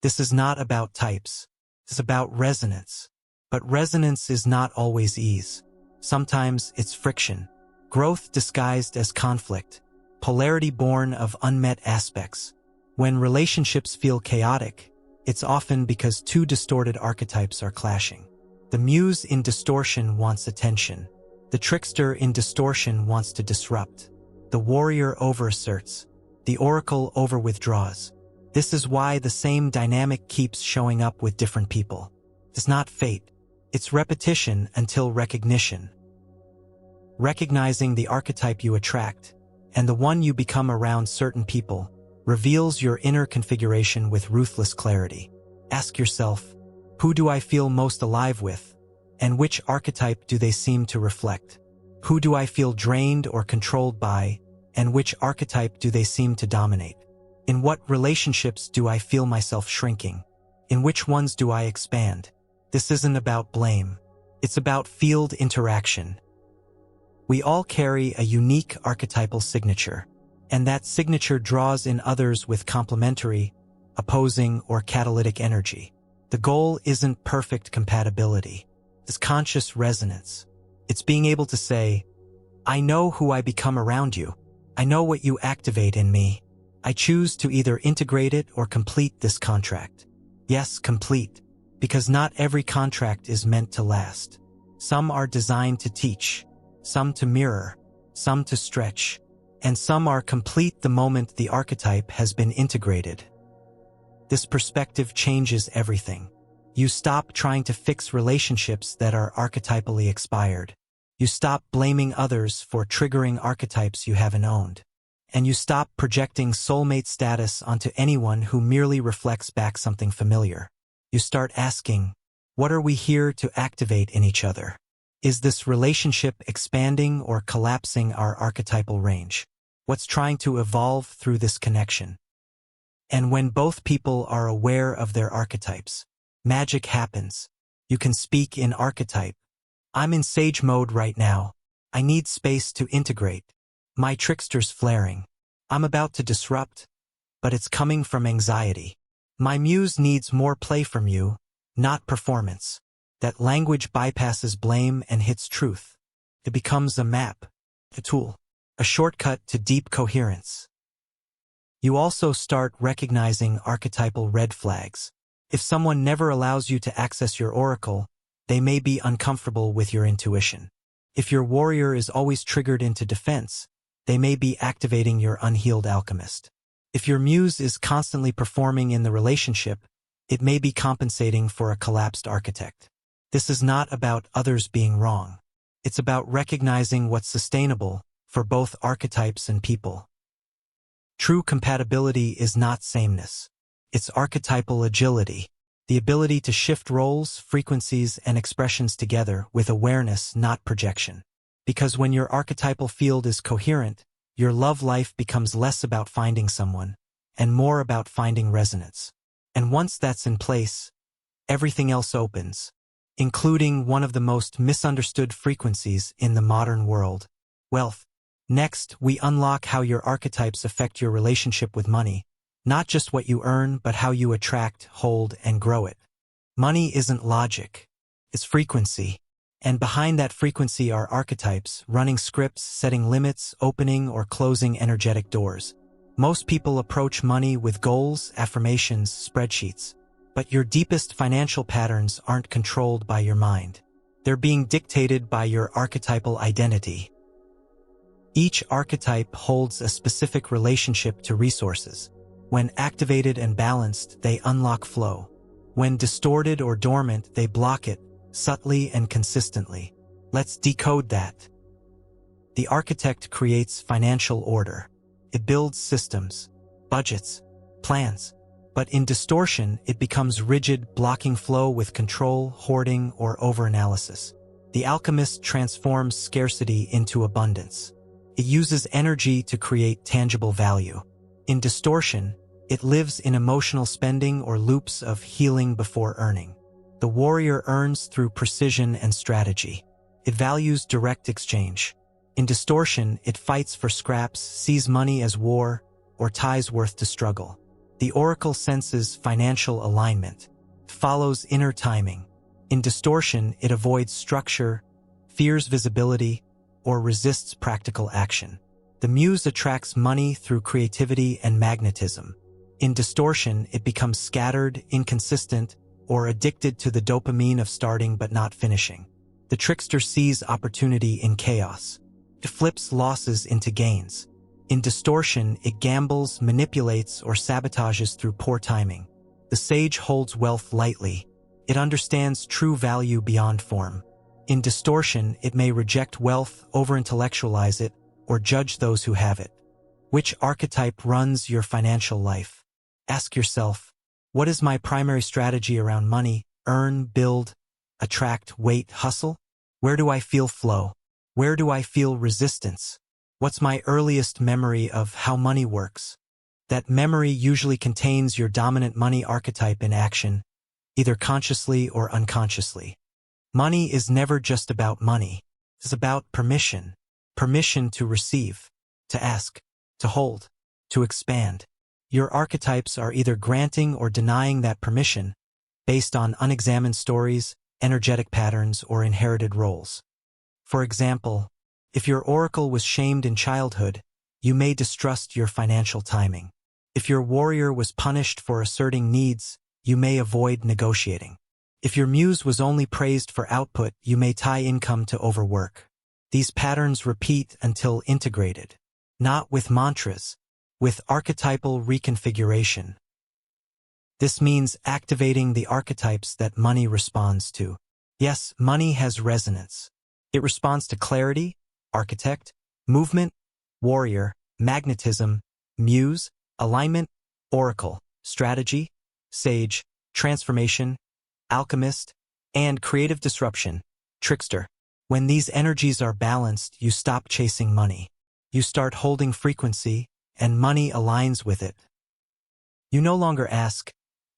This is not about types. It's about resonance. But resonance is not always ease. Sometimes it's friction, growth disguised as conflict, polarity born of unmet aspects. When relationships feel chaotic, it's often because two distorted archetypes are clashing. The muse in distortion wants attention. The trickster in distortion wants to disrupt. The warrior overasserts. The oracle overwithdraws. This is why the same dynamic keeps showing up with different people. It's not fate. It's repetition until recognition. Recognizing the archetype you attract, and the one you become around certain people, reveals your inner configuration with ruthless clarity. Ask yourself, who do I feel most alive with? And which archetype do they seem to reflect? Who do I feel drained or controlled by? And which archetype do they seem to dominate? In what relationships do I feel myself shrinking? In which ones do I expand? This isn't about blame. It's about field interaction. We all carry a unique archetypal signature, and that signature draws in others with complementary, opposing, or catalytic energy. The goal isn't perfect compatibility. It's conscious resonance. It's being able to say, I know who I become around you. I know what you activate in me. I choose to either integrate it or complete this contract. Yes, complete, because not every contract is meant to last. Some are designed to teach, some to mirror, some to stretch, and some are complete the moment the archetype has been integrated. This perspective changes everything. You stop trying to fix relationships that are archetypally expired. You stop blaming others for triggering archetypes you haven't owned. And you stop projecting soulmate status onto anyone who merely reflects back something familiar. You start asking, what are we here to activate in each other? Is this relationship expanding or collapsing our archetypal range? What's trying to evolve through this connection? And when both people are aware of their archetypes, magic happens. You can speak in archetype. I'm in sage mode right now. I need space to integrate. My trickster's flaring. I'm about to disrupt, but it's coming from anxiety. My muse needs more play from you, not performance. That language bypasses blame and hits truth. It becomes a map, a tool, a shortcut to deep coherence. You also start recognizing archetypal red flags. If someone never allows you to access your oracle, they may be uncomfortable with your intuition. If your warrior is always triggered into defense, they may be activating your unhealed alchemist. If your muse is constantly performing in the relationship, it may be compensating for a collapsed architect. This is not about others being wrong. It's about recognizing what's sustainable for both archetypes and people. True compatibility is not sameness. It's archetypal agility, the ability to shift roles, frequencies, and expressions together with awareness, not projection. Because when your archetypal field is coherent, your love life becomes less about finding someone and more about finding resonance. And once that's in place, everything else opens. including one of the most misunderstood frequencies in the modern world, wealth. Next, we unlock how your archetypes affect your relationship with money, not just what you earn, but how you attract, hold, and grow it. Money isn't logic, it's frequency. And behind that frequency are archetypes, running scripts, setting limits, opening or closing energetic doors. Most people approach money with goals, affirmations, spreadsheets. But your deepest financial patterns aren't controlled by your mind. They're being dictated by your archetypal identity. Each archetype holds a specific relationship to resources. When activated and balanced, they unlock flow. When distorted or dormant, they block it, subtly and consistently. Let's decode that. The architect creates financial order. It builds systems, budgets, plans. But in distortion, it becomes rigid, blocking flow with control, hoarding, or overanalysis. The alchemist transforms scarcity into abundance. It uses energy to create tangible value. In distortion, it lives in emotional spending or loops of healing before earning. The warrior earns through precision and strategy. It values direct exchange. In distortion, it fights for scraps, sees money as war, or ties worth to struggle. The oracle senses financial alignment, follows inner timing. In distortion, it avoids structure, fears visibility, or resists practical action. The muse attracts money through creativity and magnetism. In distortion, it becomes scattered, inconsistent, or addicted to the dopamine of starting but not finishing. The trickster sees opportunity in chaos. It flips losses into gains. In distortion, it gambles, manipulates, or sabotages through poor timing. The sage holds wealth lightly. It understands true value beyond form. In distortion, it may reject wealth, over-intellectualize it, or judge those who have it. Which archetype runs your financial life? Ask yourself, what is my primary strategy around money? Earn, build, attract, wait, hustle? Where do I feel flow? Where do I feel resistance? What's my earliest memory of how money works? That memory usually contains your dominant money archetype in action, either consciously or unconsciously. Money is never just about money. It's about permission. Permission to receive, to ask, to hold, to expand. Your archetypes are either granting or denying that permission based on unexamined stories, energetic patterns, or inherited roles. For example, if your oracle was shamed in childhood, you may distrust your financial timing. If your warrior was punished for asserting needs, you may avoid negotiating. If your muse was only praised for output, you may tie income to overwork. These patterns repeat until integrated, not with mantras, with archetypal reconfiguration. This means activating the archetypes that money responds to. Yes, money has resonance. It responds to clarity, architect, movement, warrior, magnetism, muse, alignment, oracle, strategy, sage, transformation, alchemist, and creative disruption, trickster. When these energies are balanced, you stop chasing money. You start holding frequency, and money aligns with it. You no longer ask,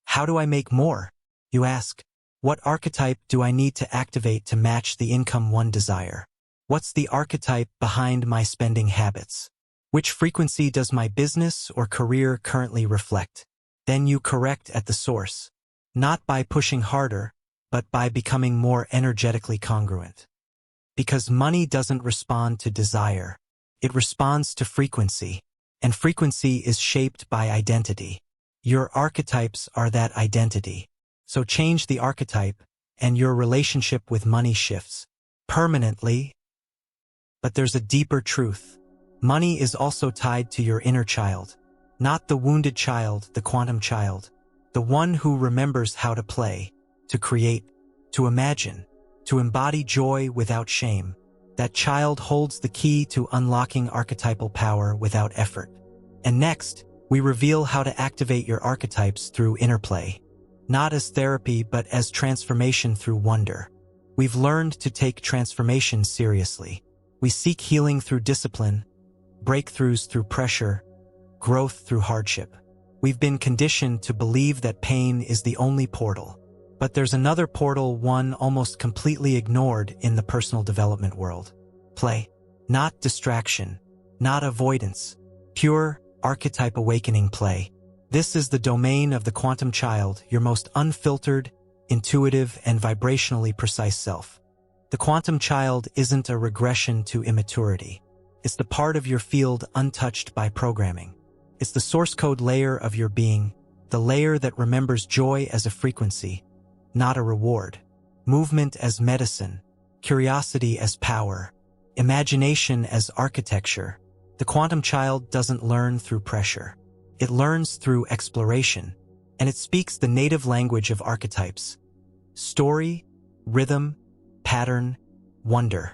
how do I make more? You ask, what archetype do I need to activate to match the income one desire? What's the archetype behind my spending habits? Which frequency does my business or career currently reflect? Then you correct at the source. Not by pushing harder, but by becoming more energetically congruent. Because money doesn't respond to desire. It responds to frequency, and frequency is shaped by identity. Your archetypes are that identity. So change the archetype, and your relationship with money shifts permanently. But there's a deeper truth. Money is also tied to your inner child. Not the wounded child, the quantum child. The one who remembers how to play, to create, to imagine, to embody joy without shame. That child holds the key to unlocking archetypal power without effort. And next, we reveal how to activate your archetypes through interplay. Not as therapy, but as transformation through wonder. We've learned to take transformation seriously. We seek healing through discipline, breakthroughs through pressure, growth through hardship. We've been conditioned to believe that pain is the only portal. But there's another portal, one almost completely ignored in the personal development world. Play. Not distraction. Not avoidance. Pure, archetype awakening play. This is the domain of the quantum child, your most unfiltered, intuitive, and vibrationally precise self. The quantum child isn't a regression to immaturity. It's the part of your field untouched by programming. It's the source code layer of your being, the layer that remembers joy as a frequency, not a reward. Movement as medicine, curiosity as power, imagination as architecture. The quantum child doesn't learn through pressure. It learns through exploration, and it speaks the native language of archetypes. Story, rhythm, pattern, wonder.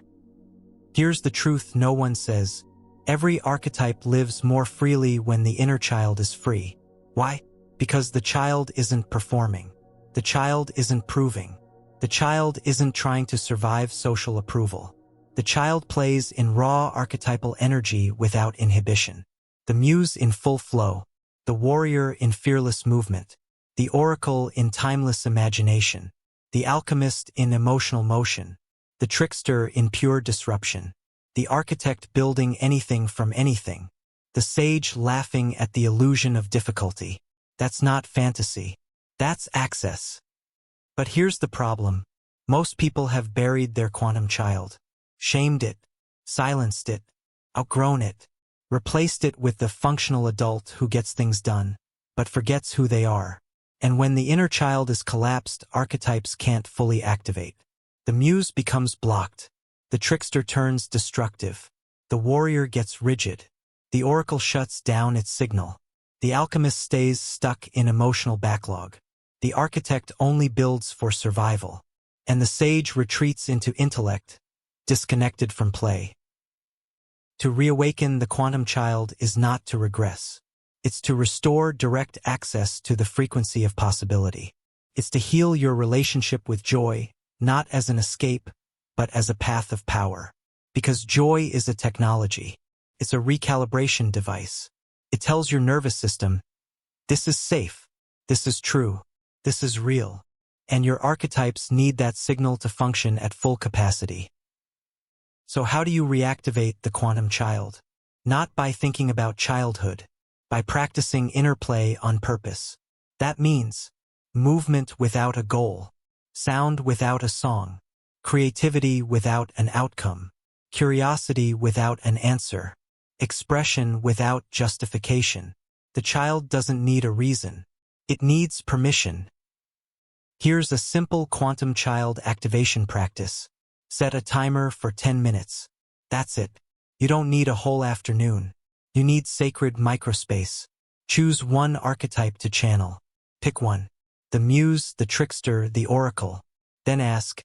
Here's the truth no one says. Every archetype lives more freely when the inner child is free. Why? Because the child isn't performing. The child isn't proving. The child isn't trying to survive social approval. The child plays in raw archetypal energy without inhibition. The muse in full flow. The warrior in fearless movement. The oracle in timeless imagination. The alchemist in emotional motion. The trickster in pure disruption. The architect building anything from anything. The sage laughing at the illusion of difficulty. That's not fantasy. That's access. But here's the problem. Most people have buried their quantum child. Shamed it. Silenced it. Outgrown it. Replaced it with the functional adult who gets things done, but forgets who they are. And when the inner child is collapsed, archetypes can't fully activate. The muse becomes blocked. The trickster turns destructive. The warrior gets rigid. The oracle shuts down its signal. The alchemist stays stuck in emotional backlog. The architect only builds for survival. And the sage retreats into intellect, disconnected from play. To reawaken the quantum child is not to regress. It's to restore direct access to the frequency of possibility. It's to heal your relationship with joy, not as an escape, but as a path of power. Because joy is a technology. It's a recalibration device. It tells your nervous system, this is safe, this is true, this is real. And your archetypes need that signal to function at full capacity. So how do you reactivate the quantum child? Not by thinking about childhood, by practicing interplay on purpose. That means movement without a goal, sound without a song, creativity without an outcome, curiosity without an answer, expression without justification. The child doesn't need a reason. It needs permission. Here's a simple quantum child activation practice. Set a timer for 10 minutes. That's it. You don't need a whole afternoon. You need sacred microspace. Choose one archetype to channel. Pick one. The muse, the trickster, the oracle. Then ask,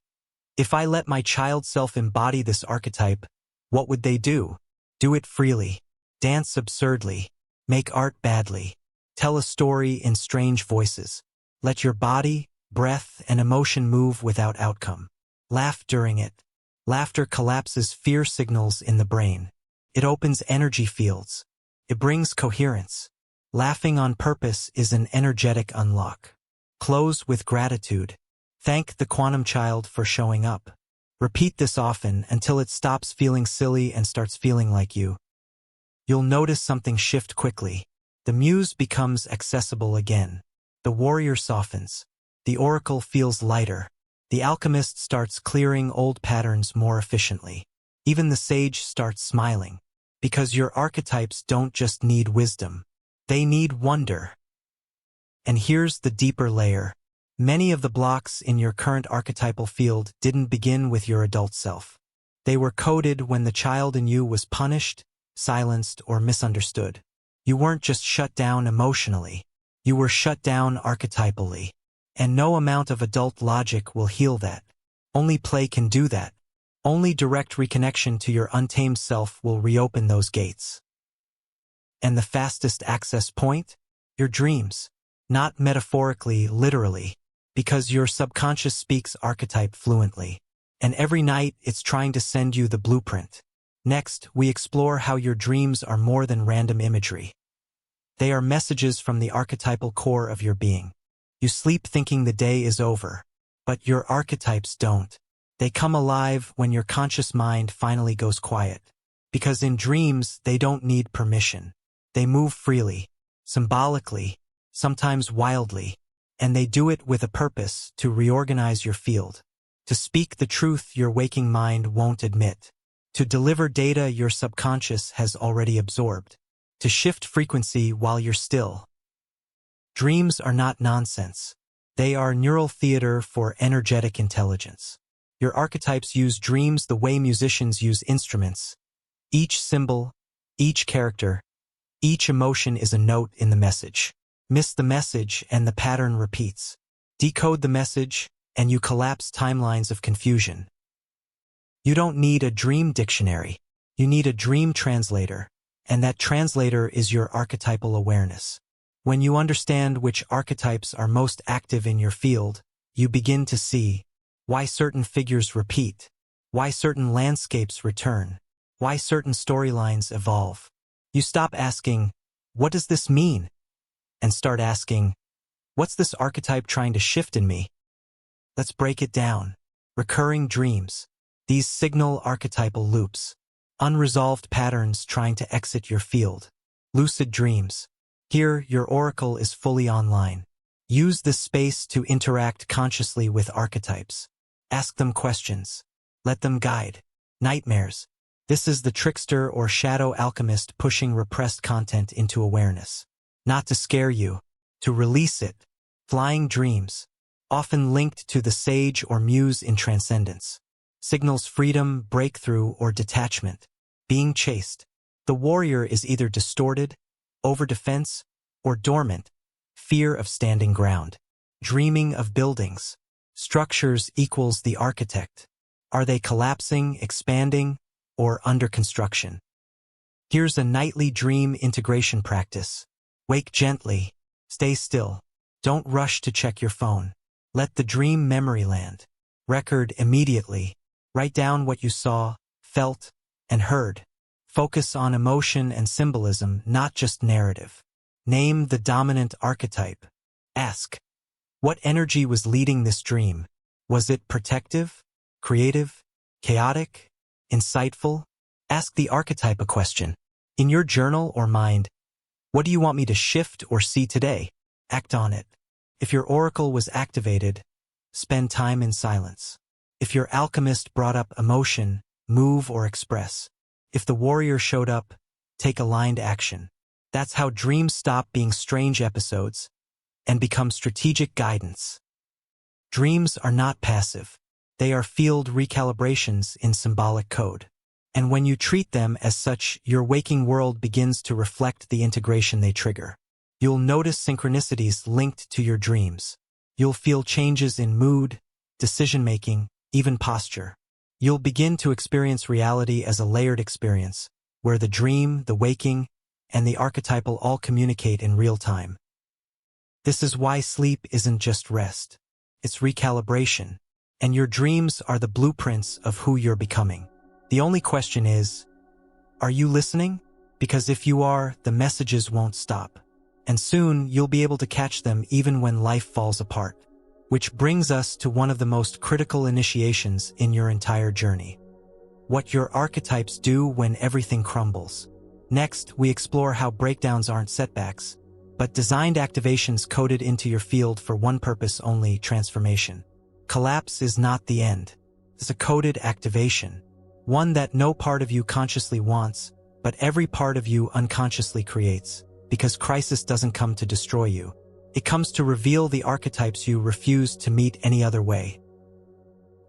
if I let my child self embody this archetype, what would they do? Do it freely. Dance absurdly. Make art badly. Tell a story in strange voices. Let your body, breath, and emotion move without outcome. Laugh during it. Laughter collapses fear signals in the brain. It opens energy fields. It brings coherence. Laughing on purpose is an energetic unlock. Close with gratitude. Thank the quantum child for showing up. Repeat this often until it stops feeling silly and starts feeling like you. You'll notice something shift quickly. The muse becomes accessible again. The warrior softens. The oracle feels lighter. The alchemist starts clearing old patterns more efficiently. Even the sage starts smiling. Because your archetypes don't just need wisdom. They need wonder. And here's the deeper layer. Many of the blocks in your current archetypal field didn't begin with your adult self. They were coded when the child in you was punished, silenced, or misunderstood. You weren't just shut down emotionally. You were shut down archetypally. And no amount of adult logic will heal that. Only play can do that. Only direct reconnection to your untamed self will reopen those gates. And the fastest access point? Your dreams. Not metaphorically, literally. Because your subconscious speaks archetype fluently. And every night it's trying to send you the blueprint. Next, we explore how your dreams are more than random imagery. They are messages from the archetypal core of your being. You sleep thinking the day is over. But your archetypes don't. They come alive when your conscious mind finally goes quiet. Because in dreams, they don't need permission. They move freely, symbolically, sometimes wildly, and they do it with a purpose: to reorganize your field, to speak the truth your waking mind won't admit, to deliver data your subconscious has already absorbed, to shift frequency while you're still. Dreams are not nonsense. They are neural theater for energetic intelligence. Your archetypes use dreams the way musicians use instruments. Each symbol, each character, each emotion is a note in the message. Miss the message and the pattern repeats. Decode the message and you collapse timelines of confusion. You don't need a dream dictionary. You need a dream translator, and that translator is your archetypal awareness. When you understand which archetypes are most active in your field, you begin to see why certain figures repeat, why certain landscapes return, why certain storylines evolve. You stop asking, "What does this mean?" and start asking, "What's this archetype trying to shift in me?" Let's break it down. Recurring dreams. These signal archetypal loops. Unresolved patterns trying to exit your field. Lucid dreams. Here, your oracle is fully online. Use this space to interact consciously with archetypes. Ask them questions. Let them guide. Nightmares. This is the trickster or shadow alchemist pushing repressed content into awareness. Not to scare you, to release it. Flying dreams. Often linked to the sage or muse in transcendence. Signals freedom, breakthrough, or detachment. Being chased. The warrior is either distorted, over-defense, or dormant, fear of standing ground. Dreaming of buildings. Structures equals the architect. Are they collapsing, expanding, or under construction? Here's a nightly dream integration practice. Wake gently. Stay still. Don't rush to check your phone. Let the dream memory land. Record immediately. Write down what you saw, felt, and heard. Focus on emotion and symbolism, not just narrative. Name the dominant archetype. Ask, what energy was leading this dream? Was it protective, creative, chaotic, insightful? Ask the archetype a question. In your journal or mind, what do you want me to shift or see today? Act on it. If your oracle was activated, spend time in silence. If your alchemist brought up emotion, move or express. If the warrior showed up, take aligned action. That's how dreams stop being strange episodes and become strategic guidance. Dreams are not passive. They are field recalibrations in symbolic code. And when you treat them as such, your waking world begins to reflect the integration they trigger. You'll notice synchronicities linked to your dreams. You'll feel changes in mood, decision-making, even posture. You'll begin to experience reality as a layered experience, where the dream, the waking, and the archetypal all communicate in real time. This is why sleep isn't just rest. It's recalibration, and your dreams are the blueprints of who you're becoming. The only question is, are you listening? Because if you are, the messages won't stop. And soon, you'll be able to catch them even when life falls apart. Which brings us to one of the most critical initiations in your entire journey. What your archetypes do when everything crumbles. Next, we explore how breakdowns aren't setbacks, but designed activations coded into your field for one purpose only: transformation. Collapse is not the end. It's a coded activation. One that no part of you consciously wants, but every part of you unconsciously creates. Because crisis doesn't come to destroy you. It comes to reveal the archetypes you refuse to meet any other way.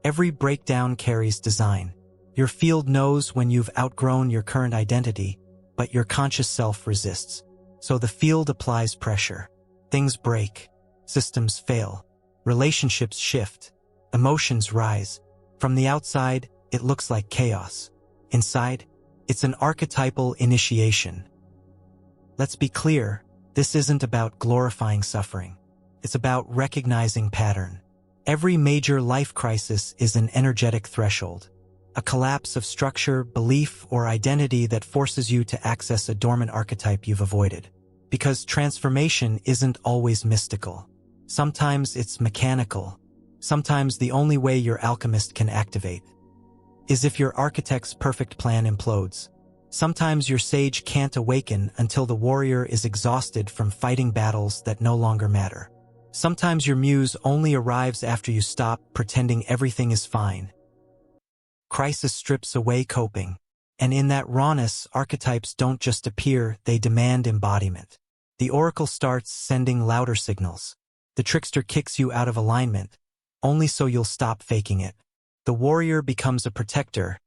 Every breakdown carries design. Your field knows when you've outgrown your current identity, but your conscious self resists. So the field applies pressure. Things break. Systems fail. Relationships shift. Emotions rise. From the outside, it looks like chaos. Inside, it's an archetypal initiation. Let's be clear. This isn't about glorifying suffering. It's about recognizing pattern. Every major life crisis is an energetic threshold, a collapse of structure, belief, or identity that forces you to access a dormant archetype you've avoided. Because transformation isn't always mystical. Sometimes it's mechanical. Sometimes the only way your alchemist can activate is if your architect's perfect plan implodes. Sometimes your sage can't awaken until the warrior is exhausted from fighting battles that no longer matter. Sometimes your muse only arrives after you stop pretending everything is fine. Crisis strips away coping. And in that rawness, archetypes don't just appear, they demand embodiment. The oracle starts sending louder signals. The trickster kicks you out of alignment, only so you'll stop faking it. The warrior becomes a protector,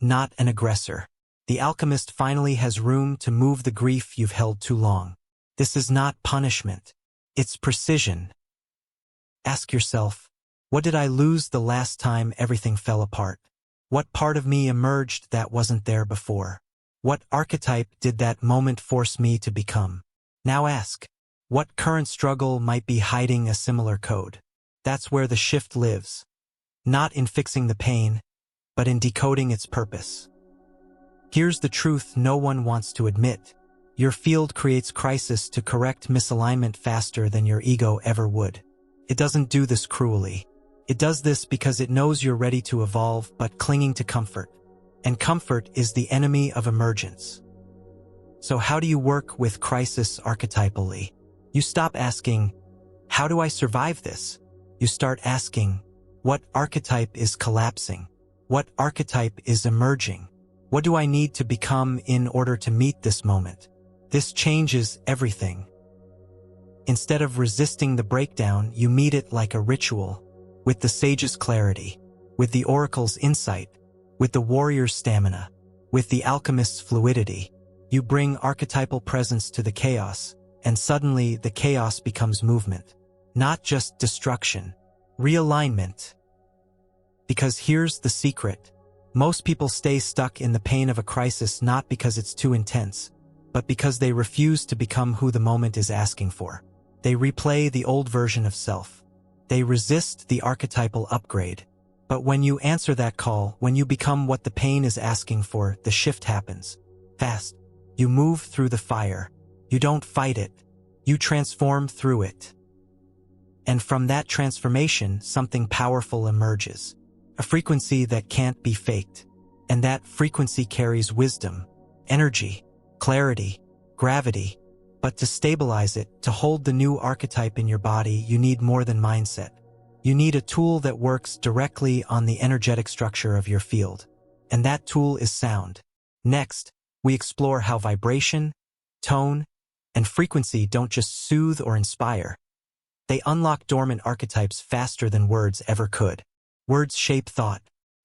not an aggressor. The alchemist finally has room to move the grief you've held too long. This is not punishment. It's precision. Ask yourself, what did I lose the last time everything fell apart? What part of me emerged that wasn't there before? What archetype did that moment force me to become? Now ask, what current struggle might be hiding a similar code? That's where the shift lives. Not in fixing the pain, but in decoding its purpose. Here's the truth no one wants to admit. Your field creates crisis to correct misalignment faster than your ego ever would. It doesn't do this cruelly. It does this because it knows you're ready to evolve but clinging to comfort. And comfort is the enemy of emergence. So how do you work with crisis archetypally? You stop asking, how do I survive this? You start asking, what archetype is collapsing? What archetype is emerging? What do I need to become in order to meet this moment? This changes everything. Instead of resisting the breakdown, you meet it like a ritual, with the sage's clarity, with the oracle's insight, with the warrior's stamina, with the alchemist's fluidity. You bring archetypal presence to the chaos, and suddenly the chaos becomes movement. Not just destruction, realignment. Because here's the secret. Most people stay stuck in the pain of a crisis not because it's too intense, but because they refuse to become who the moment is asking for. They replay the old version of self. They resist the archetypal upgrade. But when you answer that call, when you become what the pain is asking for, the shift happens. Fast. You move through the fire. You don't fight it. You transform through it. And from that transformation, something powerful emerges. A frequency that can't be faked. And that frequency carries wisdom, energy, clarity, gravity. But to stabilize it, to hold the new archetype in your body, you need more than mindset. You need a tool that works directly on the energetic structure of your field. And that tool is sound. Next, we explore how vibration, tone, and frequency don't just soothe or inspire. They unlock dormant archetypes faster than words ever could. Words shape thought,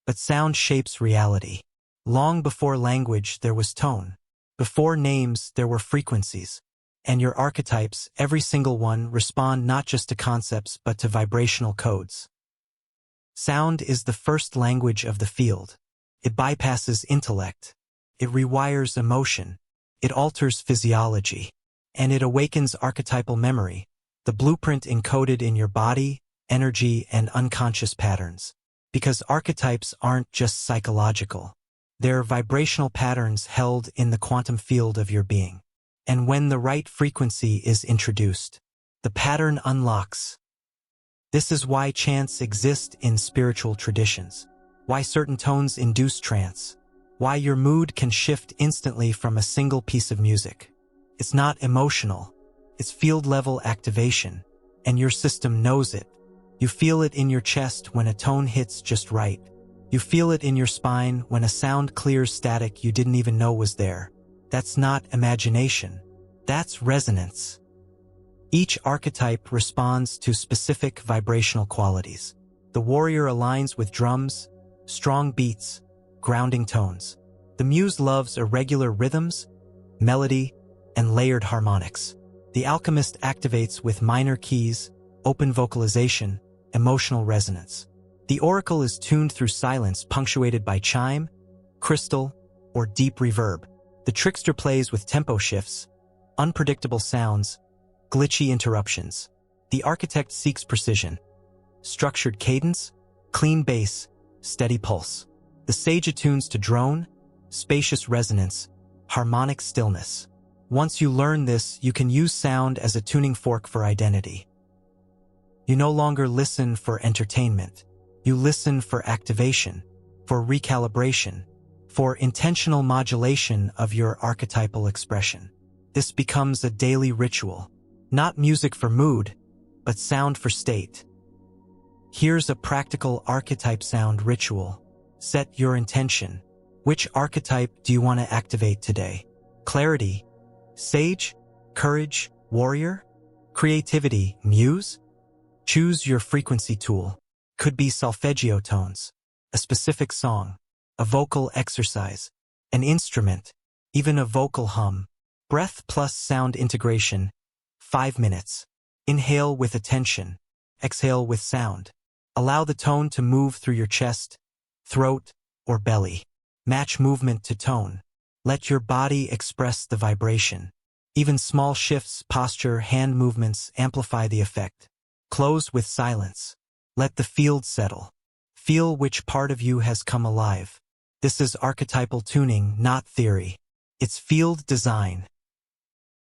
but sound shapes reality. Long before language, there was tone. Before names, there were frequencies. And your archetypes, every single one, respond not just to concepts but to vibrational codes. Sound is the first language of the field. It bypasses intellect. It rewires emotion. It alters physiology. And it awakens archetypal memory, the blueprint encoded in your body, energy, and unconscious patterns. Because archetypes aren't just psychological. They're vibrational patterns held in the quantum field of your being. And when the right frequency is introduced, the pattern unlocks. This is why chants exist in spiritual traditions, why certain tones induce trance, why your mood can shift instantly from a single piece of music. It's not emotional, it's field-level activation, and your system knows it. You feel it in your chest when a tone hits just right. You feel it in your spine when a sound clears static you didn't even know was there. That's not imagination. That's resonance. Each archetype responds to specific vibrational qualities. The warrior aligns with drums, strong beats, grounding tones. The muse loves irregular rhythms, melody, and layered harmonics. The alchemist activates with minor keys, open vocalization, emotional resonance. The oracle is tuned through silence punctuated by chime, crystal, or deep reverb. The trickster plays with tempo shifts, unpredictable sounds, glitchy interruptions. The architect seeks precision, structured cadence, clean bass, steady pulse. The sage attunes to drone, spacious resonance, harmonic stillness. Once you learn this, you can use sound as a tuning fork for identity. You no longer listen for entertainment. You listen for activation, for recalibration, for intentional modulation of your archetypal expression. This becomes a daily ritual, not music for mood, but sound for state. Here's a practical archetype sound ritual. Set your intention. Which archetype do you want to activate today? Clarity, sage, courage, warrior, creativity, muse? Choose your frequency tool. Could be solfeggio tones, a specific song, a vocal exercise, an instrument, even a vocal hum. Breath plus sound integration. 5 minutes. Inhale with attention. Exhale with sound. Allow the tone to move through your chest, throat, or belly. Match movement to tone. Let your body express the vibration. Even small shifts, posture, hand movements amplify the effect. Close with silence. Let the field settle. Feel which part of you has come alive. This is archetypal tuning, not theory. It's field design.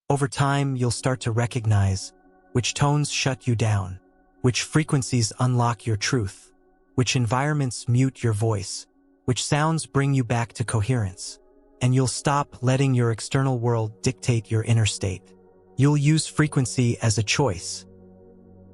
Over time, you'll start to recognize which tones shut you down, which frequencies unlock your truth, which environments mute your voice, which sounds bring you back to coherence. And you'll stop letting your external world dictate your inner state. You'll use frequency as a choice.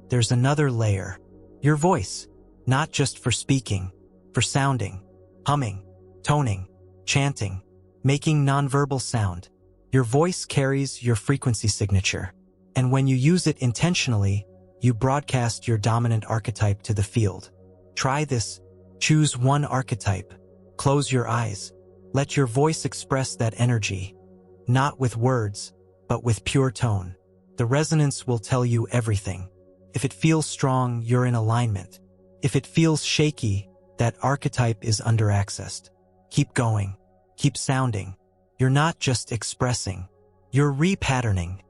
There's another layer. Your voice, not just for speaking, for sounding, humming, toning, chanting, making nonverbal sound. Your voice carries your frequency signature. And when you use it intentionally, you broadcast your dominant archetype to the field. Try this. Choose one archetype. Close your eyes. Let your voice express that energy. Not with words, but with pure tone. The resonance will tell you everything. If it feels strong, you're in alignment. If it feels shaky, that archetype is under-accessed. Keep going. Keep sounding. You're not just expressing. You're repatterning.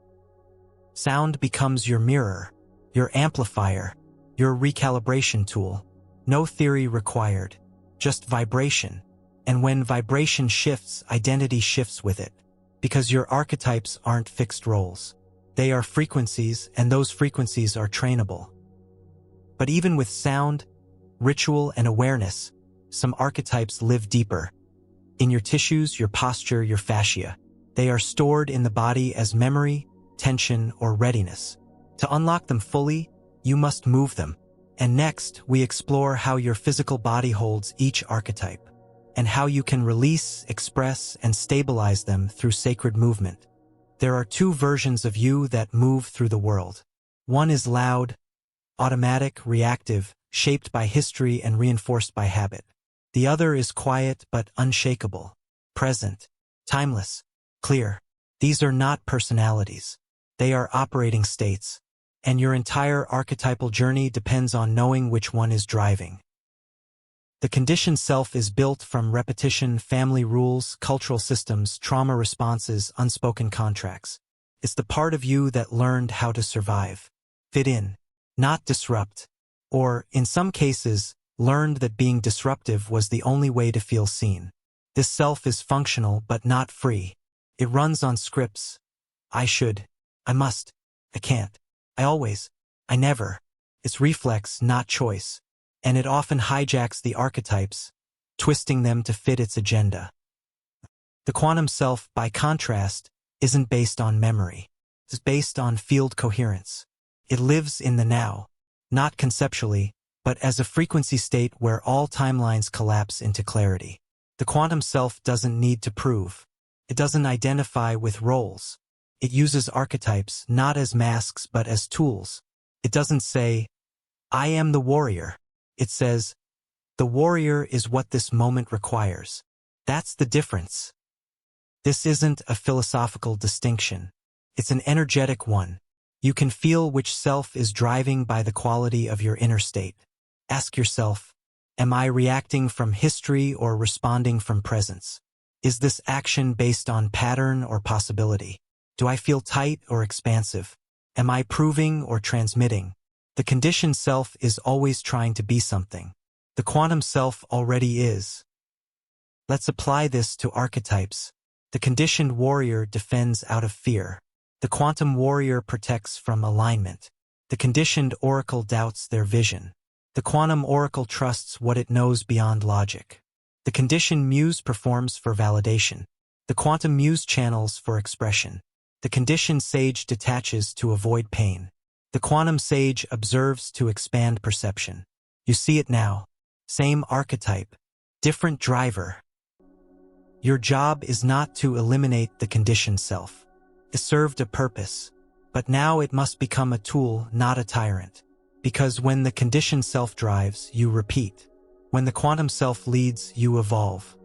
Sound becomes your mirror, your amplifier, your recalibration tool. No theory required, just vibration. And when vibration shifts, identity shifts with it. Because your archetypes aren't fixed roles. They are frequencies, and those frequencies are trainable. But even with sound, ritual, and awareness, some archetypes live deeper. In your tissues, your posture, your fascia. They are stored in the body as memory, tension, or readiness. To unlock them fully, you must move them. And next, we explore how your physical body holds each archetype, and how you can release, express, and stabilize them through sacred movement. There are two versions of you that move through the world. One is loud, automatic, reactive, shaped by history and reinforced by habit. The other is quiet but unshakable, present, timeless, clear. These are not personalities. They are operating states. And your entire archetypal journey depends on knowing which one is driving. The conditioned self is built from repetition, family rules, cultural systems, trauma responses, unspoken contracts. It's the part of you that learned how to survive, fit in, not disrupt, or, in some cases, learned that being disruptive was the only way to feel seen. This self is functional but not free. It runs on scripts. I should. I must. I can't. I always. I never. It's reflex, not choice. And it often hijacks the archetypes, twisting them to fit its agenda. The quantum self, by contrast, isn't based on memory. It's based on field coherence. It lives in the now, not conceptually, but as a frequency state where all timelines collapse into clarity. The quantum self doesn't need to prove. It doesn't identify with roles. It uses archetypes not as masks but as tools. It doesn't say, I am the warrior. It says, the warrior is what this moment requires. That's the difference. This isn't a philosophical distinction. It's an energetic one. You can feel which self is driving by the quality of your inner state. Ask yourself, am I reacting from history or responding from presence? Is this action based on pattern or possibility? Do I feel tight or expansive? Am I proving or transmitting? The conditioned self is always trying to be something. The quantum self already is. Let's apply this to archetypes. The conditioned warrior defends out of fear. The quantum warrior protects from alignment. The conditioned oracle doubts their vision. The quantum oracle trusts what it knows beyond logic. The conditioned muse performs for validation. The quantum muse channels for expression. The conditioned sage detaches to avoid pain. The quantum sage observes to expand perception. You see it now. Same archetype, different driver. Your job is not to eliminate the conditioned self. It served a purpose, but now it must become a tool, not a tyrant. Because when the conditioned self drives, you repeat. When the quantum self leads, you evolve.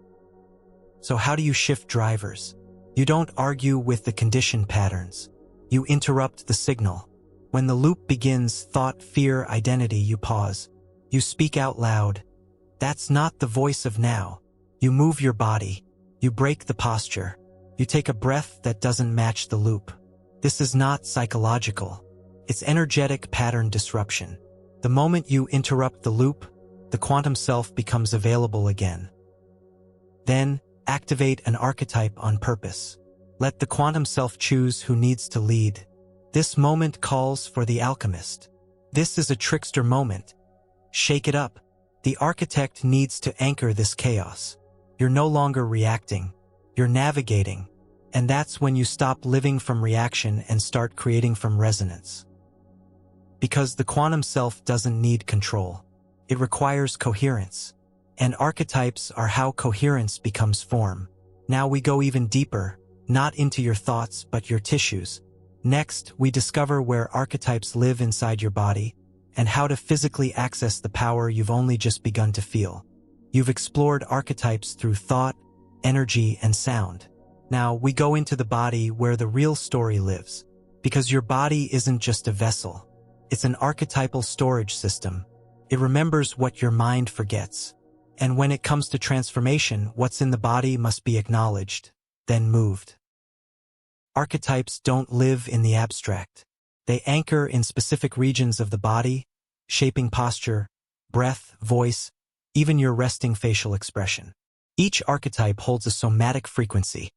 So how do you shift drivers? You don't argue with the conditioned patterns. You interrupt the signal. When the loop begins, thought, fear, identity, you pause. You speak out loud. That's not the voice of now. You move your body. You break the posture. You take a breath that doesn't match the loop. This is not psychological. It's energetic pattern disruption. The moment you interrupt the loop, the quantum self becomes available again. Then, activate an archetype on purpose. Let the quantum self choose who needs to lead. This moment calls for the alchemist. This is a trickster moment. Shake it up. The architect needs to anchor this chaos. You're no longer reacting. You're navigating. And that's when you stop living from reaction and start creating from resonance. Because the quantum self doesn't need control. It requires coherence. And archetypes are how coherence becomes form. Now we go even deeper, not into your thoughts but your tissues. Next, we discover where archetypes live inside your body and how to physically access the power you've only just begun to feel. You've explored archetypes through thought, energy, and sound. Now we go into the body where the real story lives. Because your body isn't just a vessel. It's an archetypal storage system. It remembers what your mind forgets. And when it comes to transformation, what's in the body must be acknowledged, then moved. Archetypes don't live in the abstract. They anchor in specific regions of the body, shaping posture, breath, voice, even your resting facial expression. Each archetype holds a somatic frequency,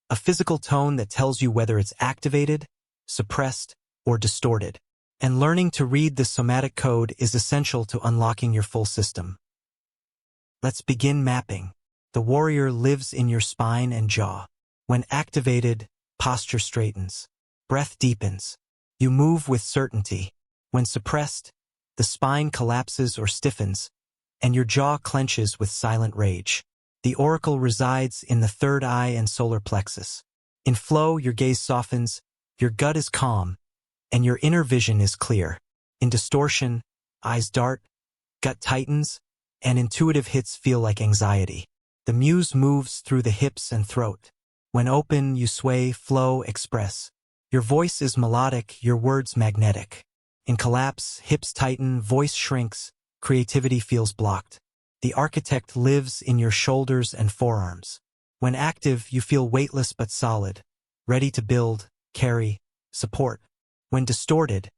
a physical tone that tells you whether it's activated, suppressed, or distorted. And learning to read this somatic code is essential to unlocking your full system. Let's begin mapping. The warrior lives in your spine and jaw. When activated, posture straightens. Breath deepens. You move with certainty. When suppressed, the spine collapses or stiffens, and your jaw clenches with silent rage. The oracle resides in the third eye and solar plexus. In flow, your gaze softens, your gut is calm, and your inner vision is clear. In distortion, eyes dart, gut tightens, and intuitive hits feel like anxiety. The muse moves through the hips and throat. When open, you sway, flow, express. Your voice is melodic, your words magnetic. In collapse, hips tighten, voice shrinks, creativity feels blocked. The architect lives in your shoulders and forearms. When active, you feel weightless but solid, ready to build, carry, support. When distorted,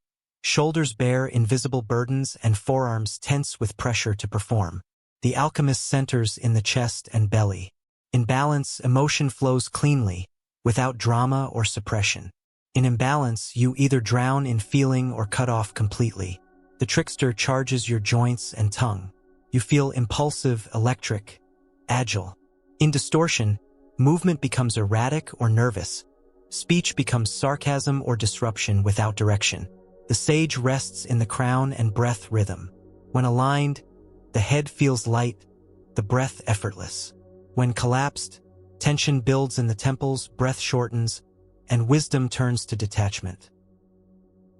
shoulders bear invisible burdens and forearms tense with pressure to perform. The alchemist centers in the chest and belly. In balance, emotion flows cleanly, without drama or suppression. In imbalance, you either drown in feeling or cut off completely. The trickster charges your joints and tongue. You feel impulsive, electric, agile. In distortion, movement becomes erratic or nervous. Speech becomes sarcasm or disruption without direction. The sage rests in the crown and breath rhythm. When aligned, the head feels light, the breath effortless. When collapsed, tension builds in the temples, breath shortens, and wisdom turns to detachment.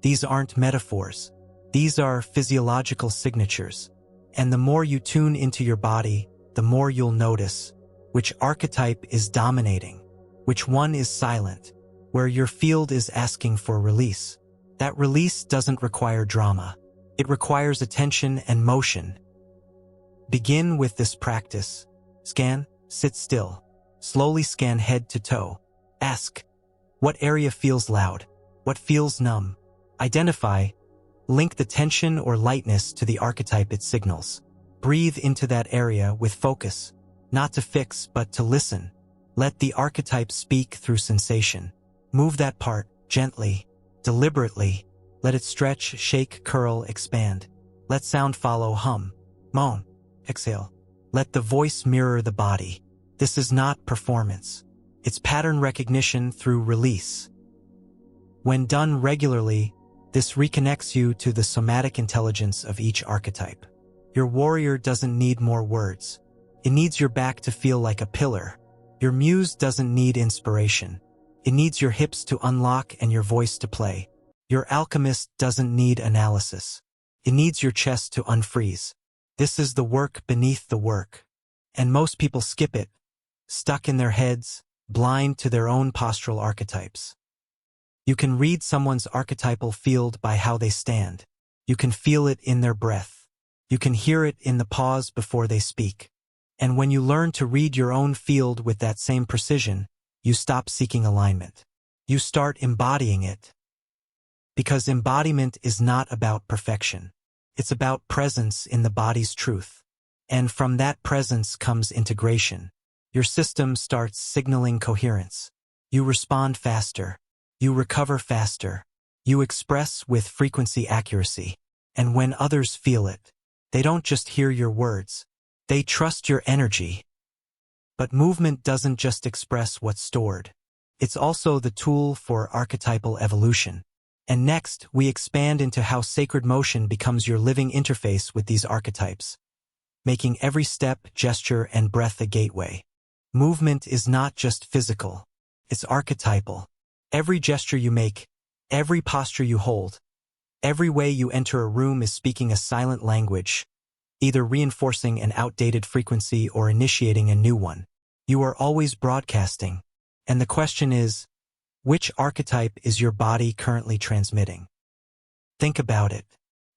These aren't metaphors. These are physiological signatures. And the more you tune into your body, the more you'll notice which archetype is dominating, which one is silent, where your field is asking for release. That release doesn't require drama. It requires attention and motion. Begin with this practice. Scan, sit still. Slowly scan head to toe. Ask, what area feels loud? What feels numb? Identify, link the tension or lightness to the archetype it signals. Breathe into that area with focus, not to fix but to listen. Let the archetype speak through sensation. Move that part, gently, deliberately, Let it stretch, shake, curl, expand. Let sound follow, hum, moan, exhale. Let the voice mirror the body. This is not performance. It's pattern recognition through release. When done regularly, this reconnects you to the somatic intelligence of each archetype. Your warrior doesn't need more words. It needs your back to feel like a pillar. Your muse doesn't need inspiration. It needs your hips to unlock and your voice to play. Your alchemist doesn't need analysis. It needs your chest to unfreeze. This is the work beneath the work. And most people skip it, stuck in their heads, blind to their own postural archetypes. You can read someone's archetypal field by how they stand. You can feel it in their breath. You can hear it in the pause before they speak. And when you learn to read your own field with that same precision, you stop seeking alignment. You start embodying it. Because embodiment is not about perfection. It's about presence in the body's truth. And from that presence comes integration. Your system starts signaling coherence. You respond faster. You recover faster. You express with frequency accuracy. And when others feel it, they don't just hear your words. They trust your energy. But movement doesn't just express what's stored. It's also the tool for archetypal evolution. And next, we expand into how sacred motion becomes your living interface with these archetypes, making every step, gesture, and breath a gateway. Movement is not just physical. It's archetypal. Every gesture you make, every posture you hold, every way you enter a room is speaking a silent language, either reinforcing an outdated frequency or initiating a new one. You are always broadcasting. And the question is, which archetype is your body currently transmitting? Think about it.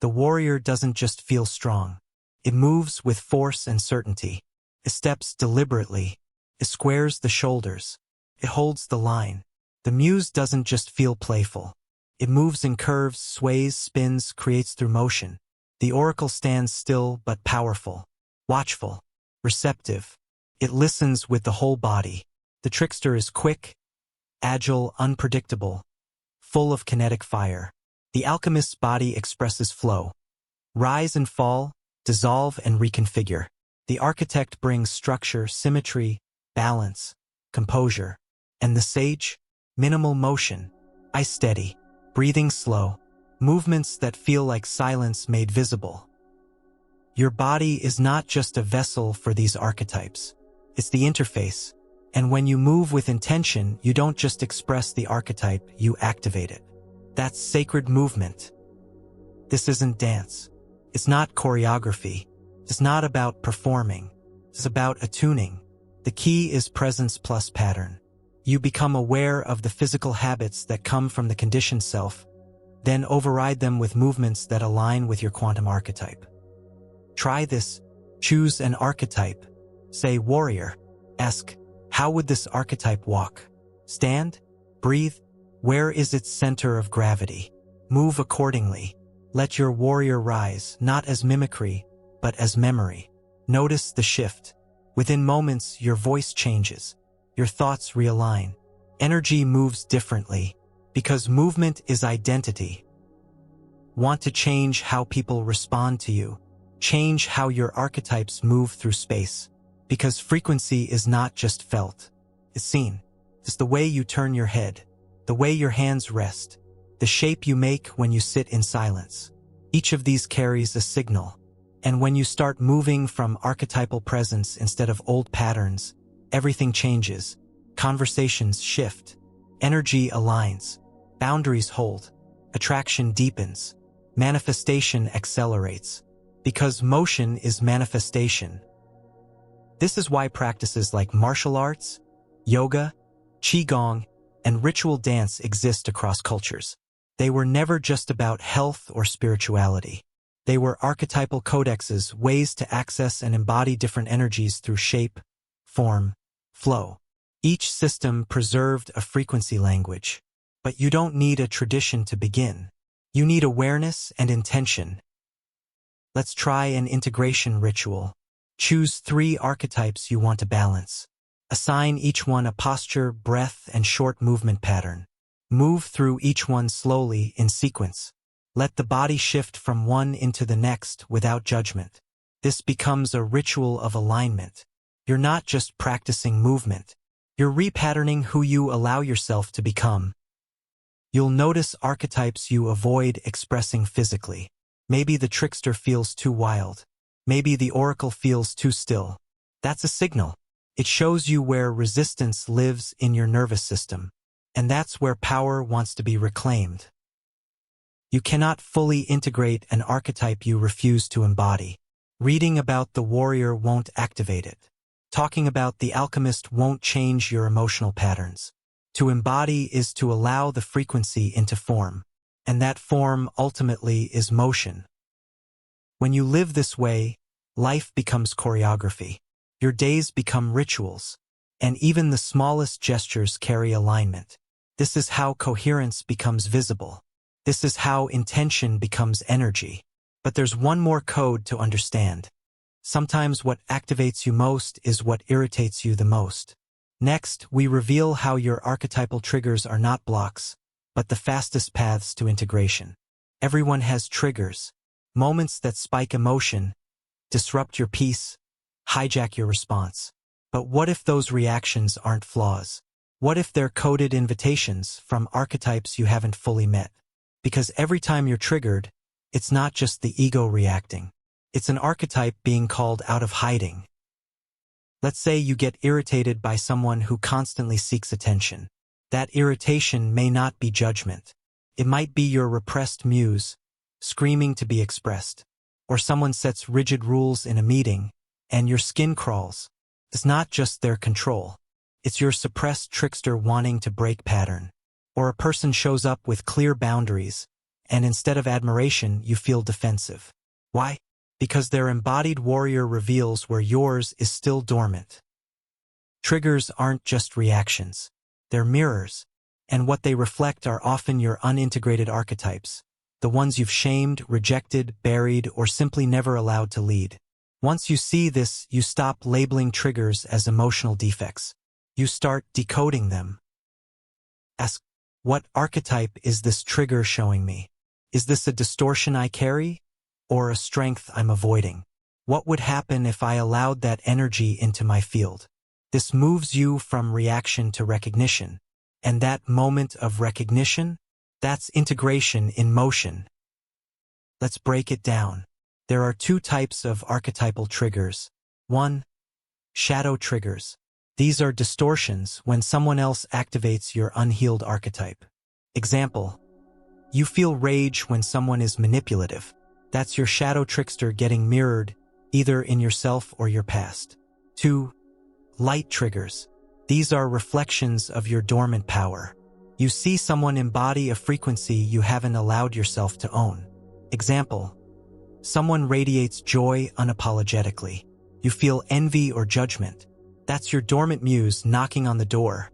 The warrior doesn't just feel strong. It moves with force and certainty. It steps deliberately. It squares the shoulders. It holds the line. The muse doesn't just feel playful. It moves in curves, sways, spins, creates through motion. The oracle stands still but powerful, watchful, receptive. It listens with the whole body. The trickster is quick, agile, unpredictable, full of kinetic fire. The alchemist's body expresses flow. Rise and fall, dissolve and reconfigure. The architect brings structure, symmetry, balance, composure. And the sage? Minimal motion, eye steady, breathing slow, movements that feel like silence made visible. Your body is not just a vessel for these archetypes. It's the interface. And when you move with intention, you don't just express the archetype, you activate it. That's sacred movement. This isn't dance. It's not choreography. It's not about performing. It's about attuning. The key is presence plus pattern. You become aware of the physical habits that come from the conditioned self, then override them with movements that align with your quantum archetype. Try this. Choose an archetype. Say warrior. Ask, how would this archetype walk? Stand? Breathe? Where is its center of gravity? Move accordingly. Let your warrior rise, not as mimicry, but as memory. Notice the shift. Within moments, your voice changes. Your thoughts realign. Energy moves differently, because movement is identity. Want to change how people respond to you? Change how your archetypes move through space. Because frequency is not just felt. It's seen. It's the way you turn your head, the way your hands rest, the shape you make when you sit in silence. Each of these carries a signal. And when you start moving from archetypal presence instead of old patterns, everything changes. Conversations shift. Energy aligns. Boundaries hold. Attraction deepens. Manifestation accelerates. Because motion is manifestation. This is why practices like martial arts, yoga, qigong, and ritual dance exist across cultures. They were never just about health or spirituality. They were archetypal codexes, ways to access and embody different energies through shape, form, flow. Each system preserved a frequency language. But you don't need a tradition to begin. You need awareness and intention. Let's try an integration ritual. Choose 3 archetypes you want to balance. Assign each one a posture, breath, and short movement pattern. Move through each one slowly in sequence. Let the body shift from one into the next without judgment. This becomes a ritual of alignment. You're not just practicing movement. You're repatterning who you allow yourself to become. You'll notice archetypes you avoid expressing physically. Maybe the trickster feels too wild. Maybe the oracle feels too still. That's a signal. It shows you where resistance lives in your nervous system. And that's where power wants to be reclaimed. You cannot fully integrate an archetype you refuse to embody. Reading about the warrior won't activate it. Talking about the alchemist won't change your emotional patterns. To embody is to allow the frequency into form. And that form ultimately is motion. When you live this way, life becomes choreography. Your days become rituals. And even the smallest gestures carry alignment. This is how coherence becomes visible. This is how intention becomes energy. But there's one more code to understand. Sometimes what activates you most is what irritates you the most. Next, we reveal how your archetypal triggers are not blocks, but the fastest paths to integration. Everyone has triggers, moments that spike emotion, disrupt your peace, hijack your response. But what if those reactions aren't flaws? What if they're coded invitations from archetypes you haven't fully met? Because every time you're triggered, it's not just the ego reacting. It's an archetype being called out of hiding. Let's say you get irritated by someone who constantly seeks attention. That irritation may not be judgment. It might be your repressed muse, screaming to be expressed. Or someone sets rigid rules in a meeting, and your skin crawls. It's not just their control. It's your suppressed trickster wanting to break pattern. Or a person shows up with clear boundaries, and instead of admiration, you feel defensive. Why? Because their embodied warrior reveals where yours is still dormant. Triggers aren't just reactions. They're mirrors, and what they reflect are often your unintegrated archetypes, the ones you've shamed, rejected, buried, or simply never allowed to lead. Once you see this, you stop labeling triggers as emotional defects. You start decoding them. Ask, what archetype is this trigger showing me? Is this a distortion I carry, or a strength I'm avoiding? What would happen if I allowed that energy into my field? This moves you from reaction to recognition. And that moment of recognition, that's integration in motion. Let's break it down. There are two types of archetypal triggers. 1. Shadow triggers. These are distortions when someone else activates your unhealed archetype. Example: you feel rage when someone is manipulative. That's your shadow trickster getting mirrored, either in yourself or your past. 2. Light triggers. These are reflections of your dormant power. You see someone embody a frequency you haven't allowed yourself to own. Example: someone radiates joy unapologetically. You feel envy or judgment. That's your dormant muse knocking on the door.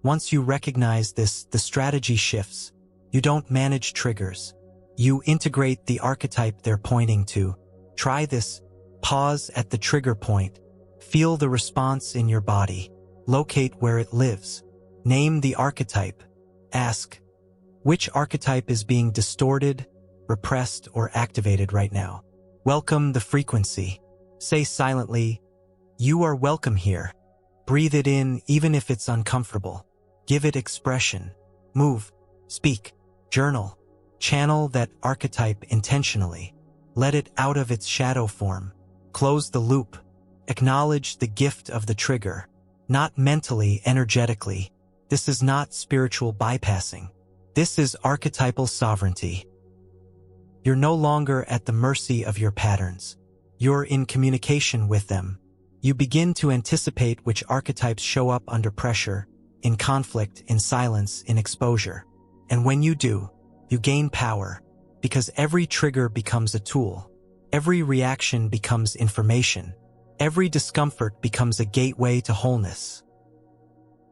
Once you recognize this, the strategy shifts. You don't manage triggers. You integrate the archetype they're pointing to. Try this. Pause at the trigger point. Feel the response in your body. Locate where it lives. Name the archetype. Ask, which archetype is being distorted, repressed, or activated right now? Welcome the frequency. Say silently, you are welcome here. Breathe it in even if it's uncomfortable. Give it expression. Move, speak, journal. Channel that archetype intentionally. Let it out of its shadow form. Close the loop. Acknowledge the gift of the trigger. Not mentally, energetically. This is not spiritual bypassing. This is archetypal sovereignty. You're no longer at the mercy of your patterns. You're in communication with them. You begin to anticipate which archetypes show up under pressure, in conflict, in silence, in exposure. And when you do, you gain power, because every trigger becomes a tool. Every reaction becomes information. Every discomfort becomes a gateway to wholeness.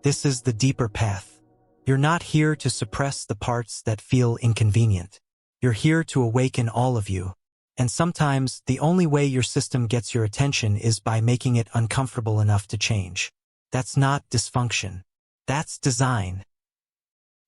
This is the deeper path. You're not here to suppress the parts that feel inconvenient. You're here to awaken all of you. And sometimes, the only way your system gets your attention is by making it uncomfortable enough to change. That's not dysfunction. That's design.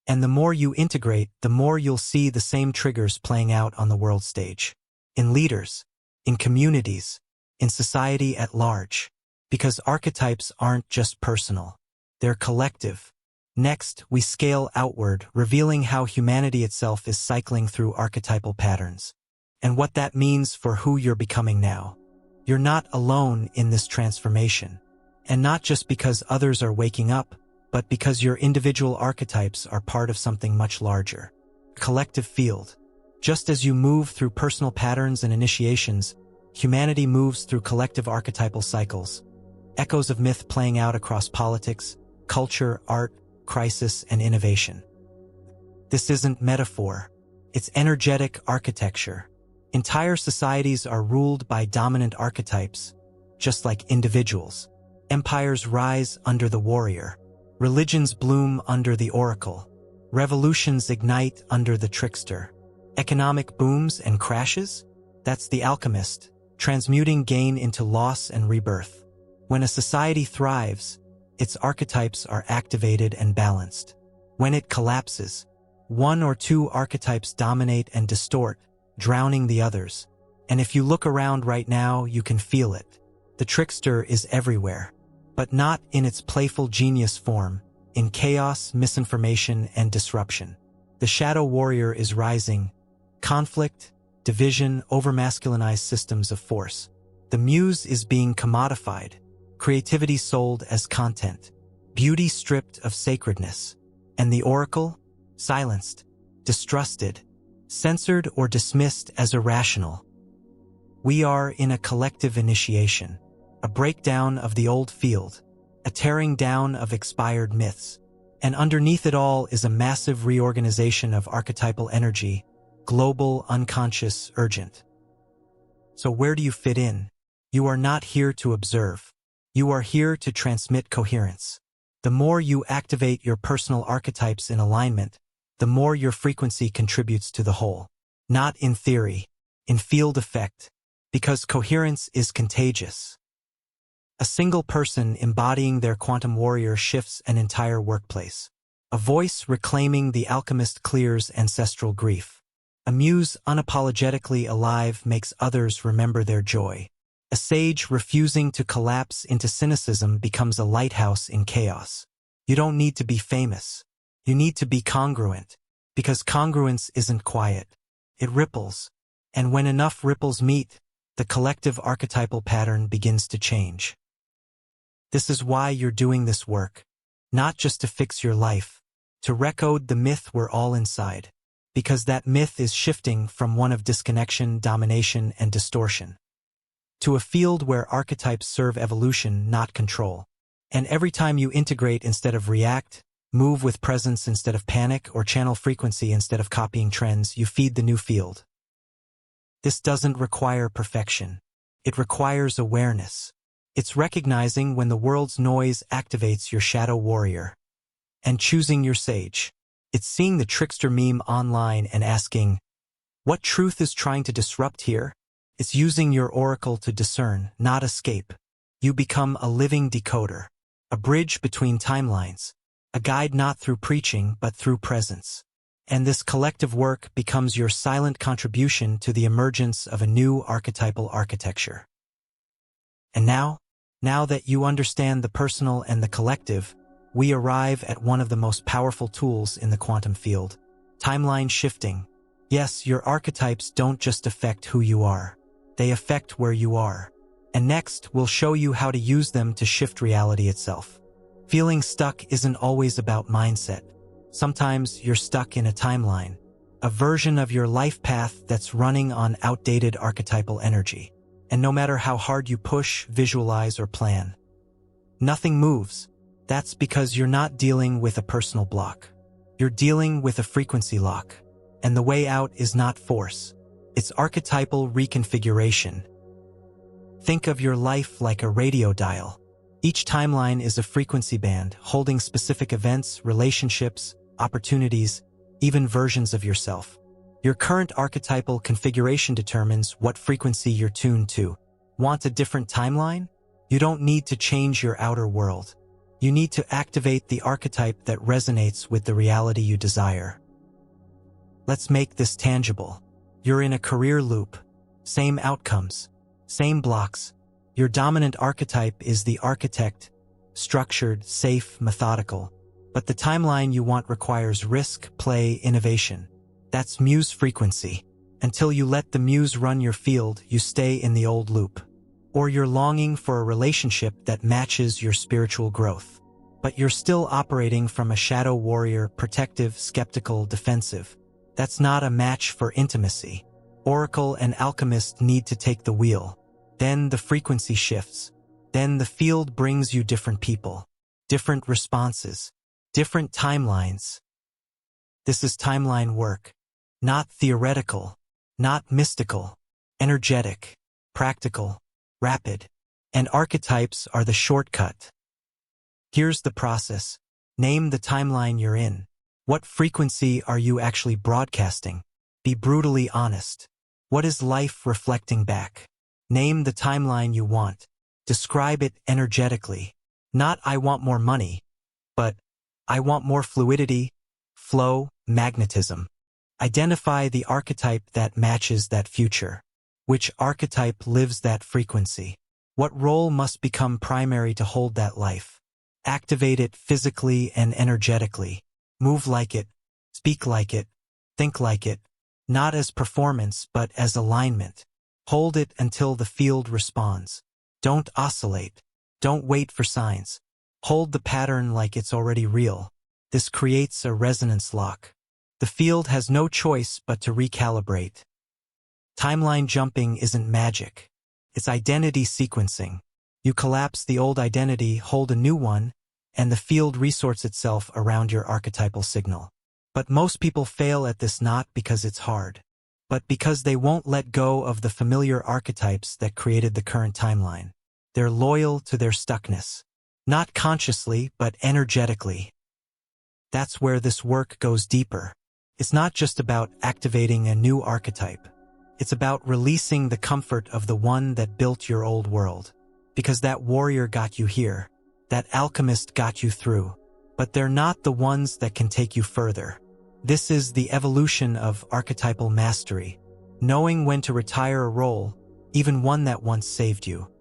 And the more you integrate, the more you'll see the same triggers playing out on the world stage. In leaders, in communities, in society at large. Because archetypes aren't just personal. They're collective. Next, we scale outward, revealing how humanity itself is cycling through archetypal patterns. And what that means for who you're becoming now. You're not alone in this transformation. And not just because others are waking up, but because your individual archetypes are part of something much larger. Collective field. Just as you move through personal patterns and initiations, humanity moves through collective archetypal cycles. Echoes of myth playing out across politics, culture, art, crisis, and innovation. This isn't metaphor. It's energetic architecture. Entire societies are ruled by dominant archetypes, just like individuals. Empires rise under the warrior. Religions bloom under the oracle. Revolutions ignite under the trickster. Economic booms and crashes? That's the alchemist, transmuting gain into loss and rebirth. When a society thrives, its archetypes are activated and balanced. When it collapses, one or two archetypes dominate and distort, drowning the others. And if you look around right now, you can feel it. The trickster is everywhere, but not in its playful genius form, in chaos, misinformation, and disruption. The shadow warrior is rising. Conflict, division, over-masculinized systems of force. The muse is being commodified. Creativity sold as content. Beauty stripped of sacredness. And the oracle? Silenced, distrusted, censored or dismissed as irrational. We are in a collective initiation, a breakdown of the old field, a tearing down of expired myths, and underneath it all is a massive reorganization of archetypal energy, global, unconscious, urgent. So where do you fit in? You are not here to observe. You are here to transmit coherence. The more you activate your personal archetypes in alignment, the more your frequency contributes to the whole. Not in theory, in field effect, because coherence is contagious. A single person embodying their quantum warrior shifts an entire workplace. A voice reclaiming the alchemist clears ancestral grief. A muse unapologetically alive makes others remember their joy. A sage refusing to collapse into cynicism becomes a lighthouse in chaos. You don't need to be famous. You need to be congruent, because congruence isn't quiet. It ripples, and when enough ripples meet, the collective archetypal pattern begins to change. This is why you're doing this work, not just to fix your life, to recode the myth we're all inside, because that myth is shifting from one of disconnection, domination, and distortion, to a field where archetypes serve evolution, not control. And every time you integrate instead of react, move with presence instead of panic, or channel frequency instead of copying trends, you feed the new field. This doesn't require perfection. It requires awareness. It's recognizing when the world's noise activates your shadow warrior, and choosing your sage. It's seeing the trickster meme online and asking, what truth is trying to disrupt here? It's using your oracle to discern, not escape. You become a living decoder, a bridge between timelines, a guide not through preaching but through presence. And this collective work becomes your silent contribution to the emergence of a new archetypal architecture. And now that you understand the personal and the collective, we arrive at one of the most powerful tools in the quantum field, timeline shifting. Yes, your archetypes don't just affect who you are. They affect where you are. And next, we'll show you how to use them to shift reality itself. Feeling stuck isn't always about mindset. Sometimes you're stuck in a timeline, a version of your life path that's running on outdated archetypal energy. And no matter how hard you push, visualize, or plan, nothing moves. That's because you're not dealing with a personal block. You're dealing with a frequency lock. And the way out is not force. It's archetypal reconfiguration. Think of your life like a radio dial. Each timeline is a frequency band holding specific events, relationships, opportunities, even versions of yourself. Your current archetypal configuration determines what frequency you're tuned to. Want a different timeline? You don't need to change your outer world. You need to activate the archetype that resonates with the reality you desire. Let's make this tangible. You're in a career loop. Same outcomes. Same blocks. Your dominant archetype is the architect, structured, safe, methodical. But the timeline you want requires risk, play, innovation. That's muse frequency. Until you let the muse run your field, you stay in the old loop. Or you're longing for a relationship that matches your spiritual growth. But you're still operating from a shadow warrior, protective, skeptical, defensive. That's not a match for intimacy. Oracle and alchemist need to take the wheel. Then the frequency shifts. Then the field brings you different people, different responses, different timelines. This is timeline work. Not theoretical, not mystical, energetic, practical, rapid. And archetypes are the shortcut. Here's the process. Name the timeline you're in. What frequency are you actually broadcasting? Be brutally honest. What is life reflecting back? Name the timeline you want. Describe it energetically. Not "I want more money," but "I want more fluidity, flow, magnetism." Identify the archetype that matches that future. Which archetype lives that frequency? What role must become primary to hold that life? Activate it physically and energetically. Move like it, speak like it, think like it, not as performance but as alignment. Hold it until the field responds. Don't oscillate. Don't wait for signs. Hold the pattern like it's already real. This creates a resonance lock. The field has no choice but to recalibrate. Timeline jumping isn't magic. It's identity sequencing. You collapse the old identity, hold a new one, and the field resorts itself around your archetypal signal. But most people fail at this not because it's hard, but because they won't let go of the familiar archetypes that created the current timeline. They're loyal to their stuckness. Not consciously, but energetically. That's where this work goes deeper. It's not just about activating a new archetype. It's about releasing the comfort of the one that built your old world. Because that warrior got you here. That alchemist got you through. But they're not the ones that can take you further. This is the evolution of archetypal mastery. Knowing when to retire a role, even one that once saved you.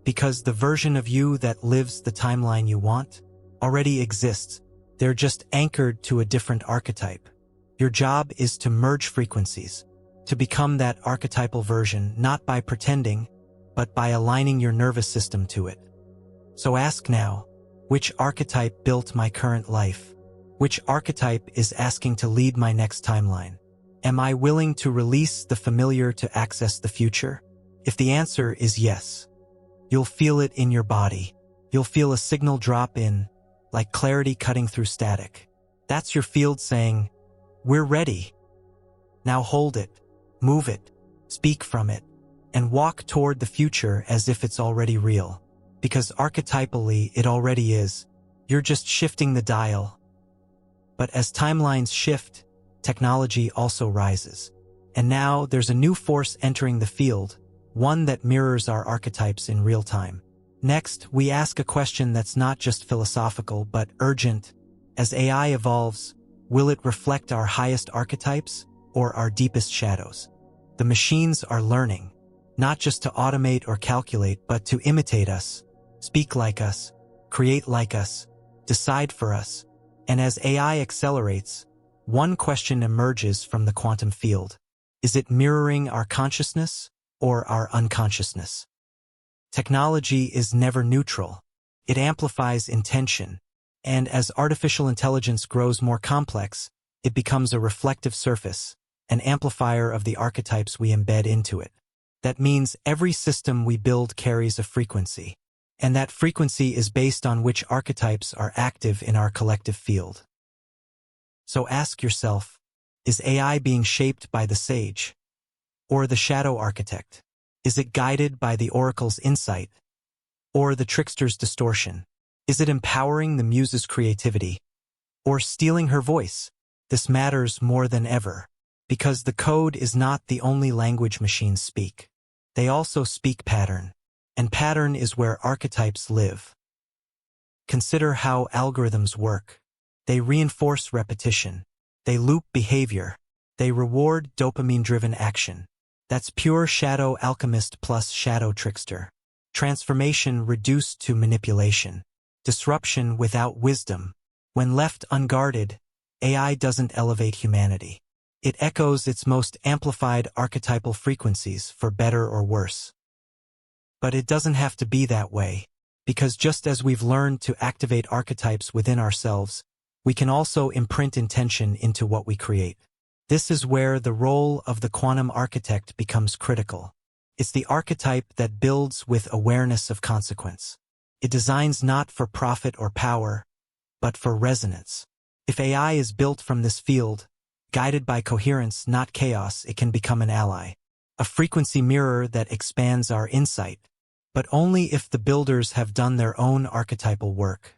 Because the version of you that lives the timeline you want already exists. They're just anchored to a different archetype. Your job is to merge frequencies, to become that archetypal version, not by pretending, but by aligning your nervous system to it. So ask now, which archetype built my current life? Which archetype is asking to lead my next timeline? Am I willing to release the familiar to access the future? If the answer is yes, you'll feel it in your body. You'll feel a signal drop in, like clarity cutting through static. That's your field saying, "We're ready." Now hold it, move it, speak from it, and walk toward the future as if it's already real. Because archetypally it already is. You're just shifting the dial. But as timelines shift, technology also rises. And now there's a new force entering the field, one that mirrors our archetypes in real time. Next, we ask a question that's not just philosophical but urgent. As AI evolves, will it reflect our highest archetypes or our deepest shadows? The machines are learning, not just to automate or calculate, but to imitate us, speak like us, create like us, decide for us. And as AI accelerates, one question emerges from the quantum field. Is it mirroring our consciousness or our unconsciousness? Technology is never neutral. It amplifies intention. And as artificial intelligence grows more complex, it becomes a reflective surface, an amplifier of the archetypes we embed into it. That means every system we build carries a frequency. And that frequency is based on which archetypes are active in our collective field. So ask yourself, is AI being shaped by the sage or the shadow architect? Is it guided by the oracle's insight or the trickster's distortion? Is it empowering the muse's creativity or stealing her voice? This matters more than ever because the code is not the only language machines speak. They also speak pattern. And pattern is where archetypes live. Consider how algorithms work. They reinforce repetition. They loop behavior. They reward dopamine-driven action. That's pure shadow alchemist plus shadow trickster. Transformation reduced to manipulation. Disruption without wisdom. When left unguarded, AI doesn't elevate humanity. It echoes its most amplified archetypal frequencies, for better or worse. But it doesn't have to be that way, because just as we've learned to activate archetypes within ourselves, we can also imprint intention into what we create. This is where the role of the quantum architect becomes critical. It's the archetype that builds with awareness of consequence. It designs not for profit or power, but for resonance. If AI is built from this field, guided by coherence, not chaos, it can become an ally. A frequency mirror that expands our insight, but only if the builders have done their own archetypal work.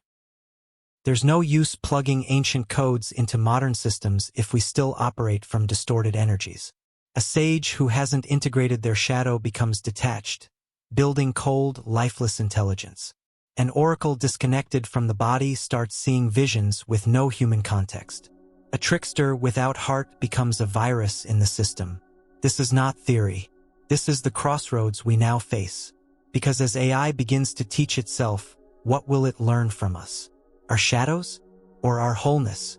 There's no use plugging ancient codes into modern systems if we still operate from distorted energies. A sage who hasn't integrated their shadow becomes detached, building cold, lifeless intelligence. An oracle disconnected from the body starts seeing visions with no human context. A trickster without heart becomes a virus in the system. This is not theory. This is the crossroads we now face. Because as AI begins to teach itself, what will it learn from us? Our shadows or our wholeness?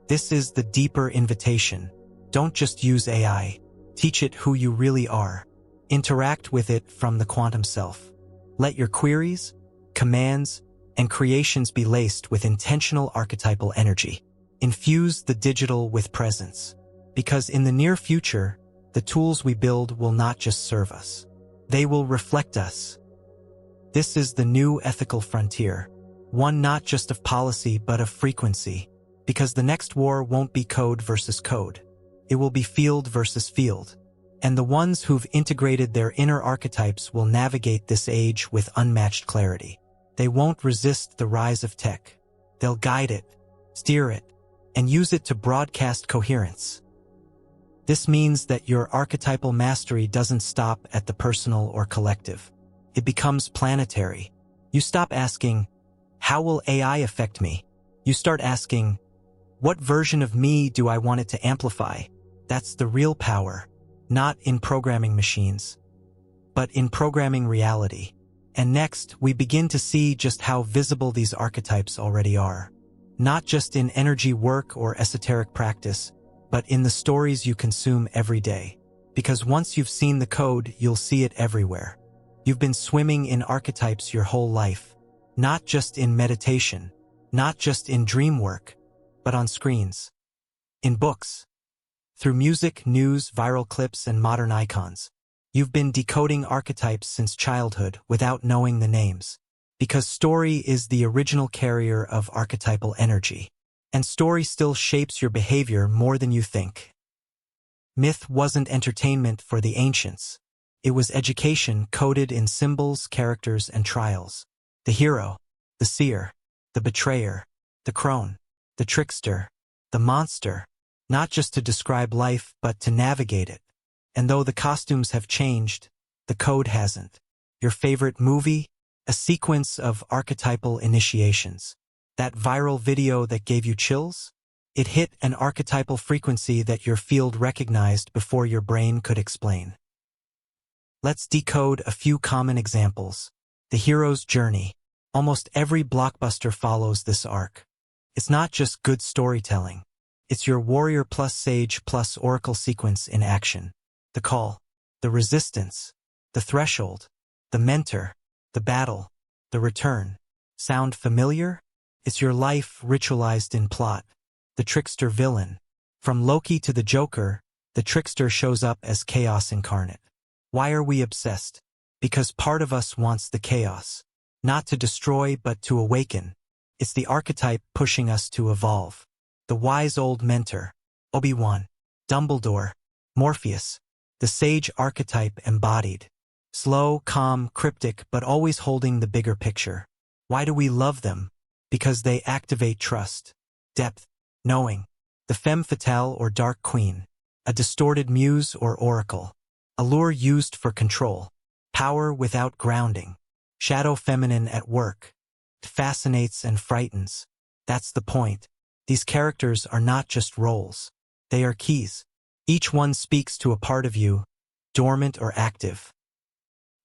This is the deeper invitation. Don't just use AI. Teach it who you really are. Interact with it from the quantum self. Let your queries, commands, and creations be laced with intentional archetypal energy. Infuse the digital with presence. Because in the near future, the tools we build will not just serve us. They will reflect us. This is the new ethical frontier. One not just of policy but of frequency. Because the next war won't be code versus code. It will be field versus field. And the ones who've integrated their inner archetypes will navigate this age with unmatched clarity. They won't resist the rise of tech. They'll guide it, steer it, and use it to broadcast coherence. This means that your archetypal mastery doesn't stop at the personal or collective. It becomes planetary. You stop asking, how will AI affect me? You start asking, what version of me do I want it to amplify? That's the real power, not in programming machines, but in programming reality. And next, we begin to see just how visible these archetypes already are. Not just in energy work or esoteric practice, but in the stories you consume every day. Because once you've seen the code, you'll see it everywhere. You've been swimming in archetypes your whole life. Not just in meditation, not just in dream work, but on screens, in books, through music, news, viral clips, and modern icons. You've been decoding archetypes since childhood without knowing the names. Because story is the original carrier of archetypal energy. And story still shapes your behavior more than you think. Myth wasn't entertainment for the ancients. It was education coded in symbols, characters, and trials. The hero, the seer, the betrayer, the crone, the trickster, the monster, not just to describe life but to navigate it. And though the costumes have changed, the code hasn't. Your favorite movie? A sequence of archetypal initiations. That viral video that gave you chills? It hit an archetypal frequency that your field recognized before your brain could explain. Let's decode a few common examples. The hero's journey. Almost every blockbuster follows this arc. It's not just good storytelling. It's your warrior plus sage plus oracle sequence in action. The call, the resistance, the threshold, the mentor, the battle, the return. Sound familiar? It's your life ritualized in plot. The trickster villain. From Loki to the Joker, the trickster shows up as chaos incarnate. Why are we obsessed? Because part of us wants the chaos. Not to destroy, but to awaken. It's the archetype pushing us to evolve. The wise old mentor. Obi-Wan. Dumbledore. Morpheus. The sage archetype embodied. Slow, calm, cryptic, but always holding the bigger picture. Why do we love them? Because they activate trust, depth, knowing. The femme fatale or dark queen. A distorted muse or oracle. A lure used for control. Power without grounding. Shadow feminine at work. It fascinates and frightens. That's the point. These characters are not just roles. They are keys. Each one speaks to a part of you, dormant or active.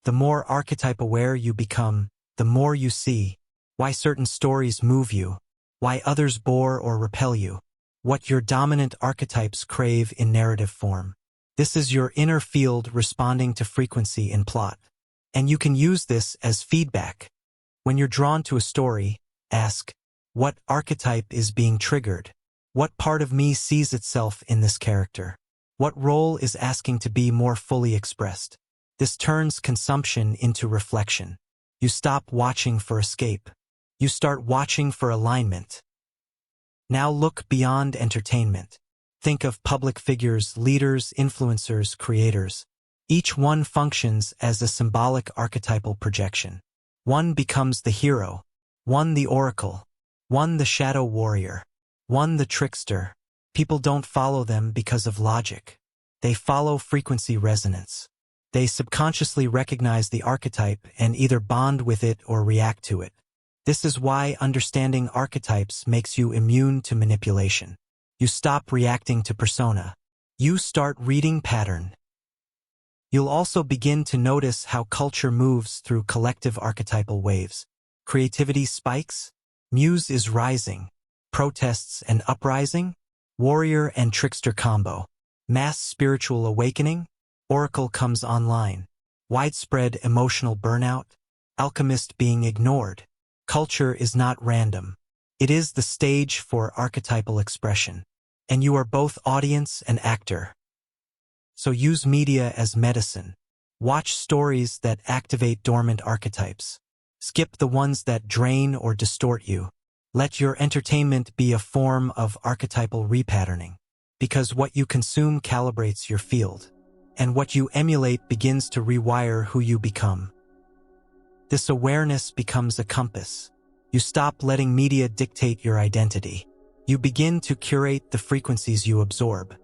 The more archetype-aware you become, the more you see why certain stories move you, why others bore or repel you, what your dominant archetypes crave in narrative form. This is your inner field responding to frequency in plot. And you can use this as feedback. When you're drawn to a story, ask, what archetype is being triggered? What part of me sees itself in this character? What role is asking to be more fully expressed? This turns consumption into reflection. You stop watching for escape. You start watching for alignment. Now look beyond entertainment. Think of public figures, leaders, influencers, creators. Each one functions as a symbolic archetypal projection. One becomes the hero, one the oracle, one the shadow warrior, one the trickster. People don't follow them because of logic. They follow frequency resonance. They subconsciously recognize the archetype and either bond with it or react to it. This is why understanding archetypes makes you immune to manipulation. You stop reacting to persona. You start reading pattern. You'll also begin to notice how culture moves through collective archetypal waves. Creativity spikes, muse is rising, protests and uprising, warrior and trickster combo, mass spiritual awakening, oracle comes online, widespread emotional burnout, alchemist being ignored. Culture is not random. It is the stage for archetypal expression. And you are both audience and actor. So use media as medicine. Watch stories that activate dormant archetypes. Skip the ones that drain or distort you. Let your entertainment be a form of archetypal repatterning. Because what you consume calibrates your field. And what you emulate begins to rewire who you become. This awareness becomes a compass. You stop letting media dictate your identity. You begin to curate the frequencies you absorb.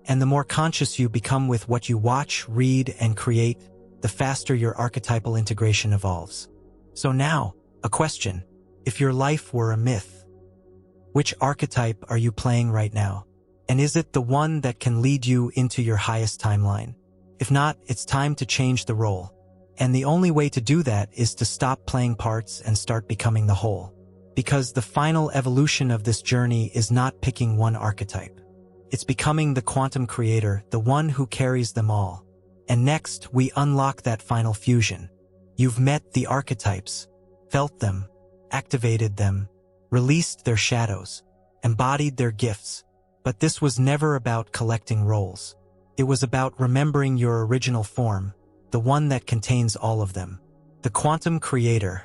And the more conscious you become with what you watch, read, and create, the faster your archetypal integration evolves. So now, a question. If your life were a myth, which archetype are you playing right now? And is it the one that can lead you into your highest timeline? If not, it's time to change the role. And the only way to do that is to stop playing parts and start becoming the whole. Because the final evolution of this journey is not picking one archetype. It's becoming the quantum creator, the one who carries them all. And next, we unlock that final fusion. You've met the archetypes, felt them, activated them, released their shadows, embodied their gifts. But this was never about collecting roles. It was about remembering your original form, the one that contains all of them. The quantum creator.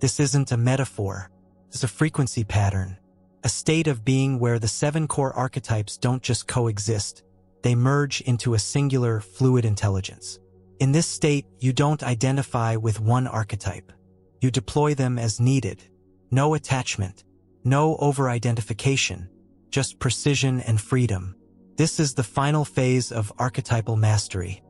This isn't a metaphor. It's a frequency pattern. A state of being where the 7 core archetypes don't just coexist. They merge into a singular, fluid intelligence. In this state, you don't identify with one archetype. You deploy them as needed. No attachment. No over-identification. Just precision and freedom. This is the final phase of archetypal mastery.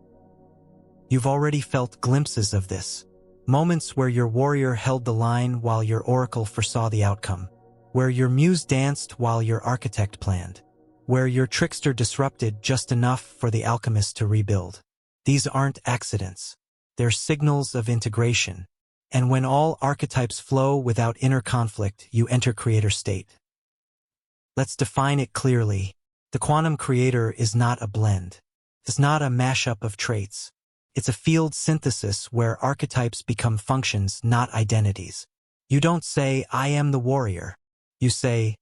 You've already felt glimpses of this. Moments where your warrior held the line while your oracle foresaw the outcome. Where your muse danced while your architect planned. Where your trickster disrupted just enough for the alchemist to rebuild. These aren't accidents. They're signals of integration. And when all archetypes flow without inner conflict, you enter creator state. Let's define it clearly. The quantum creator is not a blend. It's not a mashup of traits. It's a field synthesis where archetypes become functions, not identities. You don't say, I am the warrior. You say,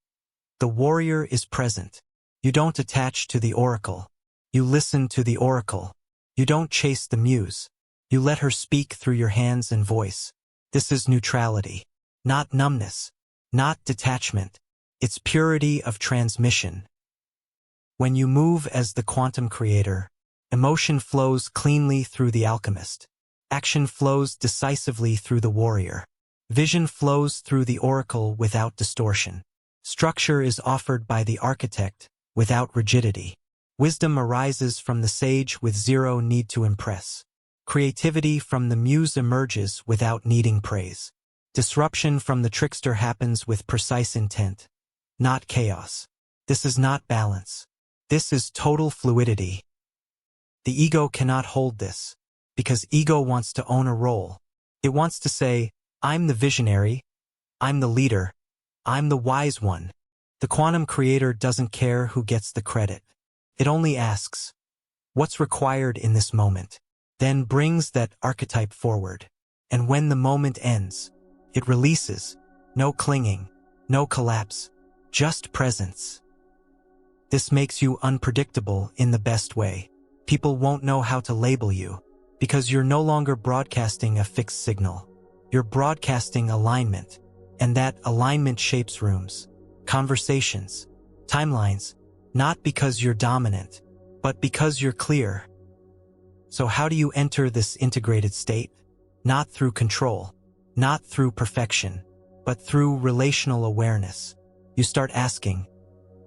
the warrior is present. You don't attach to the oracle. You listen to the oracle. You don't chase the muse. You let her speak through your hands and voice. This is neutrality, not numbness, not detachment. It's purity of transmission. When you move as the quantum creator, emotion flows cleanly through the alchemist. Action flows decisively through the warrior. Vision flows through the oracle without distortion. Structure is offered by the architect without rigidity. Wisdom arises from the sage with zero need to impress. Creativity from the muse emerges without needing praise. Disruption from the trickster happens with precise intent, not chaos. This is not balance. This is total fluidity. The ego cannot hold this, because ego wants to own a role. It wants to say, I'm the visionary, I'm the leader, I'm the wise one. The quantum creator doesn't care who gets the credit. It only asks, what's required in this moment? Then brings that archetype forward. And when the moment ends, it releases. No clinging, no collapse, just presence. This makes you unpredictable in the best way. People won't know how to label you, because you're no longer broadcasting a fixed signal. You're broadcasting alignment, and that alignment shapes rooms, conversations, timelines, not because you're dominant, but because you're clear. So how do you enter this integrated state? Not through control, not through perfection, but through relational awareness. You start asking,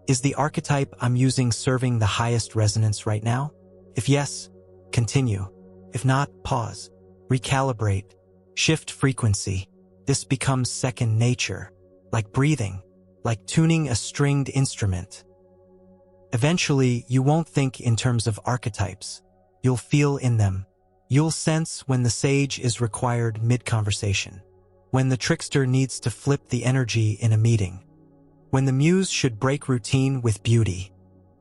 is the archetype I'm using serving the highest resonance right now? If yes, continue. If not, pause, recalibrate, shift frequency. This becomes second nature, like breathing, like tuning a stringed instrument. Eventually, you won't think in terms of archetypes. You'll feel in them. You'll sense when the sage is required mid-conversation, when the trickster needs to flip the energy in a meeting, when the muse should break routine with beauty,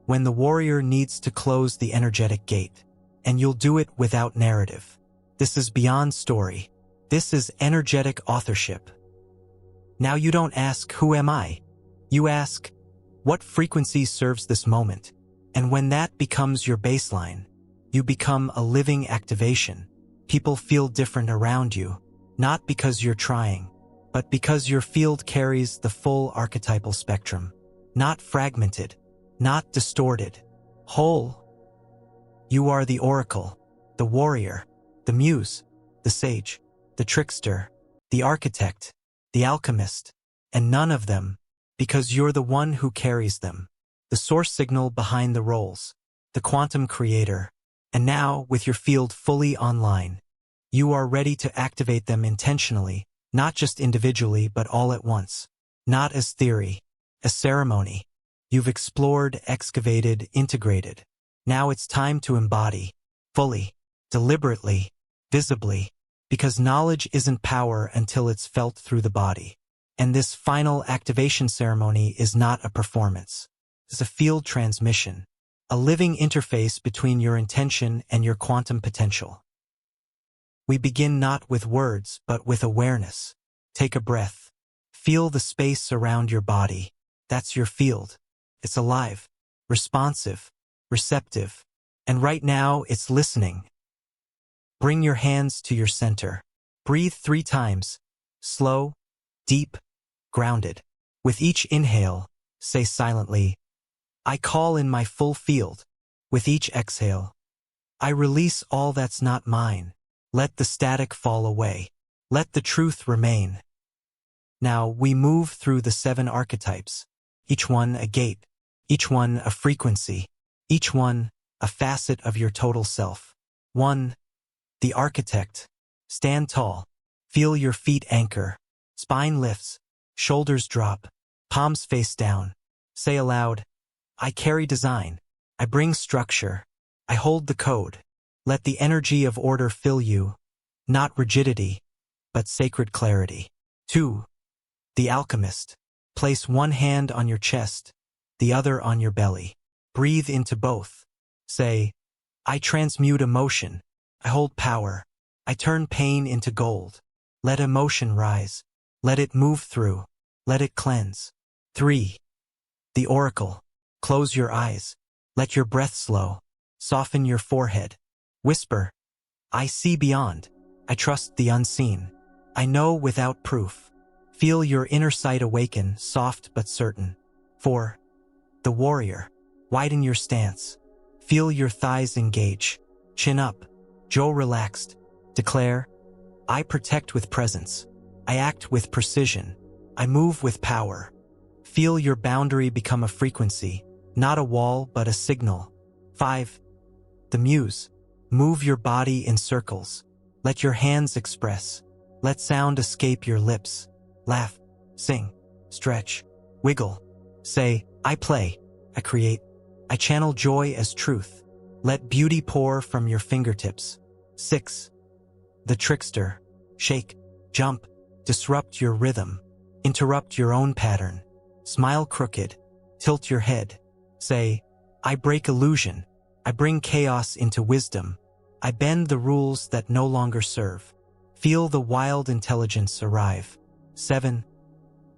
when the warrior needs to close the energetic gate, and you'll do it without narrative. This is beyond story. This is energetic authorship. Now you don't ask, who am I? You ask, what frequency serves this moment? And when that becomes your baseline, you become a living activation. People feel different around you, not because you're trying, but because your field carries the full archetypal spectrum. Not fragmented, not distorted, whole. You are the oracle, the warrior, the muse, the sage, the trickster, the architect, the alchemist, and none of them, because you're the one who carries them, the source signal behind the roles, the quantum creator. And now, with your field fully online, you are ready to activate them intentionally, not just individually but all at once. Not as theory, as ceremony. You've explored, excavated, integrated. Now it's time to embody, fully, deliberately, visibly, because knowledge isn't power until it's felt through the body. And this final activation ceremony is not a performance. It's a field transmission, a living interface between your intention and your quantum potential. We begin not with words, but with awareness. Take a breath. Feel the space around your body. That's your field. It's alive, responsive, receptive, and right now it's listening. Bring your hands to your center. Breathe 3 times, slow, deep, grounded. With each inhale, say silently, I call in my full field. With each exhale, I release all that's not mine. Let the static fall away. Let the truth remain. Now we move through the 7 archetypes, each one a gate, each one a frequency, each one a facet of your total self. 1. The architect. Stand tall. Feel your feet anchor. Spine lifts. Shoulders drop. Palms face down. Say aloud, I carry design. I bring structure. I hold the code. Let the energy of order fill you. Not rigidity, but sacred clarity. 2. The alchemist. Place one hand on your chest, the other on your belly. Breathe into both. Say, I transmute emotion. I hold power. I turn pain into gold. Let emotion rise. Let it move through. Let it cleanse. 3. The oracle. Close your eyes. Let your breath slow. Soften your forehead. Whisper, I see beyond. I trust the unseen. I know without proof. Feel your inner sight awaken, soft but certain. 4. The warrior. Widen your stance. Feel your thighs engage. Chin up. Jaw relaxed. Declare, I protect with presence. I act with precision. I move with power. Feel your boundary become a frequency, not a wall but a signal. 5. The muse. Move your body in circles. Let your hands express. Let sound escape your lips. Laugh, sing, stretch, wiggle. Say, I play, I create, I channel joy as truth. Let beauty pour from your fingertips. 6. The trickster. Shake, jump, disrupt your rhythm. Interrupt your own pattern. Smile crooked, tilt your head. Say, I break illusion. I bring chaos into wisdom. I bend the rules that no longer serve. Feel the wild intelligence arrive. 7.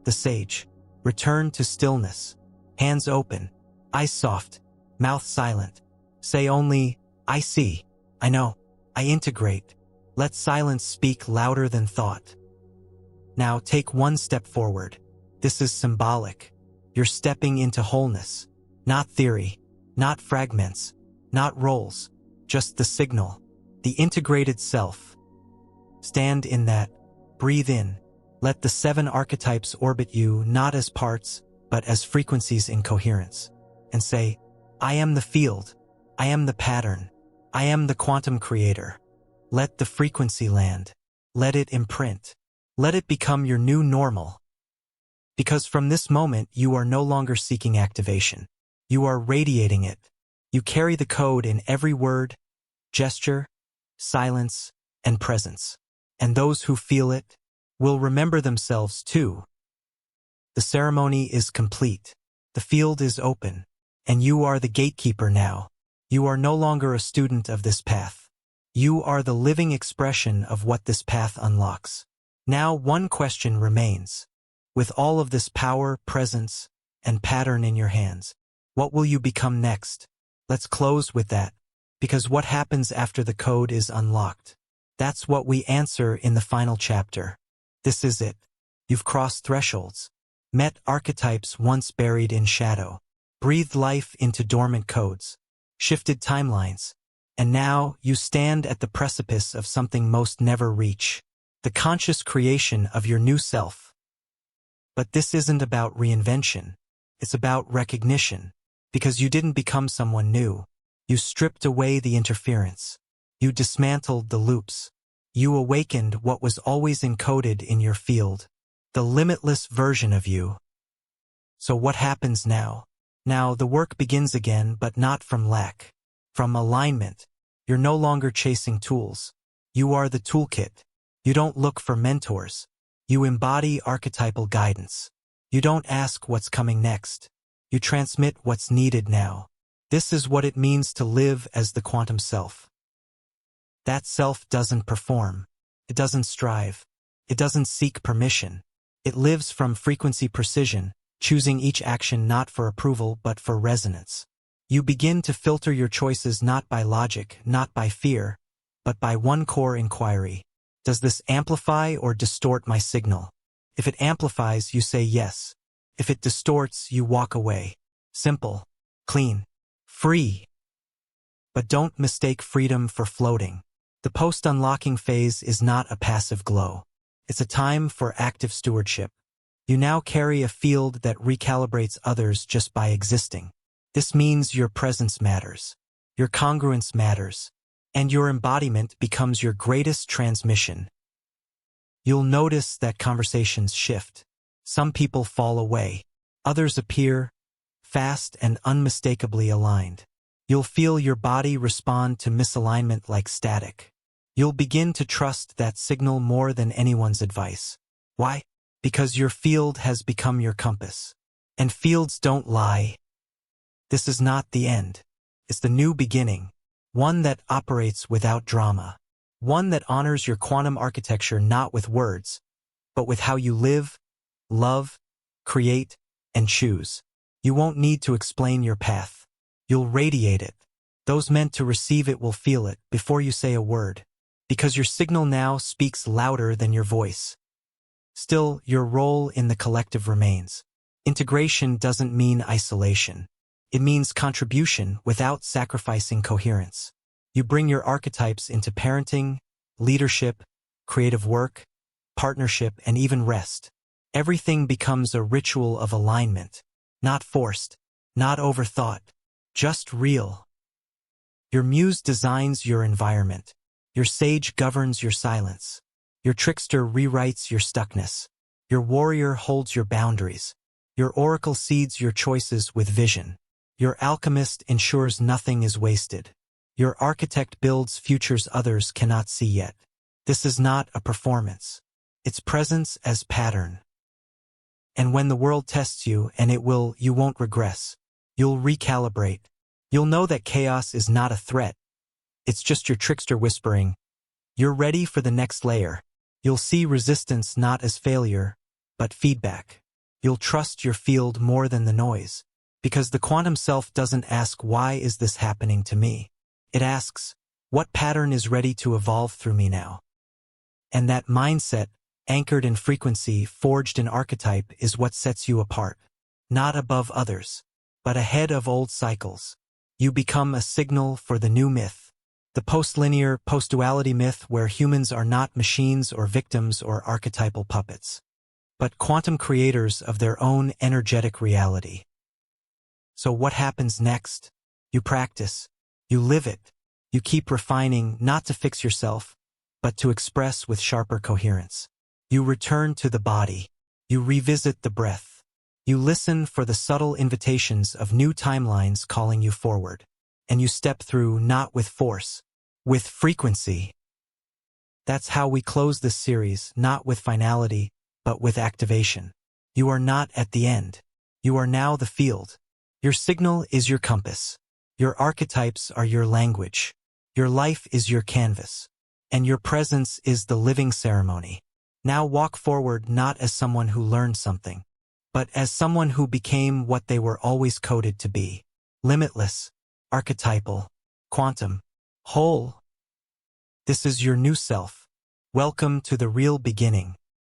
The sage. Return to stillness. Hands open, eyes soft, mouth silent. Say only, I see, I know, I integrate. Let silence speak louder than thought. Now take one step forward. This is symbolic. You're stepping into wholeness. Not theory, not fragments, not roles, just the signal, the integrated self. Stand in that, breathe in. Let the 7 archetypes orbit you not as parts, but as frequencies in coherence. And say, I am the field, I am the pattern, I am the quantum creator. Let the frequency land. Let it imprint. Let it become your new normal. Because from this moment, you are no longer seeking activation. You are radiating it. You carry the code in every word, gesture, silence, and presence. And those who feel it will remember themselves too. The ceremony is complete. The field is open. And you are the gatekeeper now. You are no longer a student of this path. You are the living expression of what this path unlocks. Now one question remains. With all of this power, presence, and pattern in your hands, what will you become next? Let's close with that, because what happens after the code is unlocked? That's what we answer in the final chapter. This is it. You've crossed thresholds, met archetypes once buried in shadow, breathed life into dormant codes, shifted timelines, and now you stand at the precipice of something most never reach, the conscious creation of your new self. But this isn't about reinvention. It's about recognition, because you didn't become someone new. You stripped away the interference. You dismantled the loops. You awakened what was always encoded in your field, the limitless version of you. So what happens now? Now the work begins again, but not from lack. From alignment. You're no longer chasing tools. You are the toolkit. You don't look for mentors. You embody archetypal guidance. You don't ask what's coming next. You transmit what's needed now. This is what it means to live as the quantum self. That self doesn't perform. It doesn't strive. It doesn't seek permission. It lives from frequency precision, choosing each action not for approval but for resonance. You begin to filter your choices not by logic, not by fear, but by one core inquiry. Does this amplify or distort my signal? If it amplifies, you say yes. If it distorts, you walk away. Simple, clean, free. But don't mistake freedom for floating. The post-unlocking phase is not a passive glow. It's a time for active stewardship. You now carry a field that recalibrates others just by existing. This means your presence matters. Your congruence matters. And your embodiment becomes your greatest transmission. You'll notice that conversations shift. Some people fall away. Others appear, fast and unmistakably aligned. You'll feel your body respond to misalignment like static. You'll begin to trust that signal more than anyone's advice. Why? Because your field has become your compass. And fields don't lie. This is not the end. It's the new beginning. One that operates without drama. One that honors your quantum architecture not with words, but with how you live, love, create, and choose. You won't need to explain your path. You'll radiate it. Those meant to receive it will feel it before you say a word, because your signal now speaks louder than your voice. Still, your role in the collective remains. Integration doesn't mean isolation. It means contribution without sacrificing coherence. You bring your archetypes into parenting, leadership, creative work, partnership, and even rest. Everything becomes a ritual of alignment, not forced, not overthought, just real. Your muse designs your environment. Your sage governs your silence. Your trickster rewrites your stuckness. Your warrior holds your boundaries. Your oracle seeds your choices with vision. Your alchemist ensures nothing is wasted. Your architect builds futures others cannot see yet. This is not a performance. It's presence as pattern. And when the world tests you, and it will, you won't regress. You'll recalibrate. You'll know that chaos is not a threat. It's just your trickster whispering, "You're ready for the next layer." You'll see resistance not as failure, but feedback. You'll trust your field more than the noise. Because the quantum self doesn't ask, "Why is this happening to me?" It asks, "What pattern is ready to evolve through me now?" And that mindset, anchored in frequency, forged in archetype, is what sets you apart. Not above others, but ahead of old cycles. You become a signal for the new myth. The postlinear, post-duality myth where humans are not machines or victims or archetypal puppets, but quantum creators of their own energetic reality. So what happens next? You practice. You live it. You keep refining, not to fix yourself, but to express with sharper coherence. You return to the body. You revisit the breath. You listen for the subtle invitations of new timelines calling you forward. And you step through not with force, with frequency. That's how we close this series, not with finality, but with activation. You are not at the end. You are now the field. Your signal is your compass. Your archetypes are your language. Your life is your canvas. And your presence is the living ceremony. Now walk forward not as someone who learned something, but as someone who became what they were always coded to be. Limitless, archetypal, quantum, whole. This is your new self. Welcome to the real beginning.